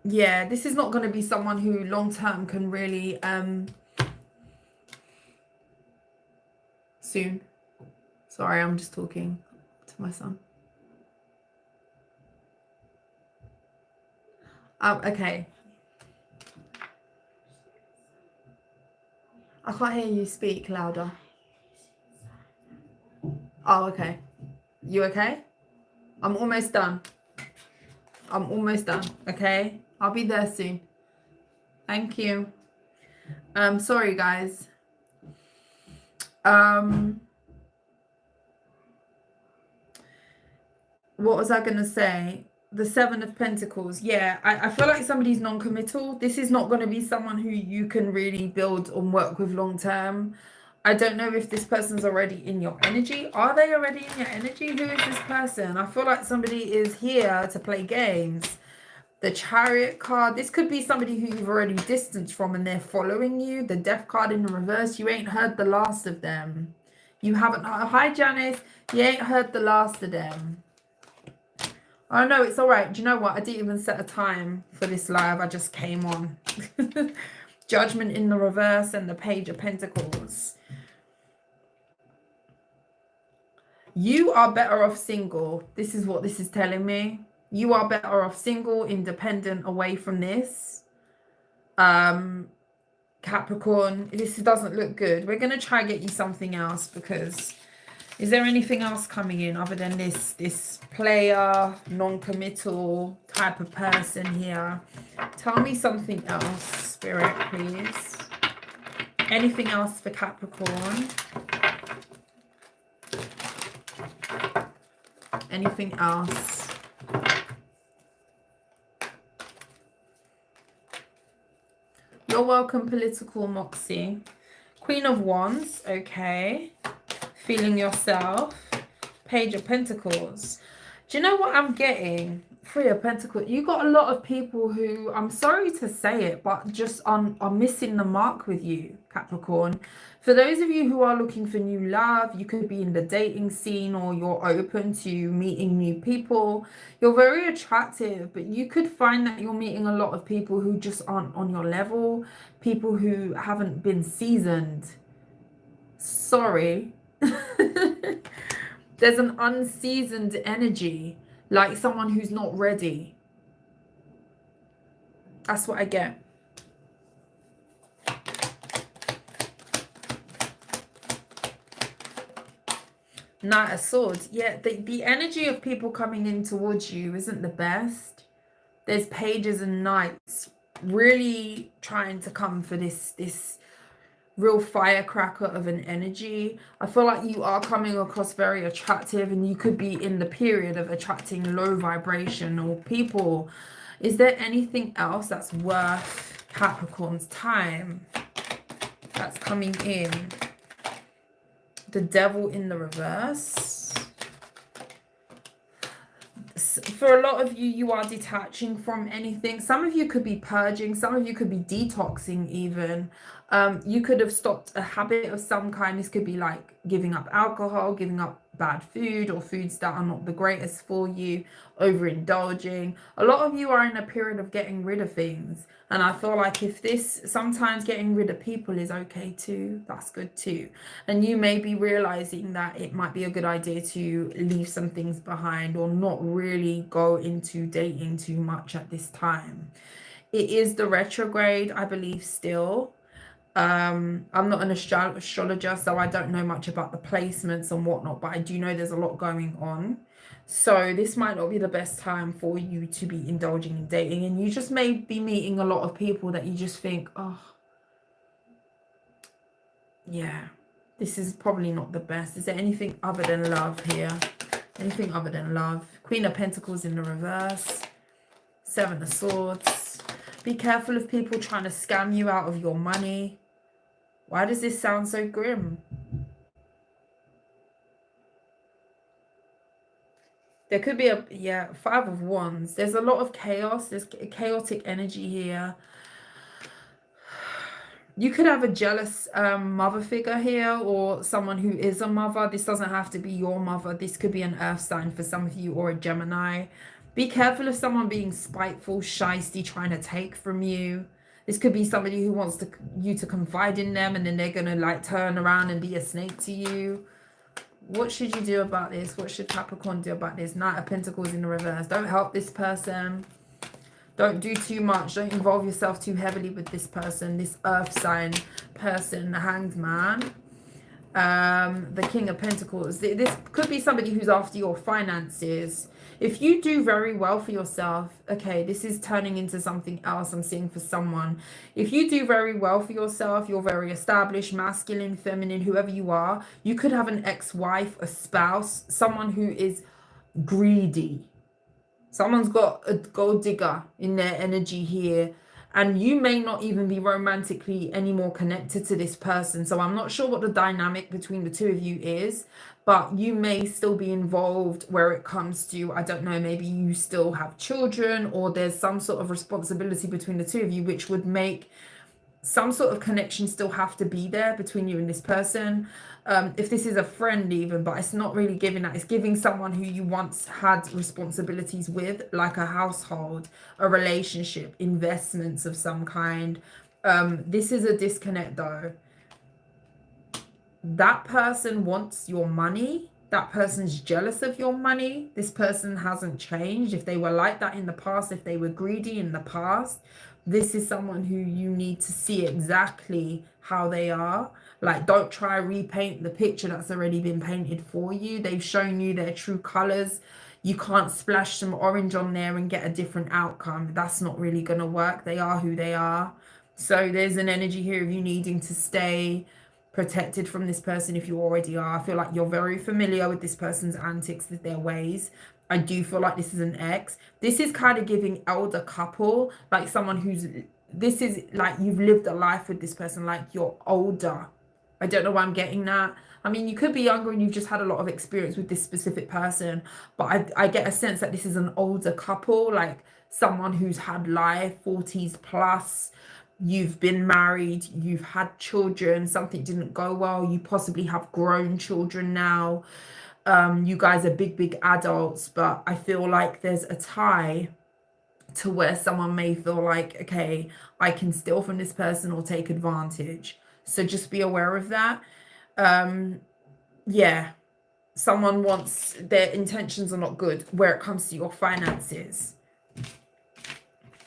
Yeah, this is not going to be someone who long-term can really, soon. Sorry, I'm just talking to my son. Okay. I can't hear you speak louder. Oh, okay. You okay? I'm almost done. Okay? I'll be there soon. Thank you. Sorry, guys. What was I going to say? The Seven of Pentacles. Yeah, I feel like somebody's non-committal. This is not going to be someone who you can really build and work with long term. I don't know if this person's already in your energy. Are they already in your energy? Who is this person? I feel like somebody is here to play games. The Chariot card. This could be somebody who you've already distanced from and they're following you. The Death card in the reverse. You ain't heard the last of them. You haven't. Hi, Janice. You ain't heard the last of them. Oh, no, it's all right. Do you know what? I didn't even set a time for this live. I just came on. Judgment in the reverse and the Page of Pentacles. You are better off single. This is what this is telling me. You are better off single, independent, away from this. Capricorn, this doesn't look good. We're going to try and get you something else because... Is there anything else coming in other than this player, non-committal type of person here? Tell me something else, Spirit, please. Anything else for Capricorn? Anything else? You're welcome, Political Moxie. Queen of Wands, okay. Feeling yourself. Page of Pentacles. Do you know what I'm getting? Three of Pentacles. You got a lot of people who, I'm sorry to say it, but just are missing the mark with you, Capricorn. For those of you who are looking for new love, you could be in the dating scene or you're open to meeting new people. You're very attractive, but you could find that you're meeting a lot of people who just aren't on your level. People who haven't been seasoned. Sorry. There's an unseasoned energy, like someone who's not ready. That's what I get. Knight of Swords. Yeah, the energy of people coming in towards you isn't the best. There's pages and knights really trying to come for this real firecracker of an energy. I feel like you are coming across very attractive and you could be in the period of attracting low vibrational people. Is there anything else that's worth Capricorn's time that's coming in? The Devil in the reverse. For a lot of you, you are detaching from anything. Some of you could be purging. Some of you could be detoxing even. You could have stopped a habit of some kind. This could be like giving up alcohol, giving up bad food or foods that are not the greatest for you, overindulging. A lot of you are in a period of getting rid of things. And I feel like if this, sometimes getting rid of people is okay too, that's good too. And you may be realizing that it might be a good idea to leave some things behind or not really go into dating too much at this time. It is the retrograde, I believe, still. I'm not an astrologer, so I don't know much about the placements and whatnot, but I do know there's a lot going on. So this might not be the best time for you to be indulging in dating, and you just may be meeting a lot of people that you just think, oh, yeah, this is probably not the best. Is there anything other than love here? Anything other than love? Queen of Pentacles in the reverse. Seven of Swords. Be careful of people trying to scam you out of your money. Why does this sound so grim? There could be a, Five of Wands. There's a lot of chaos. There's chaotic energy here. You could have a jealous mother figure here, or someone who is a mother. This doesn't have to be your mother. This could be an earth sign for some of you, or a Gemini. Be careful of someone being spiteful, shysty, trying to take from you. This could be somebody who wants you to confide in them, and then they're going to like turn around and be a snake to you. What should you do about this? What should Capricorn do about this? Knight of Pentacles in the reverse. Don't help this person. Don't do too much. Don't involve yourself too heavily with this person, this earth sign person, the Hanged Man. The King of Pentacles. This could be somebody who's after your finances. If you do very well for yourself, okay, this is turning into something else I'm seeing for someone. If you do very well for yourself, you're very established, masculine, feminine, whoever you are, you could have an ex-wife, a spouse, someone who is greedy. Someone's got a gold digger in their energy here. And you may not even be romantically any more connected to this person. So I'm not sure what the dynamic between the two of you is, but you may still be involved where it comes to, I don't know, maybe you still have children, or there's some sort of responsibility between the two of you, which would make some sort of connection still have to be there between you and this person. If this is a friend even, but it's not really giving that. It's giving someone who you once had responsibilities with, like a household, a relationship, investments of some kind. This is a disconnect though. That person wants your money. That person's jealous of your money. This person hasn't changed. If they were like that in the past, if they were greedy in the past, this is someone who you need to see exactly how they are. Like, don't try to repaint the picture that's already been painted for you. They've shown you their true colors. You can't splash some orange on there and get a different outcome. That's not really going to work. They are who they are. So there's an energy here of you needing to stay protected from this person if you already are. I feel like you're very familiar with this person's antics, with their ways. I do feel like this is an ex. This is kind of giving elder couple, like someone who's, this is like you've lived a life with this person, like you're older. I don't know why I'm getting that. I mean, you could be younger and you've just had a lot of experience with this specific person, but I get a sense that this is an older couple, like someone who's had life, 40s plus. You've been married, you've had children, something didn't go well, you possibly have grown children now. You guys are big adults, but I feel like there's a tie to where someone may feel like, okay, I can steal from this person or take advantage. So just be aware of that. Yeah, someone wants, their intentions are not good where it comes to your finances.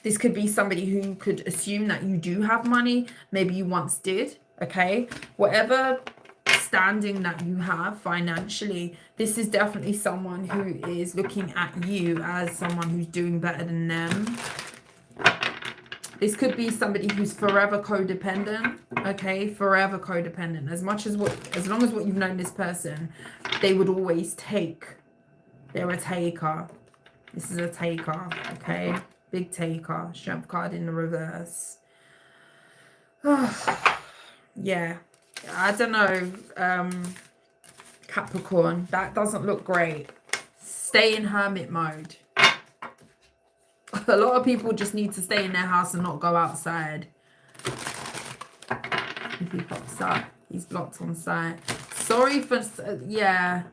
This could be somebody who could assume that you do have money. Maybe you once did, okay? Whatever standing that you have financially, this is definitely someone who is looking at you as someone who's doing better than them. This could be somebody who's forever codependent, okay? Forever codependent. As long as what you've known this person, they would always take. They're a taker. This is a taker, okay? Big taker. Strength card in the reverse. Yeah. I don't know. Capricorn. That doesn't look great. Stay in hermit mode. A lot of people just need to stay in their house and not go outside. If he pops up, he's blocked on sight. Sorry for... yeah.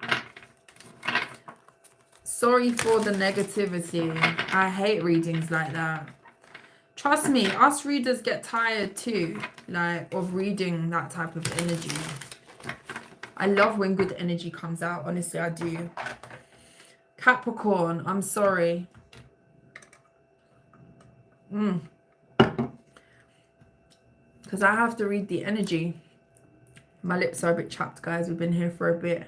Sorry for the negativity. I hate readings like that. Trust me, us readers get tired too, like, of reading that type of energy. I love when good energy comes out. Honestly, I do. Capricorn, I'm sorry. Because I have to read the energy. My lips are a bit chapped, guys. We've been here for a bit.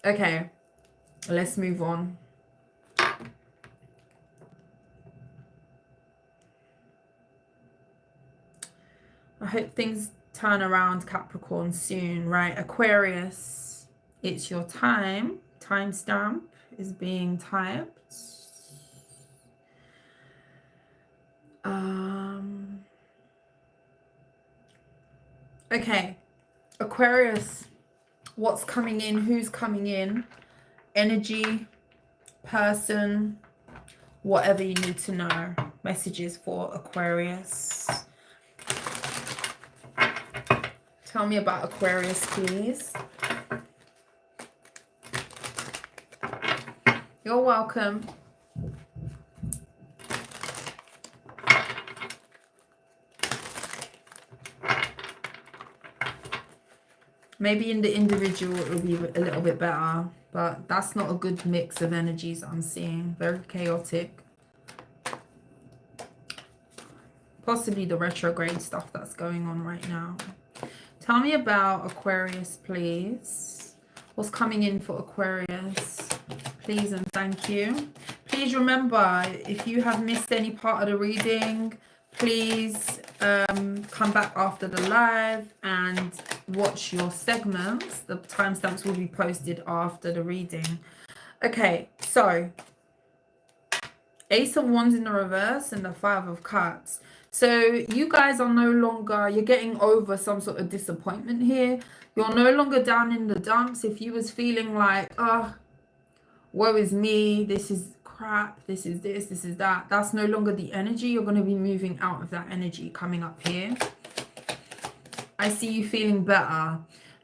Okay, let's move on. I hope things turn around, Capricorn, soon, right? Aquarius, it's your time. Timestamp is being typed. Okay, Aquarius, what's coming in? Who's coming in? Energy, person, whatever you need to know. Messages for Aquarius. Tell me about Aquarius, please. You're welcome. Maybe in the individual it will be a little bit better, but that's not a good mix of energies I'm seeing. Very chaotic. Possibly the retrograde stuff that's going on right now. Tell me about Aquarius, please. What's coming in for Aquarius? Please and thank you. Please remember, if you have missed any part of the reading, please come back after the live and watch your segments. The timestamps will be posted after the reading. Okay, so Ace of Wands in the reverse and the Five of Cups. So you guys are no longer, you're getting over some sort of disappointment here. You're no longer down in the dumps. If you was feeling like, oh, woe is me, this is crap, this is this, this is that, that's no longer the energy. You're going to be moving out of that energy coming up here. I see you feeling better.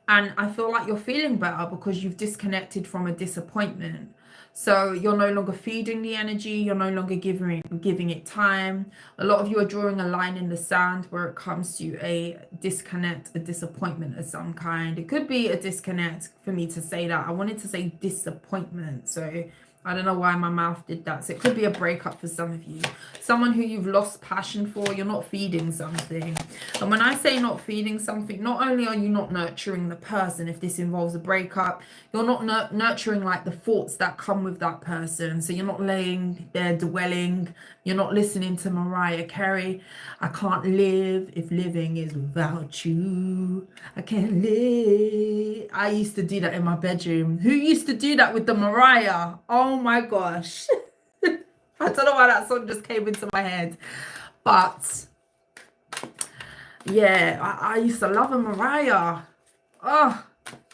And I feel like you're feeling better because you've disconnected from a disappointment. So you're no longer feeding the energy. You're no longer giving it time. A lot of you are drawing a line in the sand where it comes to a disconnect, a disappointment of some kind. It could be a disconnect for me to say that. I wanted to say disappointment. So I don't know why my mouth did that. So it could be a breakup for some of you. Someone who you've lost passion for. You're not feeding something. And when I say not feeding something, not only are you not nurturing the person, if this involves a breakup, you're not nurturing like the thoughts that come with that person. So you're not laying there dwelling. You're not listening to Mariah Carey. I can't live if living is without you. I can't live. I used to do that in my bedroom. Who used to do that with the Mariah? Oh my gosh. I don't know why that song just came into my head. But yeah, I used to love a Mariah. Oh,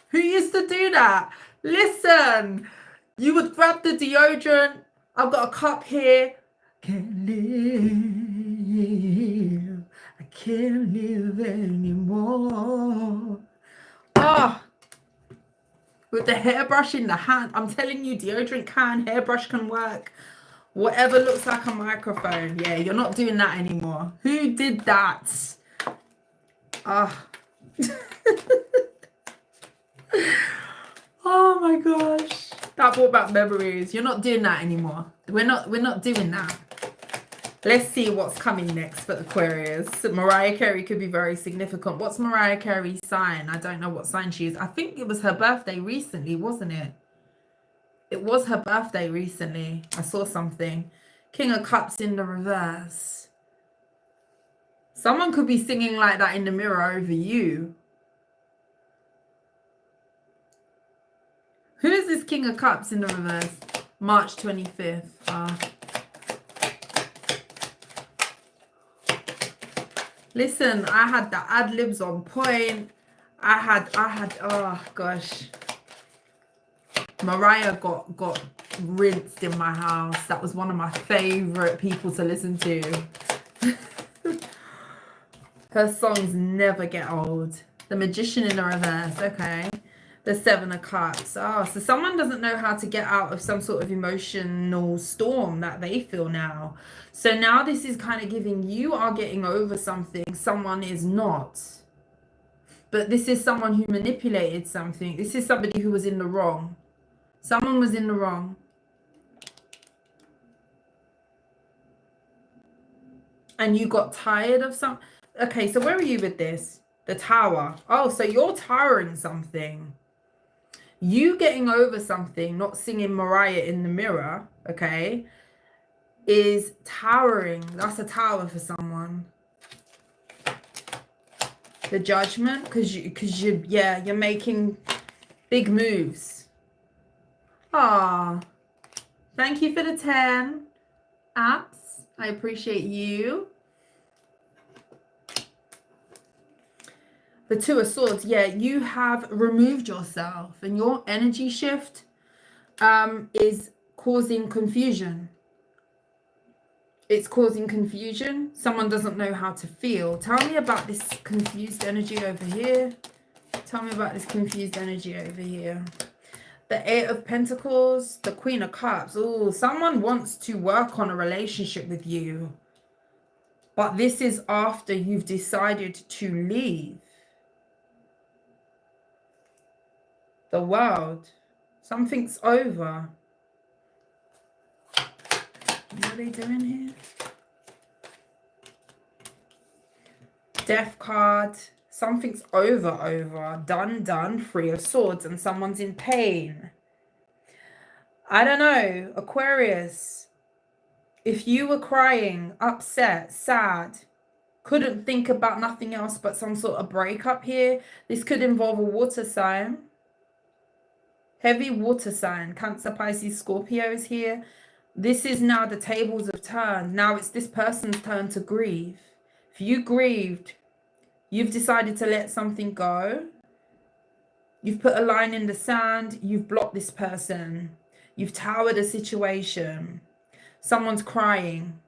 who used to do that? Listen, you would grab the deodorant. I've got a cup here. Can't live. I can't live anymore. Oh, with the hairbrush in the hand. I'm telling you, deodorant can, hairbrush can work. Whatever looks like a microphone. Yeah, you're not doing that anymore. Who did that? Ah. Oh my gosh. That brought back memories. You're not doing that anymore. We're not doing that. Let's see what's coming next for Aquarius. Mariah Carey could be very significant. What's Mariah Carey's sign? I don't know what sign she is. I think it was her birthday recently, wasn't it? It was her birthday recently. I saw something. King of Cups in the reverse. Someone could be singing like that in the mirror over you. Who is this King of Cups in the reverse? March 25th. Listen, I had the ad-libs on point. I had, oh gosh. Mariah got rinsed in my house. That was one of my favorite people to listen to. Her songs never get old. The Magician in the reverse, okay. The Seven of Cups. Oh, so someone doesn't know how to get out of some sort of emotional storm that they feel now. So now this is kind of giving you are getting over something. Someone is not. But this is someone who manipulated something. This is somebody who was in the wrong. Someone was in the wrong. And you got tired of some. Okay, so where are you with this? The Tower. Oh, so you're towering something. You getting over something, not singing Mariah in the mirror, okay, is towering. That's a tower for someone. The Judgment, because you're making big moves. Ah, thank you for the 10 apps. I appreciate you. The Two of Swords. Yeah, you have removed yourself, and your energy shift is causing confusion. It's causing confusion. Someone doesn't know how to feel. Tell me about this confused energy over here. Tell me about this confused energy over here. The Eight of Pentacles, the Queen of Cups. Oh, someone wants to work on a relationship with you. But this is after you've decided to leave. The World. Something's over. What are they doing here? Death card. Something's over. Done. Three of Swords, and someone's in pain. I don't know. Aquarius. If you were crying, upset, sad, couldn't think about nothing else but some sort of breakup here, this could involve a water sign. Heavy water sign. Cancer, Pisces, Scorpio is here. This is now the tables have turned. Now it's this person's turn to grieve. If you grieved, you've decided to let something go. You've put a line in the sand. You've blocked this person. You've towered a situation. Someone's crying.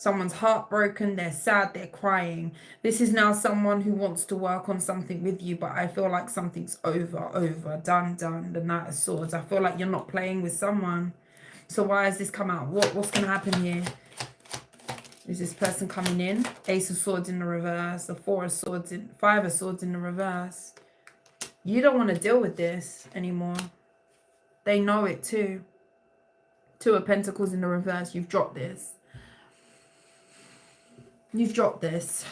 Someone's heartbroken. They're sad. They're crying. This is now someone who wants to work on something with you, but I feel like something's over. Done. The Knight of Swords. I feel like you're not playing with someone. So why has this come out? What's going to happen here? Is this person coming in? Ace of Swords in the reverse. The Four of Swords in, Five of Swords in the reverse. You don't want to deal with this anymore. They know it too. Two of Pentacles in the reverse. You've dropped this. You've dropped this.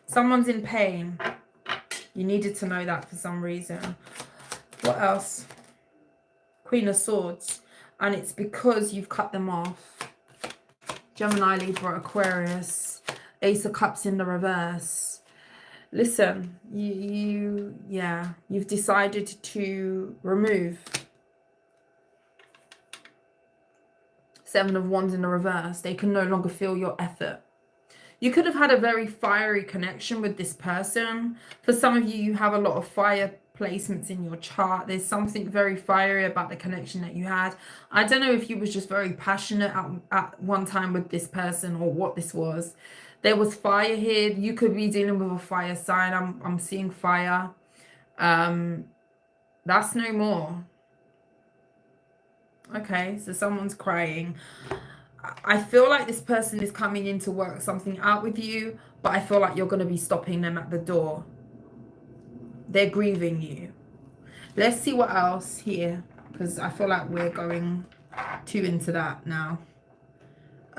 Someone's in pain. You needed to know that for some reason. What else? Queen of Swords. And it's because you've cut them off. Gemini, Libra, Aquarius. Ace of Cups in the reverse. Listen, you've decided to remove. Seven of Wands in the reverse. They can no longer feel your effort. You could have had a very fiery connection with this person. For some of you, you have a lot of fire placements in your chart. There's something very fiery about the connection that you had. I don't know if you was just very passionate at one time with this person or what this was. There was fire here. You could be dealing with a fire sign. I'm seeing fire. That's no more. Okay, so someone's crying. I feel like this person is coming in to work something out with you, but I feel like you're going to be stopping them at the door. They're grieving you. Let's see what else here, because I feel like we're going too into that now.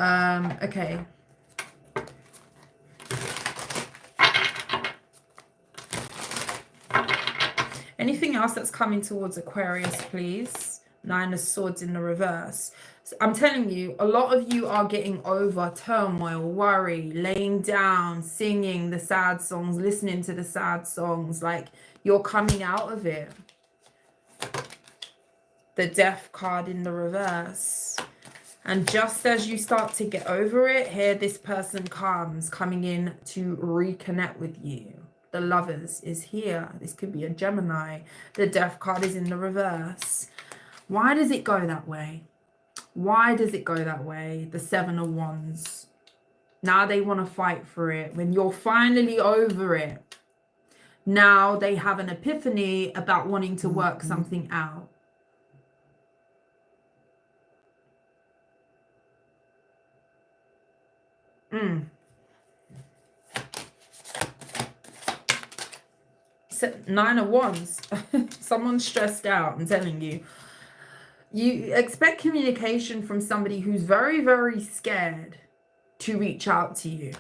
Okay. Anything else that's coming towards Aquarius, please? Nine of Swords in the reverse. So I'm telling you, a lot of you are getting over turmoil, worry, laying down, singing the sad songs, listening to the sad songs. Like, you're coming out of it. The Death card in the reverse. And just as you start to get over it, here this person comes, coming in to reconnect with you. The Lovers is here. This could be a Gemini. The Death card is in the reverse. Why does it go that way? Why does it go that way? The Seven of Wands. Now they want to fight for it. When you're finally over it, now they have an epiphany about wanting to work something out. So, 9 of Wands. Someone's stressed out, I'm telling you. You expect communication from somebody who's very, very scared to reach out to you.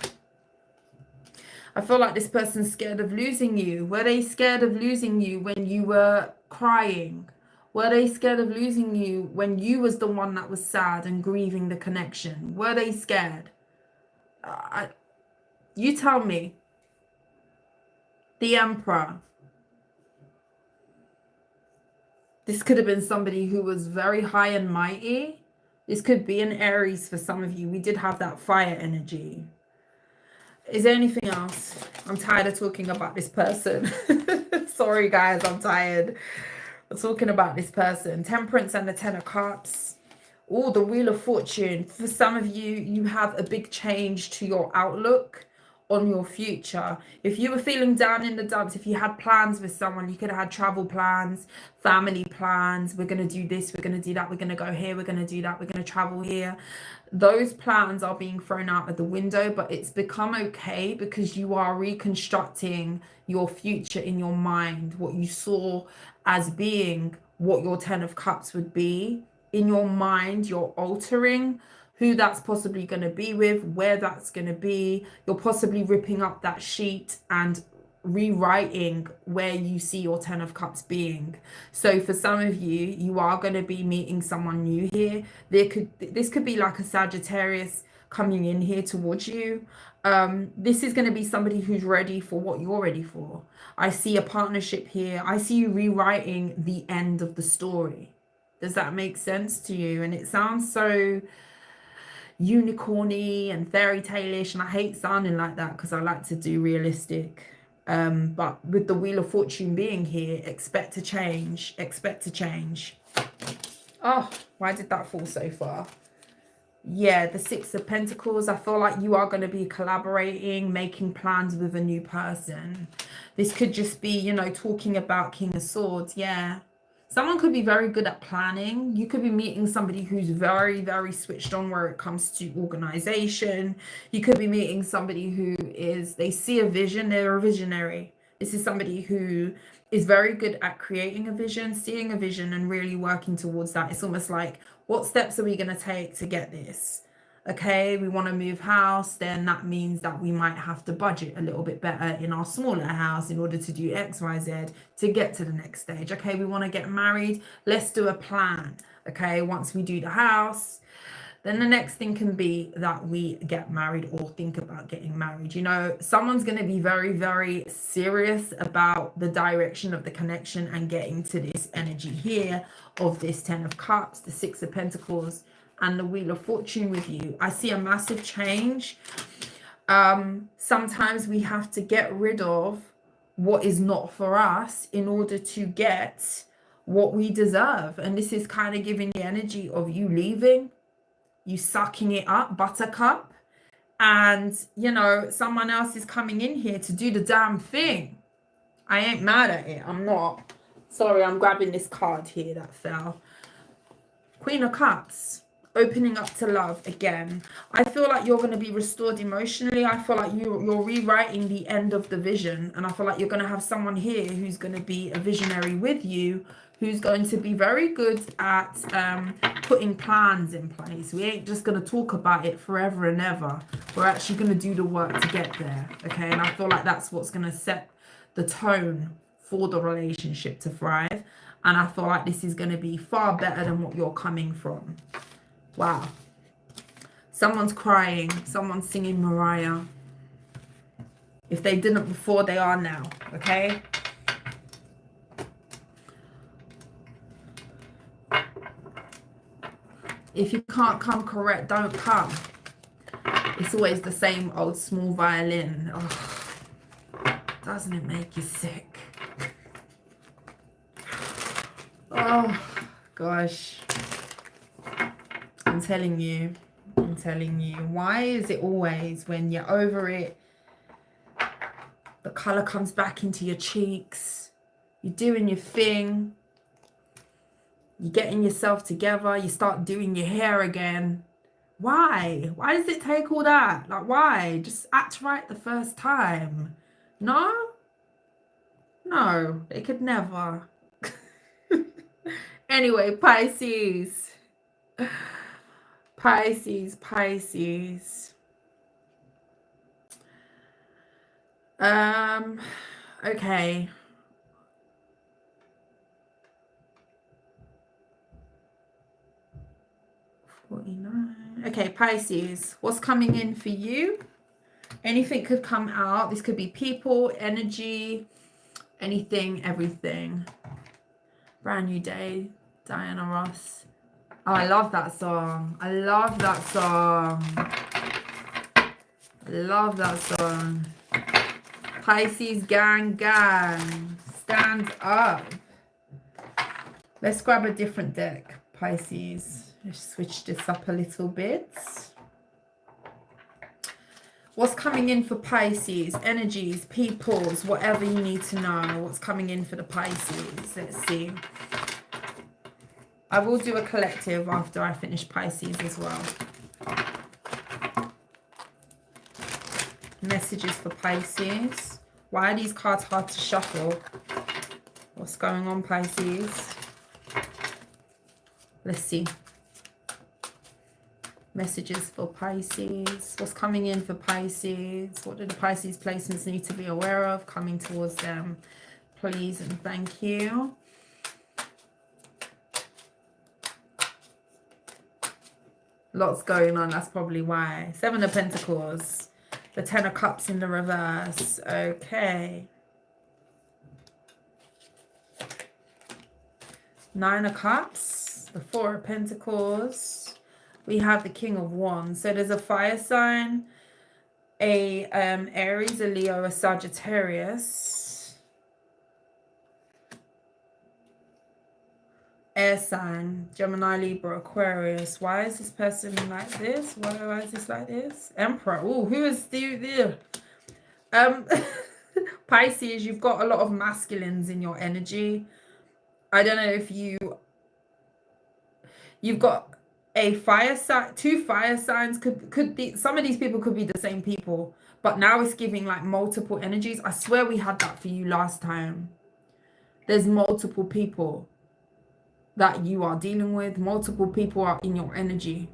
I feel like this person's scared of losing you. Were they scared of losing you when you were crying? Were they scared of losing you when you was the one that was sad and grieving the connection? Were they scared? You tell me. The Emperor. This could have been somebody who was very high and mighty. This could be an Aries for some of you. We did have that fire energy. Is there anything else? I'm tired of talking about this person. Sorry, guys, I'm tired of talking about this person. Temperance and the Ten of Cups. Oh, the Wheel of Fortune. For some of you, you have a big change to your outlook on your future. If you were feeling down in the dumps, if you had plans with someone, you could have had travel plans, family plans. We're going to do this, we're going to do that, we're going to go here, we're going to do that, we're going to travel here. Those plans are being thrown out of the window, but it's become okay because you are reconstructing your future in your mind, what you saw as being what your Ten of Cups would be. In your mind, you're altering who that's possibly going to be with, where that's going to be. You're possibly ripping up that sheet and rewriting where you see your Ten of Cups being. So for some of you, you are going to be meeting someone new here. This could be like a Sagittarius coming in here towards you. This is going to be somebody who's ready for what you're ready for. I see a partnership here. I see you rewriting the end of the story. Does that make sense to you? And it sounds so unicorny and fairy tale-ish, and I hate sounding like that because I like to do realistic. But with the Wheel of Fortune being here, expect to change. Expect to change. Oh, why did that fall so far? Yeah, the Six of Pentacles. I feel like you are going to be collaborating, making plans with a new person. This could just be, you know, talking about King of Swords. Yeah. Someone could be very good at planning. You could be meeting somebody who's very, very switched on where it comes to organization. You could be meeting somebody who is, they see a vision, they're a visionary. This is somebody who is very good at creating a vision, seeing a vision, and really working towards that. It's almost like, what steps are we going to take to get this? Okay, we want to move house, then that means that we might have to budget a little bit better in our smaller house in order to do X, Y, Z to get to the next stage. Okay, we want to get married, let's do a plan. Okay, once we do the house, then the next thing can be that we get married or think about getting married. You know, someone's going to be very, very serious about the direction of the connection and getting to this energy here of this Ten of Cups, the Six of Pentacles, and the Wheel of Fortune with you. I see a massive change. Sometimes we have to get rid of what is not for us in order to get what we deserve. And this is kind of giving the energy of you leaving, you sucking it up, buttercup, and, you know, someone else is coming in here to do the damn thing. I ain't mad at it. I'm not. Sorry, I'm grabbing this card here that fell. Queen of Cups. Opening up to love again. I feel like you're going to be restored emotionally. I feel like you're rewriting the end of the vision. And I feel like you're going to have someone here who's going to be a visionary with you, who's going to be very good at putting plans in place. We ain't just going to talk about it forever and ever. We're actually going to do the work to get there. Okay, and I feel like that's what's going to set the tone for the relationship to thrive. And I feel like this is going to be far better than what you're coming from. Wow. Someone's crying. Someone's singing Mariah. If they didn't before, they are now. Okay? If you can't come correct, don't come. It's always the same old small violin. Oh, doesn't it make you sick? Oh, gosh. I'm telling you. Why is it always when you're over it, The color comes back into your cheeks. You're doing your thing. You're getting yourself together. You start doing your hair again. Why? Why does it take all that? Like, why? Just act right the first time. No? No, they could never. Anyway, Pisces. Pisces, Pisces. Okay. Okay, Pisces, what's coming in for you? Anything could come out. This could be people, energy, anything, everything. Brand New Day, Diana Ross. Oh, I love that song. I love that song. I love that song. Pisces gang. Stand up. Let's grab a different deck, Pisces. Let's switch this up a little bit. What's coming in for Pisces? Energies, peoples, whatever you need to know. What's coming in for the Pisces? Let's see. I will do a collective after I finish Pisces as well. Messages for Pisces. Why are these cards hard to shuffle? What's going on, Pisces? Let's see. Messages for Pisces. What's coming in for Pisces? What do the Pisces placements need to be aware of coming towards them? Please and thank you. Lots going on. That's probably why. 7 of Pentacles. The 10 of Cups in the reverse. Okay. 9 of Cups. The 4 of Pentacles. We have the King of Wands. So there's a fire sign, a Aries, a Leo, a Sagittarius, air sign, Gemini, Libra, Aquarius. Why is this person like this? Why is this like this? Emperor. Oh, who is the Pisces? You've got a lot of masculines in your energy. I don't know if you've got a fire sign, 2 fire signs. Could be, some of these people could be the same people, but now it's giving like multiple energies. I swear we had that for you last time. There's multiple people that you are dealing with. Multiple people are in your energy.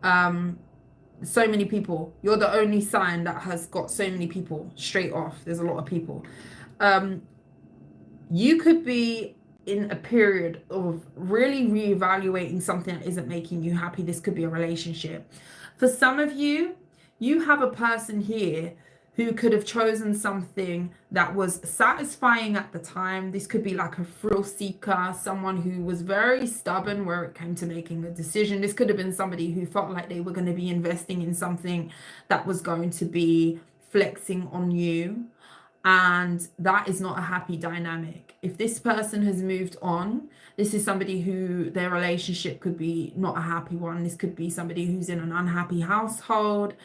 So many people. You're the only sign that has got so many people straight off. There's a lot of people. You could be in a period of really reevaluating something that isn't making you happy. This could be a relationship. For some of you, you have a person here who could have chosen something that was satisfying at the time. This could be like a thrill seeker, someone who was very stubborn where it came to making a decision. This could have been somebody who felt like they were going to be investing in something that was going to be flexing on you. And that is not a happy dynamic. If this person has moved on, this is somebody who their relationship could be not a happy one. This could be somebody who's in an unhappy household,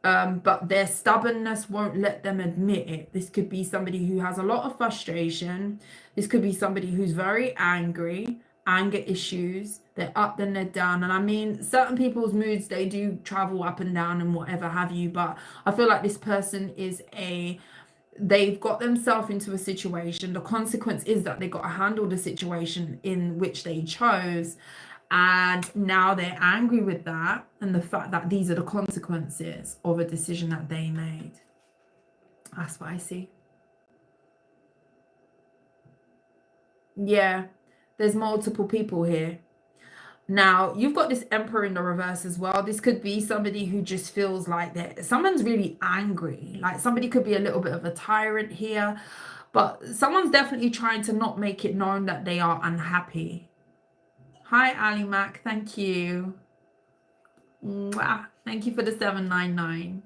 but their stubbornness won't let them admit it. This could be somebody who has a lot of frustration. This could be somebody who's very angry, anger issues. They're up, then they're down. And I mean, certain people's moods, they do travel up and down and whatever have you. But I feel like this person is they've got themselves into a situation. The consequence is that they got to handle the situation in which they chose. And now they're angry with that and the fact that these are the consequences of a decision that they made. That's what I see. Yeah, there's multiple people here. Now, you've got this Emperor in the reverse as well. This could be somebody who just feels like that someone's really angry. Like somebody could be a little bit of a tyrant here, but someone's definitely trying to not make it known that they are unhappy. Hi, Ali Mac. Thank you. Mwah. Thank you for the 799.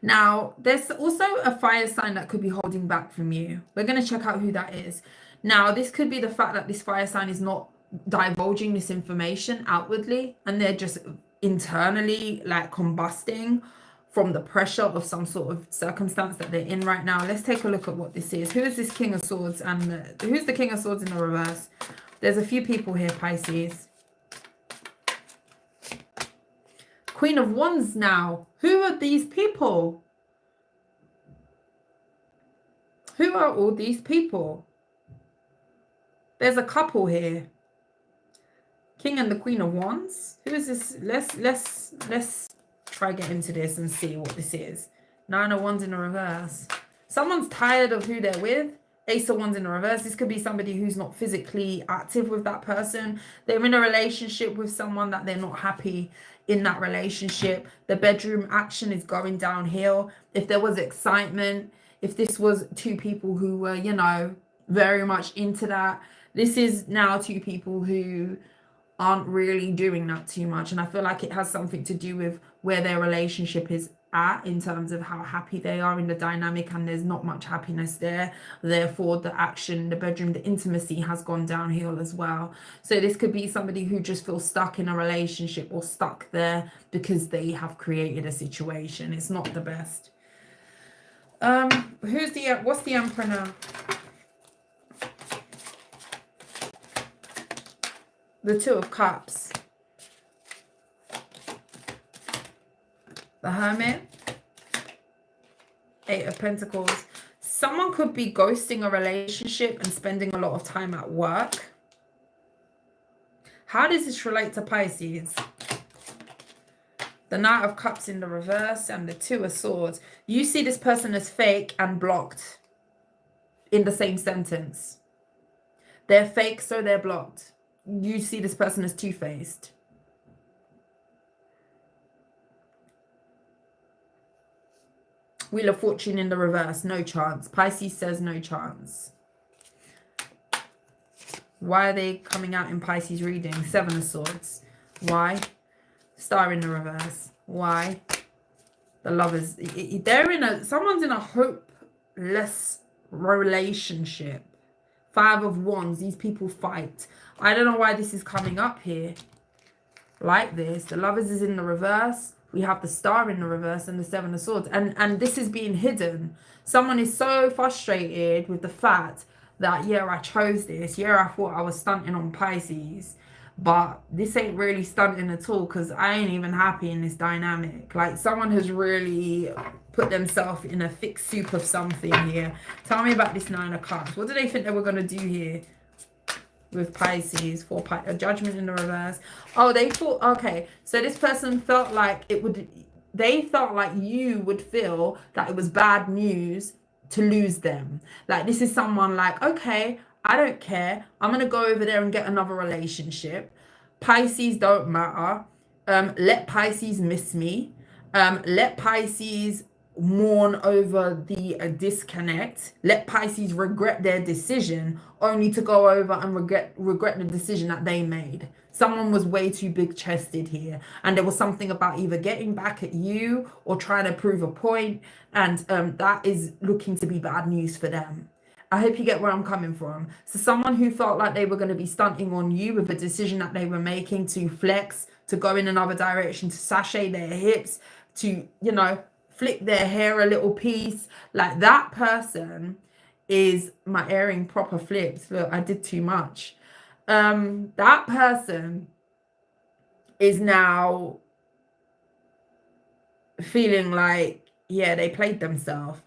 Now, there's also a fire sign that could be holding back from you. We're going to check out who that is. Now, this could be the fact that this fire sign is not divulging this information outwardly and they're just internally like combusting from the pressure of some sort of circumstance that they're in right now. Let's take a look at what this is. Who is this King of Swords? And who's the King of Swords in the reverse? There's a few people here, Pisces. Queen of Wands now. Who are these people? Who are all these people? There's a couple here. King and the Queen of Wands. Who is this? Let's try get into this and see what this is. Nine of Wands in the reverse. Someone's tired of who they're with. Ace of Wands in the reverse. This could be somebody who's not physically active with that person. They're in a relationship with someone that they're not happy in that relationship. The bedroom action is going downhill. If there was excitement, if this was two people who were, you know, very much into that, this is now two people who aren't really doing that too much. And I feel like it has something to do with where their relationship is at in terms of how happy they are in the dynamic, and there's not much happiness there. Therefore, the action, the bedroom, the intimacy has gone downhill as well. So this could be somebody who just feels stuck in a relationship or stuck there because they have created a situation. It's not the best. What's the Emperor now? The Two of Cups. The Hermit. Eight of Pentacles. Someone could be ghosting a relationship and spending a lot of time at work. How does this relate to Pisces? The Knight of Cups in the reverse and the Two of Swords. You see this person as fake and blocked in the same sentence. They're fake, so they're blocked. You see this person as two-faced. Wheel of Fortune in the reverse. No chance. Pisces says no chance. Why are they coming out in Pisces reading? Seven of Swords. Why? Star in the reverse. Why? The Lovers. Someone's in a hopeless relationship. Five of Wands. These people fight. I don't know why this is coming up here like this. The Lovers is in the reverse. We have the Star in the reverse and the Seven of Swords. And this is being hidden. Someone is so frustrated with the fact that, yeah, I chose this. Yeah, I thought I was stunting on Pisces. But this ain't really stunting at all because I ain't even happy in this dynamic. Like, someone has really put themselves in a thick soup of something here. Tell me about this Nine of Cups. What do they think they were going to do here with Pisces? A Judgment in the reverse. Oh, they thought, okay, so this person felt like they felt like you would feel that it was bad news to lose them. Like, this is someone like, okay, I don't care. I'm going to go over there and get another relationship. Pisces don't matter. Let Pisces miss me. Let Pisces mourn over the disconnect. Let Pisces regret their decision only to go over and regret the decision that they made. Someone was way too big-chested here. And there was something about either getting back at you or trying to prove a point. And that is looking to be bad news for them. I hope you get where I'm coming from. So someone who felt like they were going to be stunting on you with a decision that they were making to flex, to go in another direction, to sashay their hips, to, you know, flick their hair a little piece. Like, that person is my airing proper flips. Look, I did too much. That person is now feeling like, yeah, they played themselves.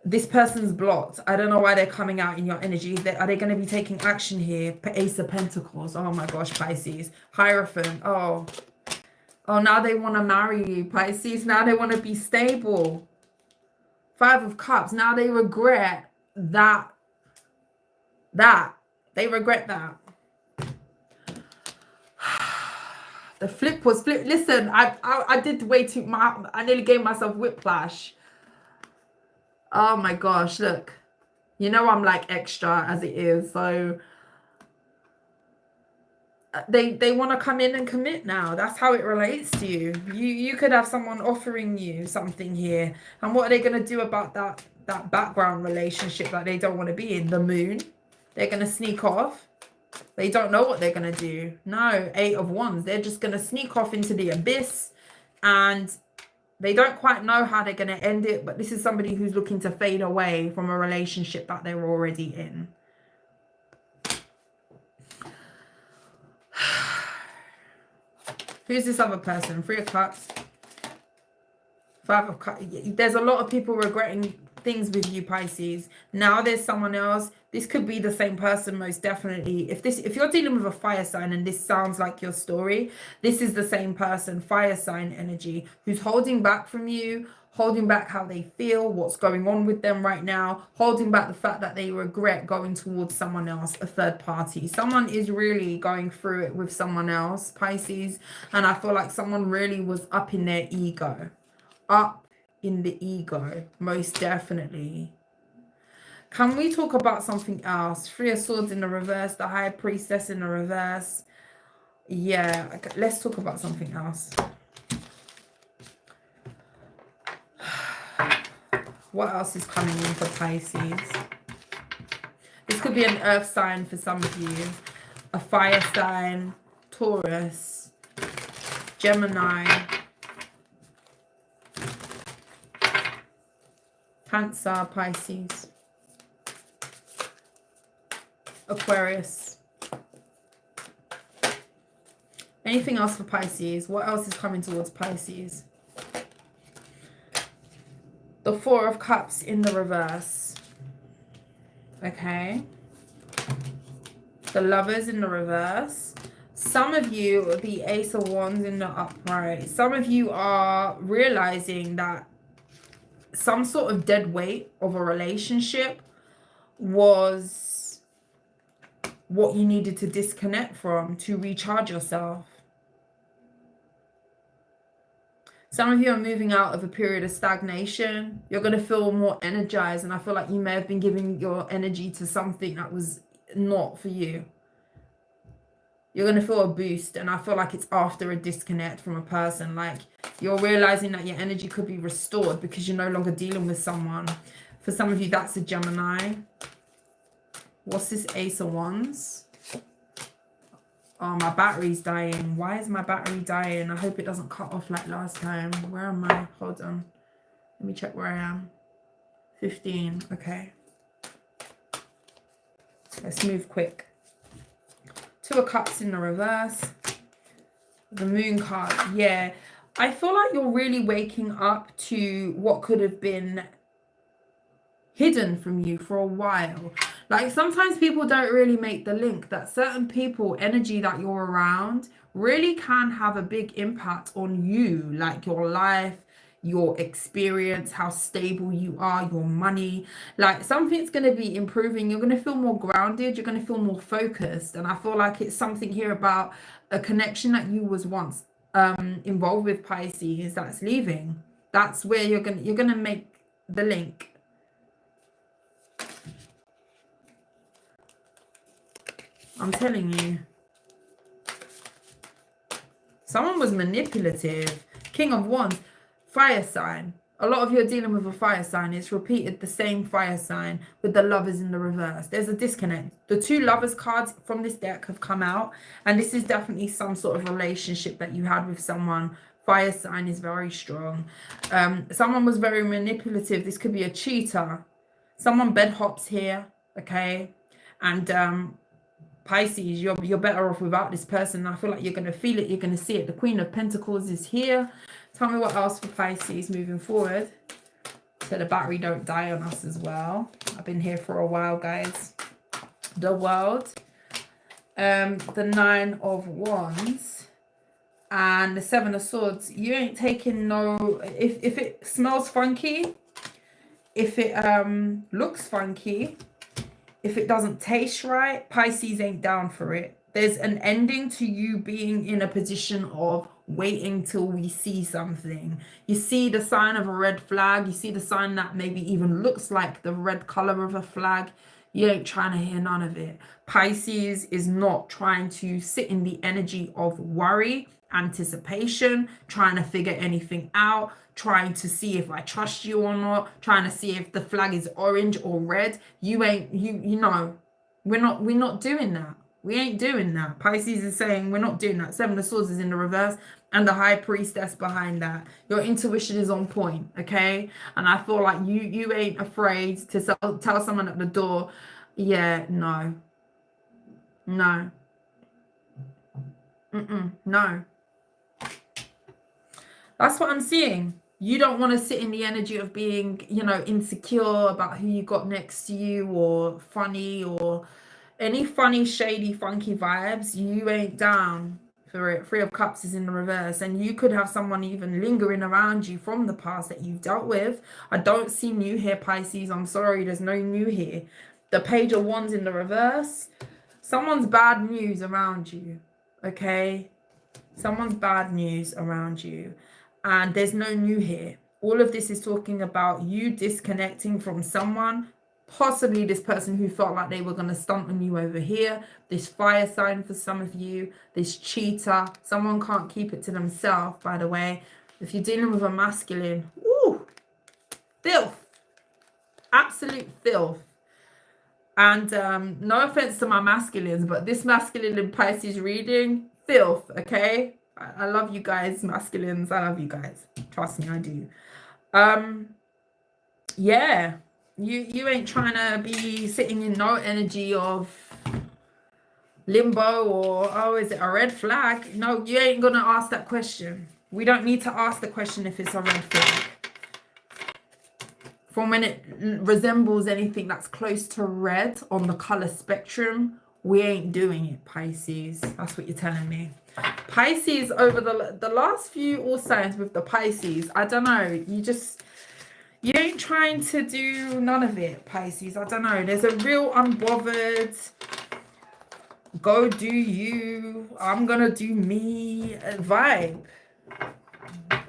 This person's blocked. I don't know why they're coming out in your energy. Are they going to be taking action here? Ace of Pentacles. Oh my gosh, Pisces. Hierophant. Oh, now they want to marry you, Pisces. Now they want to be stable. Five of Cups. Now they regret that. They regret that. The flip was flip. Listen, I did way too much. I nearly gave myself whiplash. Oh my gosh, look. You know I'm like extra as it is. So they want to come in and commit now. That's how it relates to you. You could have someone offering you something here. And what are they going to do about that background relationship that they don't want to be in? The Moon. They're going to sneak off. They don't know what they're going to do. No, Eight of Wands. They're just going to sneak off into the abyss and They don't quite know how they're going to end it, but this is somebody who's looking to fade away from a relationship that they're already in. Who's this other person? 3 of Cups. 5 of Cups. There's a lot of people regretting things with you, Pisces. Now there's someone else. This could be the same person, most definitely. If you're dealing with a fire sign and this sounds like your story, this is the same person, fire sign energy, who's holding back from you, holding back how they feel, what's going on with them right now, holding back the fact that they regret going towards someone else, a third party. Someone is really going through it with someone else, Pisces, and I feel like someone really was up in their ego. Up in the ego, most definitely. Can we talk about something else? 3 of Swords in the reverse, the High Priestess in the reverse. Yeah, let's talk about something else. What else is coming in for Pisces? This could be an earth sign for some of you. A fire sign, Taurus, Gemini, Cancer, Pisces, Aquarius. Anything else for Pisces? What else is coming towards Pisces? The 4 of Cups in the reverse. Okay. The Lovers in the reverse. Some of you, the Ace of Wands in the upright. Some of you are realizing that some sort of dead weight of a relationship was what you needed to disconnect from to recharge yourself. Some of you are moving out of a period of stagnation. You're going to feel more energized, and I feel like you may have been giving your energy to something that was not for you. You're going to feel a boost, and I feel like it's after a disconnect from a person. Like, you're realizing that your energy could be restored because you're no longer dealing with someone. For some of you, that's a Gemini. What's this Ace of Wands? Oh, my battery's dying. Why is my battery dying? I hope it doesn't cut off like last time. Where am I? Hold on. Let me check where I am. 15. Okay. Let's move quick. 2 of Cups in the reverse. The Moon card. Yeah. I feel like you're really waking up to what could have been hidden from you for a while. Like, sometimes people don't really make the link that certain people, energy that you're around, really can have a big impact on you, like your life, your experience, how stable you are, your money. Like, something's going to be improving. You're going to feel more grounded. You're going to feel more focused. And I feel like it's something here about a connection that you was once involved with, Pisces, that's leaving. That's where you're going to make the link. I'm telling you. Someone was manipulative. King of Wands. Fire sign. A lot of you are dealing with a fire sign. It's repeated the same fire sign with the Lovers in the reverse. There's a disconnect. The 2 Lovers cards from this deck have come out. And this is definitely some sort of relationship that you had with someone. Fire sign is very strong. Someone was very manipulative. This could be a cheater. Someone bed hops here. Okay. And Pisces, you're better off without this person. I feel like you're going to feel it. You're going to see it. The Queen of Pentacles is here. Tell me what else for Pisces moving forward, so the battery don't die on us as well. I've been here for a while, guys. The World, the 9 of Wands, and the 7 of Swords. You ain't taking no. If it smells funky, if it looks funky, if it doesn't taste right, Pisces ain't down for it. There's an ending to you being in a position of waiting till we see something. You see the sign of a red flag. You see the sign that maybe even looks like the red color of a flag. You ain't trying to hear none of it. Pisces is not trying to sit in the energy of worry, anticipation, trying to figure anything out, trying to see if I trust you or not, trying to see if the flag is orange or red. You know, we're not doing that. We ain't doing that. Pisces is saying we're not doing that. Seven of Swords is in the reverse, and the High Priestess behind that. Your intuition is on point, okay? And I feel like you ain't afraid to tell someone at the door, yeah, no. No. No. That's what I'm seeing. You don't want to sit in the energy of being, you know, insecure about who you got next to you, or funny, or any funny, shady, funky vibes. You ain't down for it. Three of Cups is in the reverse, and you could have someone even lingering around you from the past that you've dealt with. I don't see new here, Pisces. I'm sorry, there's no new here. The Page of Wands in the reverse. Someone's bad news around you, okay? Someone's bad news around you, and there's no new here. All of this is talking about you disconnecting from someone, possibly this person who felt like they were going to stunt on you over here, this fire sign for some of you, this cheater. Someone can't keep it to themselves, by the way. If you're dealing with a masculine, ooh, filth, absolute filth. And no offense to my masculines, but this masculine in Pisces reading, filth, okay? I love you guys, masculines. I love you guys. Trust me, I do. Yeah, you ain't trying to be sitting in no energy of limbo or, oh, is it a red flag? No, you ain't gonna ask that question. We don't need to ask the question if it's a red flag. From when it resembles anything that's close to red on the color spectrum, we ain't doing it, Pisces. That's what you're telling me. Pisces, over the last few all signs with the Pisces, I don't know, you ain't trying to do none of it, Pisces. I don't know. There's a real unbothered, go do you, I'm gonna do me vibe,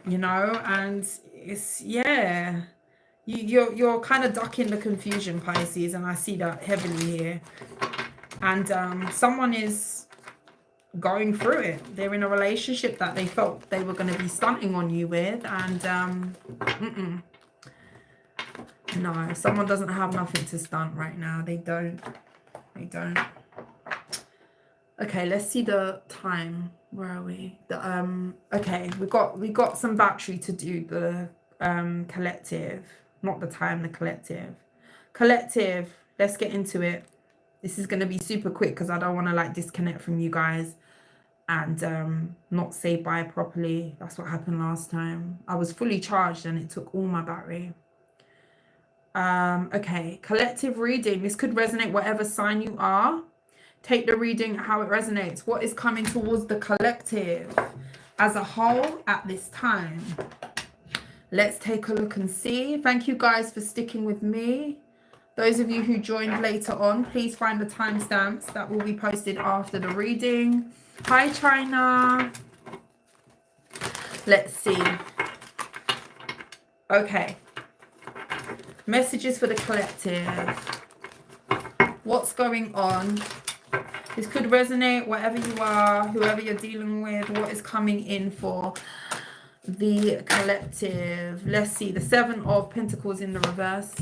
you know, and it's, yeah. You're kind of ducking the confusion, Pisces, and I see that heavily here. And someone is going through it. They're in a relationship that they felt they were going to be stunting on you with, and no, someone doesn't have nothing to stunt right now. They don't. Okay, let's see the time. Where are we? Okay, we got some battery to do the collective. Not the time, the collective. Collective, let's get into it. This is going to be super quick because I don't want to like disconnect from you guys and not say bye properly. That's what happened last time. I was fully charged and it took all my battery. Okay, collective reading. This could resonate whatever sign you are. Take the reading how it resonates. What is coming towards the collective as a whole at this time? Let's take a look and see. Thank you guys for sticking with me. Those of you who joined later on, please find the timestamps that will be posted after the reading. Hi, China. Let's see. Okay. Messages for the collective. What's going on? This could resonate wherever you are, whoever you're dealing with, what is coming in for the collective. Let's see, the Seven of Pentacles in the reverse.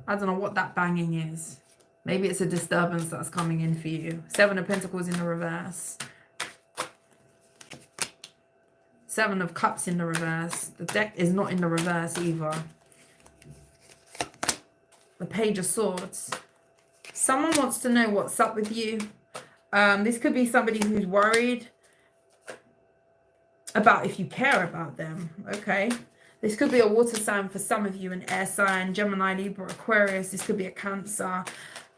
I don't know what that banging is. Maybe it's a disturbance that's coming in for you. Seven of Pentacles in the reverse. Seven of Cups in the reverse. The deck is not in the reverse either. The Page of Swords. Someone wants to know what's up with you. This could be somebody who's worried about if you care about them. Okay, this could be a water sign for some of you, an air sign, Gemini, Libra, Aquarius. This could be a Cancer,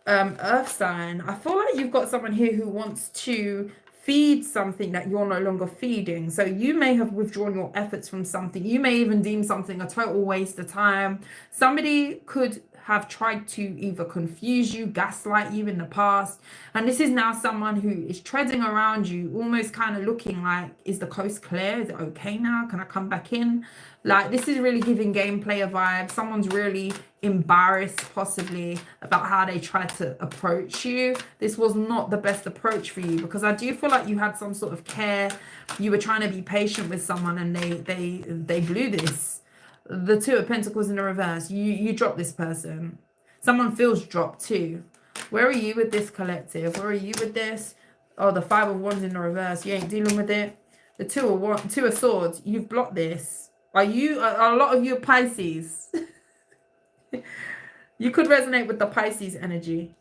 earth sign. I feel like you've got someone here who wants to feed something that you're no longer feeding. So you may have withdrawn your efforts from something. You may even deem something a total waste of time. Somebody could have tried to either confuse you, gaslight you in the past, and this is now someone who is treading around you, almost kind of looking like, is the coast clear? Is it okay now? Can I come back in? Like, this is really giving gameplay a vibe. Someone's really embarrassed possibly about how they tried to approach you. This was not the best approach for you, because I do feel like you had some sort of care. You were trying to be patient with someone and they blew this. The Two of Pentacles in the reverse. You dropped this person. Someone feels dropped too. Where are you with this, collective? Where are you with this? Oh, the Five of Wands in the reverse. You ain't dealing with it. The Two of Swords. You've blocked this. Are you, a lot of you Pisces. You could resonate with the Pisces energy.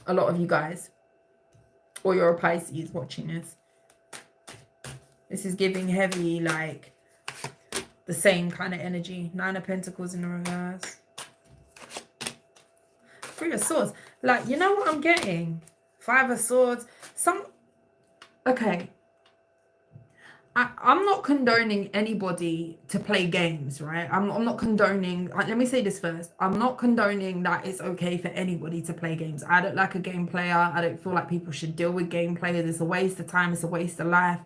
A lot of you guys. Or you're a Pisces watching this. This is giving heavy, like, the same kind of energy. Nine of Pentacles in the reverse. Three of Swords. Like, you know what I'm getting? Five of Swords. Okay. I'm not condoning anybody to play games, right? I'm not condoning, let me say this first. I'm not condoning that it's okay for anybody to play games. I don't like a game player. I don't feel like people should deal with game players. It's a waste of time. It's a waste of life.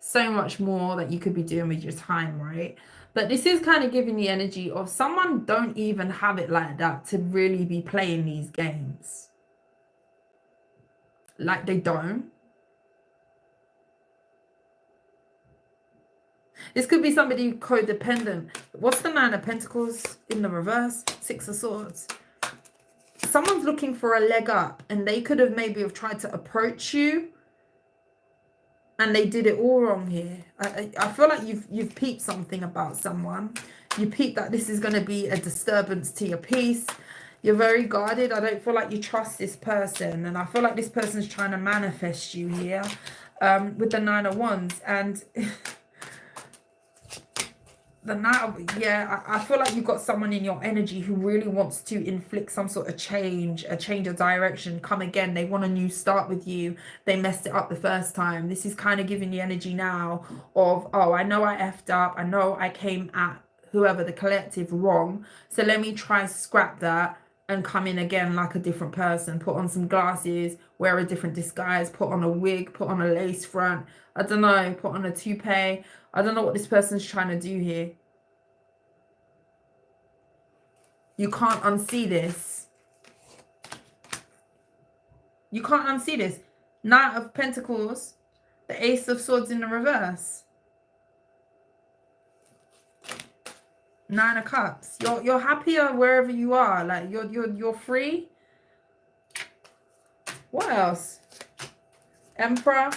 So much more that you could be doing with your time, right? But this is kind of giving the energy of someone don't even have it like that to really be playing these games. Like, they don't. This could be somebody codependent. What's the Nine of Pentacles in the reverse? Six of Swords. Someone's looking for a leg up, and they could have maybe have tried to approach you, and they did it all wrong here. I feel like you've peeped something about someone. You peeped that this is going to be a disturbance to your peace. You're very guarded. I don't feel like you trust this person, and I feel like this person's trying to manifest you here with the Nine of Wands. And I feel like you've got someone in your energy who really wants to inflict some sort of change, a change of direction, come again. They want a new start with you. They messed it up the first time. This is kind of giving the energy now of, oh, I know I effed up. I know I came at whoever, the collective, wrong. So let me try and scrap that and come in again like a different person. Put on some glasses, wear a different disguise, put on a wig, put on a lace front. I don't know, put on a toupee. I don't know what this person's trying to do here. You can't unsee this. You can't unsee this. Knight of Pentacles, the Ace of Swords in the reverse. Nine of Cups. You're happier wherever you are. Like you're free. What else? Emperor.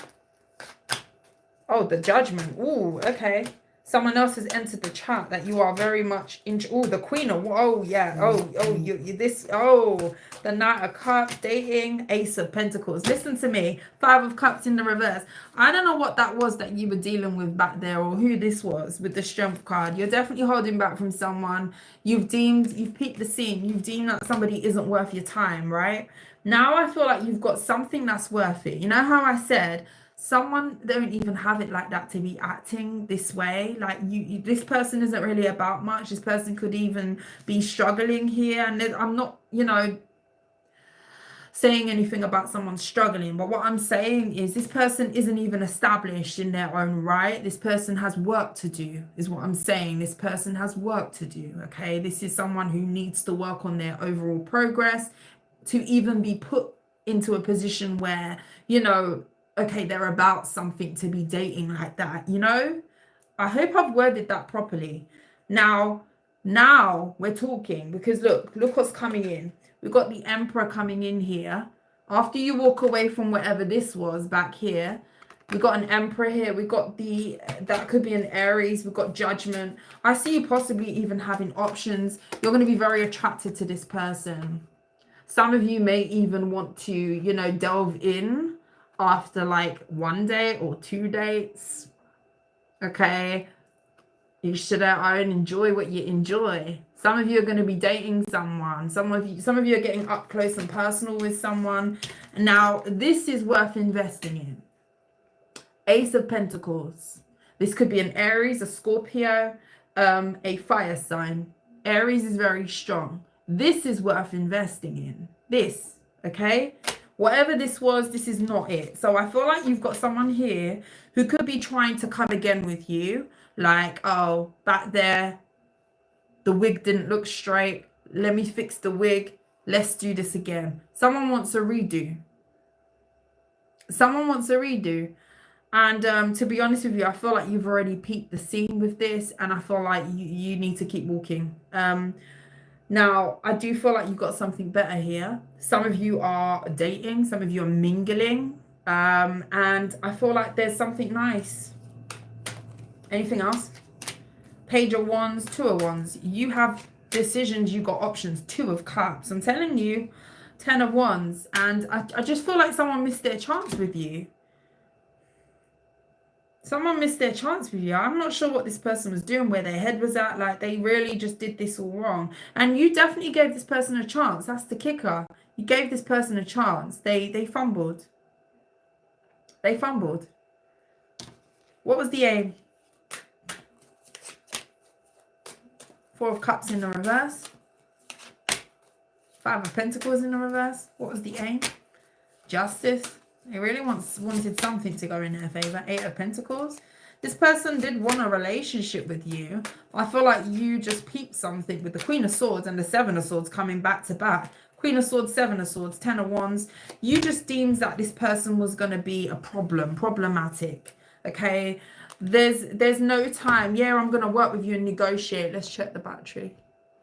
Oh, the Judgment. Ooh, okay. Someone else has entered the chat that you are very much in. Oh, the Queen of. Oh, yeah. The Knight of Cups, dating, Ace of Pentacles. Listen to me. Five of Cups in the reverse. I don't know what that was that you were dealing with back there, or who this was with the Strength card. You're definitely holding back from someone. You've peeped the scene. You've deemed that somebody isn't worth your time, right? Now I feel like you've got something that's worth it. You know how I said, someone don't even have it like that to be acting this way. Like this person isn't really about much. This person could even be struggling here, and I'm not, saying anything about someone struggling, but what I'm saying is this person isn't even established in their own right. This person has work to do, is what I'm saying. This person has work to do. Okay, this is someone who needs to work on their overall progress to even be put into a position where, okay, they're about something to be dating like that, I hope I've worded that properly. Now we're talking, because look what's coming in. We've got the Emperor coming in here. After you walk away from whatever this was back here, we've got an Emperor here. We've got that could be an Aries. We've got Judgment. I see you possibly even having options. You're going to be very attracted to this person. Some of you may even want to, delve in after like one day or 2 dates. Okay, each to their own. Enjoy what you enjoy. Some of you are going to be dating someone. Some of you are getting up close and personal with someone. Now this is worth investing in. Ace of Pentacles. This could be an Aries, a Scorpio, a fire sign. Aries is very strong. This is worth investing in. This, okay? Whatever this was, this is not it. So I feel like you've got someone here who could be trying to come again with you. Like, oh, back there, the wig didn't look straight. Let me fix the wig. Let's do this again. Someone wants a redo. Someone wants a redo. And to be honest with you, I feel like you've already peaked the scene with this. And I feel like you need to keep walking. Now, I do feel like you've got something better here. Some of you are dating, some of you are mingling, and I feel like there's something nice. Anything else? Page of Wands, Two of Wands. You have decisions, you got options. Two of Cups. I'm telling you, 10 of Wands. And I just feel like someone missed their chance with you. Someone missed their chance with you. I'm not sure what this person was doing, where their head was at. Like, they really just did this all wrong. And you definitely gave this person a chance. That's the kicker. You gave this person a chance. They fumbled. They fumbled. What was the aim? Four of Cups in the reverse. Five of Pentacles in the reverse. What was the aim? Justice. They really wanted something to go in their favor. Eight of Pentacles. This person did want a relationship with you. I feel like you just peeped something with the Queen of Swords and the Seven of Swords coming back to back. Queen of Swords, Seven of Swords, 10 of Wands. You just deemed that this person was going to be a problematic. Okay. There's no time. Yeah, I'm going to work with you and negotiate. Let's check the battery.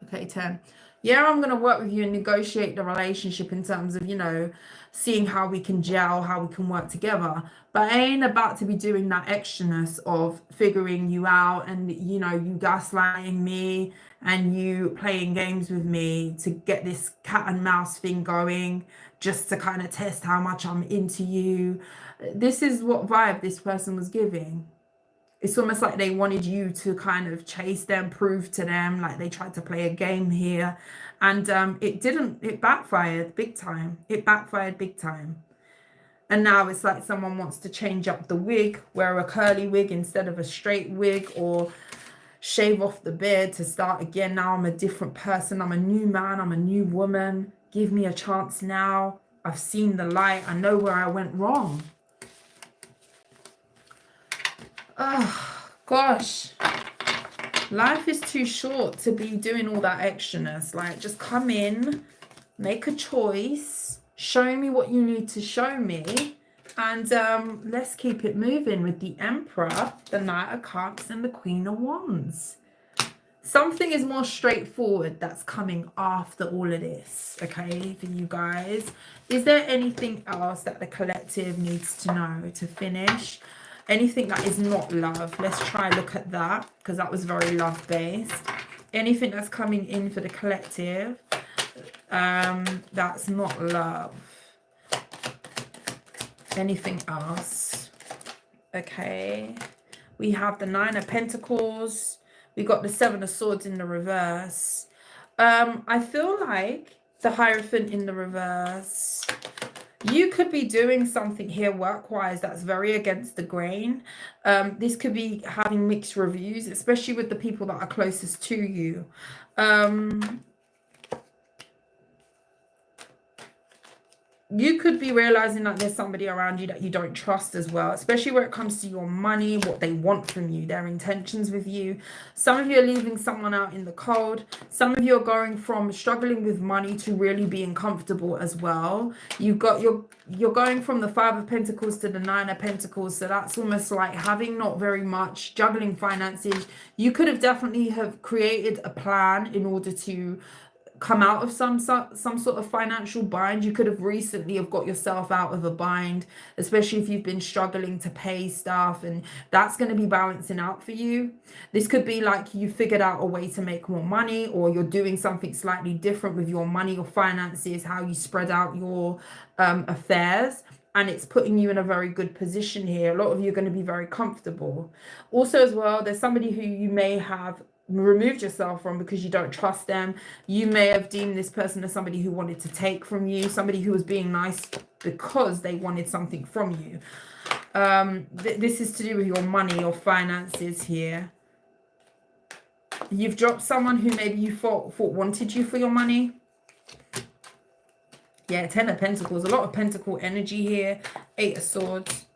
Okay, 10. Yeah, I'm going to work with you and negotiate the relationship in terms of, you know, seeing how we can gel, how we can work together. But I ain't about to be doing that extraness of figuring you out and, you know, you gaslighting me and you playing games with me to get this cat and mouse thing going just to kind of test how much I'm into you. This is what vibe this person was giving. It's almost like they wanted you to kind of chase them, prove to them, like they tried to play a game here. And it backfired big time. It backfired big time. And now it's like someone wants to change up the wig, wear a curly wig instead of a straight wig, or shave off the beard to start again. Now I'm a different person. I'm a new man. I'm a new woman. Give me a chance now. I've seen the light. I know where I went wrong. Oh, gosh. Life is too short to be doing all that extraness. Like, just come in, make a choice, show me what you need to show me, and let's keep it moving with the Emperor, the Knight of Cups, and the Queen of Wands. Something is more straightforward that's coming after all of this, okay, for you guys. Is there anything else that the collective needs to know to finish? Anything that is not love, let's try look at that, because that was very love-based. Anything that's coming in for the collective, that's not love. Anything else? Okay. We have the Nine of Pentacles. We got the Seven of Swords in the reverse. I feel like the Hierophant in the reverse. You could be doing something here work-wise that's very against the grain. This could be having mixed reviews, especially with the people that are closest to you. You could be realizing that there's somebody around you that you don't trust as well, especially where it comes to your money, what they want from you, their intentions with you. Some of you are leaving someone out in the cold. Some of you are going from struggling with money to really being comfortable as well. You're going from the Five of Pentacles to the Nine of Pentacles, so that's almost like having not very much, juggling finances. You could have definitely have created a plan in order to come out of some sort of financial bind. You could have recently have got yourself out of a bind, especially if you've been struggling to pay stuff, and that's going to be balancing out for you. This could be like you figured out a way to make more money, or you're doing something slightly different with your money or finances, how you spread out your affairs, and it's putting you in a very good position here. A lot of you are going to be very comfortable. Also as well, there's somebody who you may have removed yourself from because you don't trust them. You may have deemed this person as somebody who wanted to take from you, somebody who was being nice because they wanted something from you. This is to do with your money or finances here. You've dropped someone who maybe you thought wanted you for your money. Yeah, 10 of Pentacles, a lot of Pentacle energy here. 8 of Swords.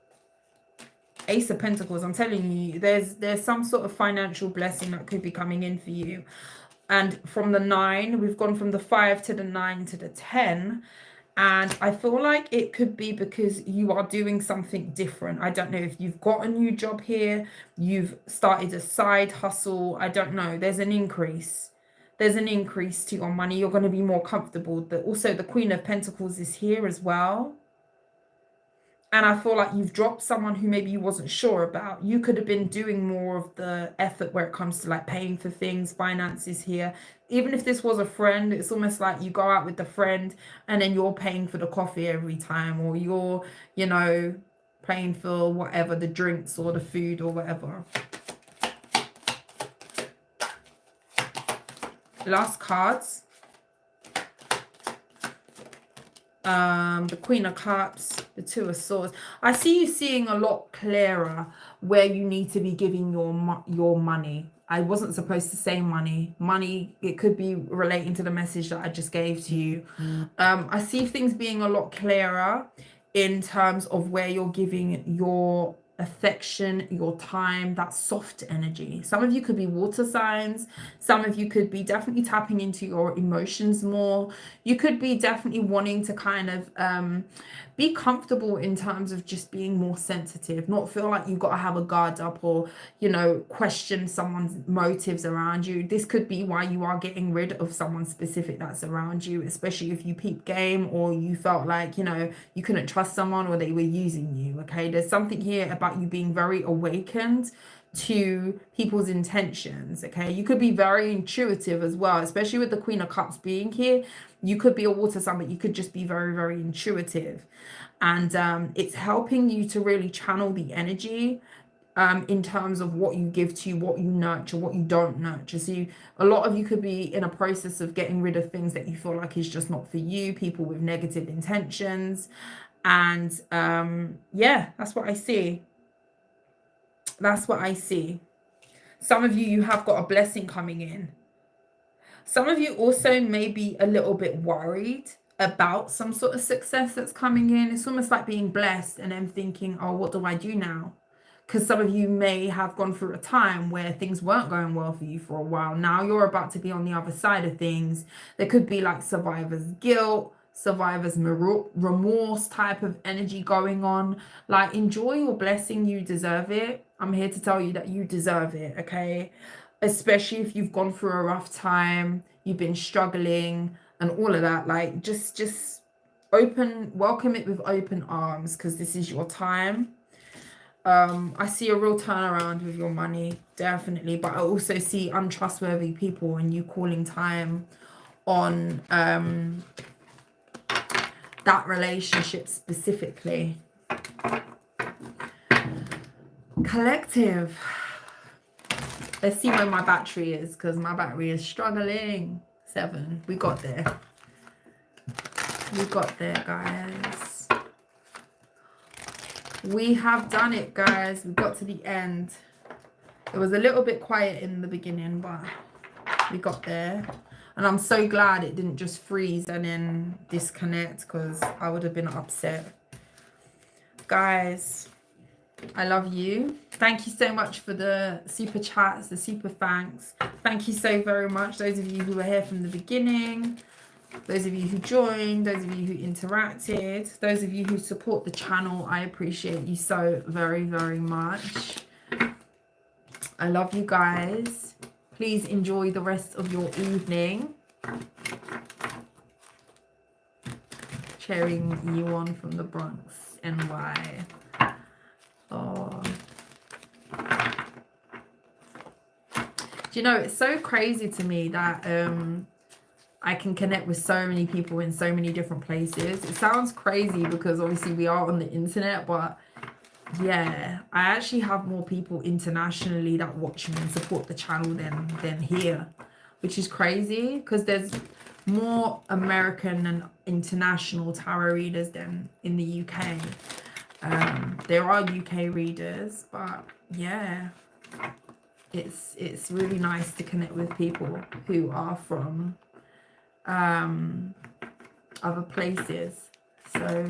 Ace of Pentacles. I'm telling you, there's some sort of financial blessing that could be coming in for you. And from the 9, we've gone from the 5 to the 9 to the 10. And I feel like it could be because you are doing something different. I don't know if you've got a new job here, you've started a side hustle. I don't know. There's an increase. there's an increase to your money. You're going to be more comfortable. Also, the Queen of Pentacles is here as well. And I feel like you've dropped someone who maybe you wasn't sure about. You could have been doing more of the effort where it comes to like paying for things, finances here. Even if this was a friend, it's almost like you go out with the friend and then you're paying for the coffee every time, or you're, you know, paying for whatever, the drinks or the food or whatever. Last cards. The Queen of Cups, the Two of Swords. I see you seeing a lot clearer where you need to be giving your money. I wasn't supposed to say money. Money, it could be relating to the message that I just gave to you. I see things being a lot clearer in terms of where you're giving your affection, your time, that soft energy. Some of you could be water signs. Some of you could be definitely tapping into your emotions more. You could be definitely wanting to kind of be comfortable in terms of just being more sensitive, not feel like you've got to have a guard up or, you know, question someone's motives around you. This could be why you are getting rid of someone specific that's around you, especially if you peep game or you felt like, you know, you couldn't trust someone or they were using you. Okay, there's something here about you being very awakened to people's intentions. Okay, you could be very intuitive as well, especially with the Queen of Cups being here. You could be a water sign, but you could just be very, very intuitive, and it's helping you to really channel the energy in terms of what you give to you, what you nurture, what you don't nurture. So a lot of you could be in a process of getting rid of things that you feel like is just not for you, people with negative intentions, and yeah, that's what I see. That's what I see. Some of you have got a blessing coming in. Some of you also may be a little bit worried about some sort of success that's coming in. It's almost like being blessed and then thinking, oh, what do I do now? Because some of you may have gone through a time where things weren't going well for you for a while. Now you're about to be on the other side of things. There could be like survivor's guilt, survivor's remorse type of energy going on. Like, enjoy your blessing. You deserve it. I'm here to tell you that you deserve it, okay? Especially if you've gone through a rough time, you've been struggling and all of that. Like, just welcome it with open arms, because this is your time. I see a real turnaround with your money, definitely, but I also see untrustworthy people and you calling time on that relationship specifically. Collective. Let's see where my battery is, because my battery is struggling. 7. We got there. We got there, guys. We have done it, guys. We got to the end. It was a little bit quiet in the beginning, but we got there. And I'm so glad it didn't just freeze and then disconnect, because I would have been upset. Guys, I love you. Thank you so much for the super chats, the super thanks. Thank you so very much. Those of you who were here from the beginning, those of you who joined, those of you who interacted, those of you who support the channel, I appreciate you so very, very much. I love you guys. Please enjoy the rest of your evening. Cheering you on from the Bronx, NY. Oh. Do you know, it's so crazy to me that I can connect with so many people in so many different places. It sounds crazy because obviously we are on the internet, but yeah, I actually have more people internationally that watch me and support the channel than here, which is crazy because there's more American and international tarot readers than in the UK. There are UK readers, but yeah, it's really nice to connect with people who are from other places. So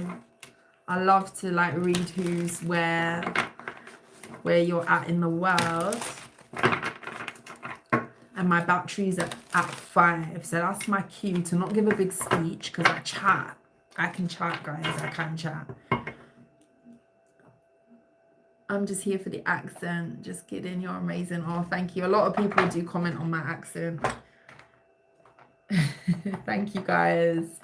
I love to like read who's where you're at in the world. And my battery's at 5, so that's my cue to not give a big speech, because I chat. I can chat, guys. I can chat. I'm just here for the accent. Just kidding. You're amazing. Oh, thank you. A lot of people do comment on my accent. Thank you, guys.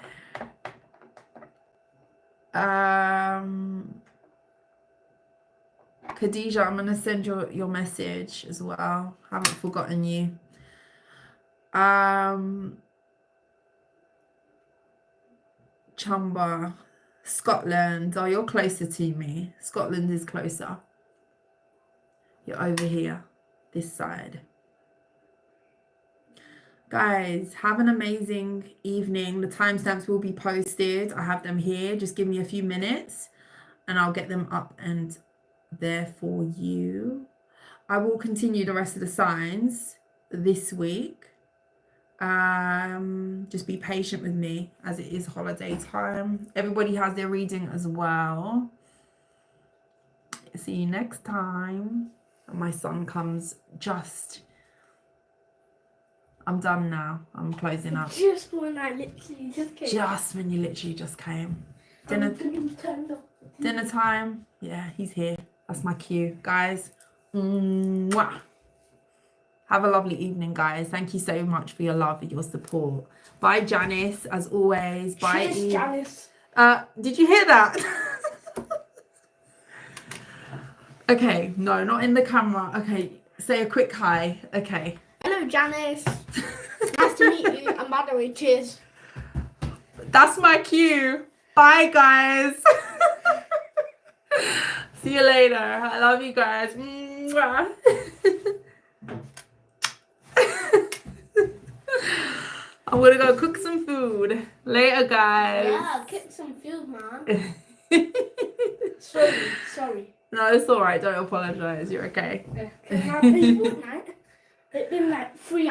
Khadija, I'm gonna send your message as well. Haven't forgotten you. Chumba, Scotland. Oh, you're closer to me. Scotland is closer. You're over here, this side. Guys, have an amazing evening. The timestamps will be posted. I have them here. Just give me a few minutes and I'll get them up and there for you. I will continue the rest of the signs this week. Just be patient with me as it is holiday time. Everybody has their reading as well. See you next time. My son comes just... I'm done now. I'm closing up. Just when I literally just came. Just when you literally just came. Dinner time. Yeah, he's here. That's my cue. Guys, mwah. Have a lovely evening, guys. Thank you so much for your love and your support. Bye, Janice, as always. Bye, Cheers, Janice. Did you hear that? Okay, no, not in the camera. Okay, say a quick hi. Okay. Hello, Janice. Nice to meet you. And by the way, cheers. That's my cue. Bye, guys. See you later. I love you guys. Mwah. I'm gonna go cook some food. Later, guys. Yeah, cook some food, man. Sorry. No, it's alright. Don't apologize. You're okay. Yeah, 'cause I've been all night. It's been like 3 hours.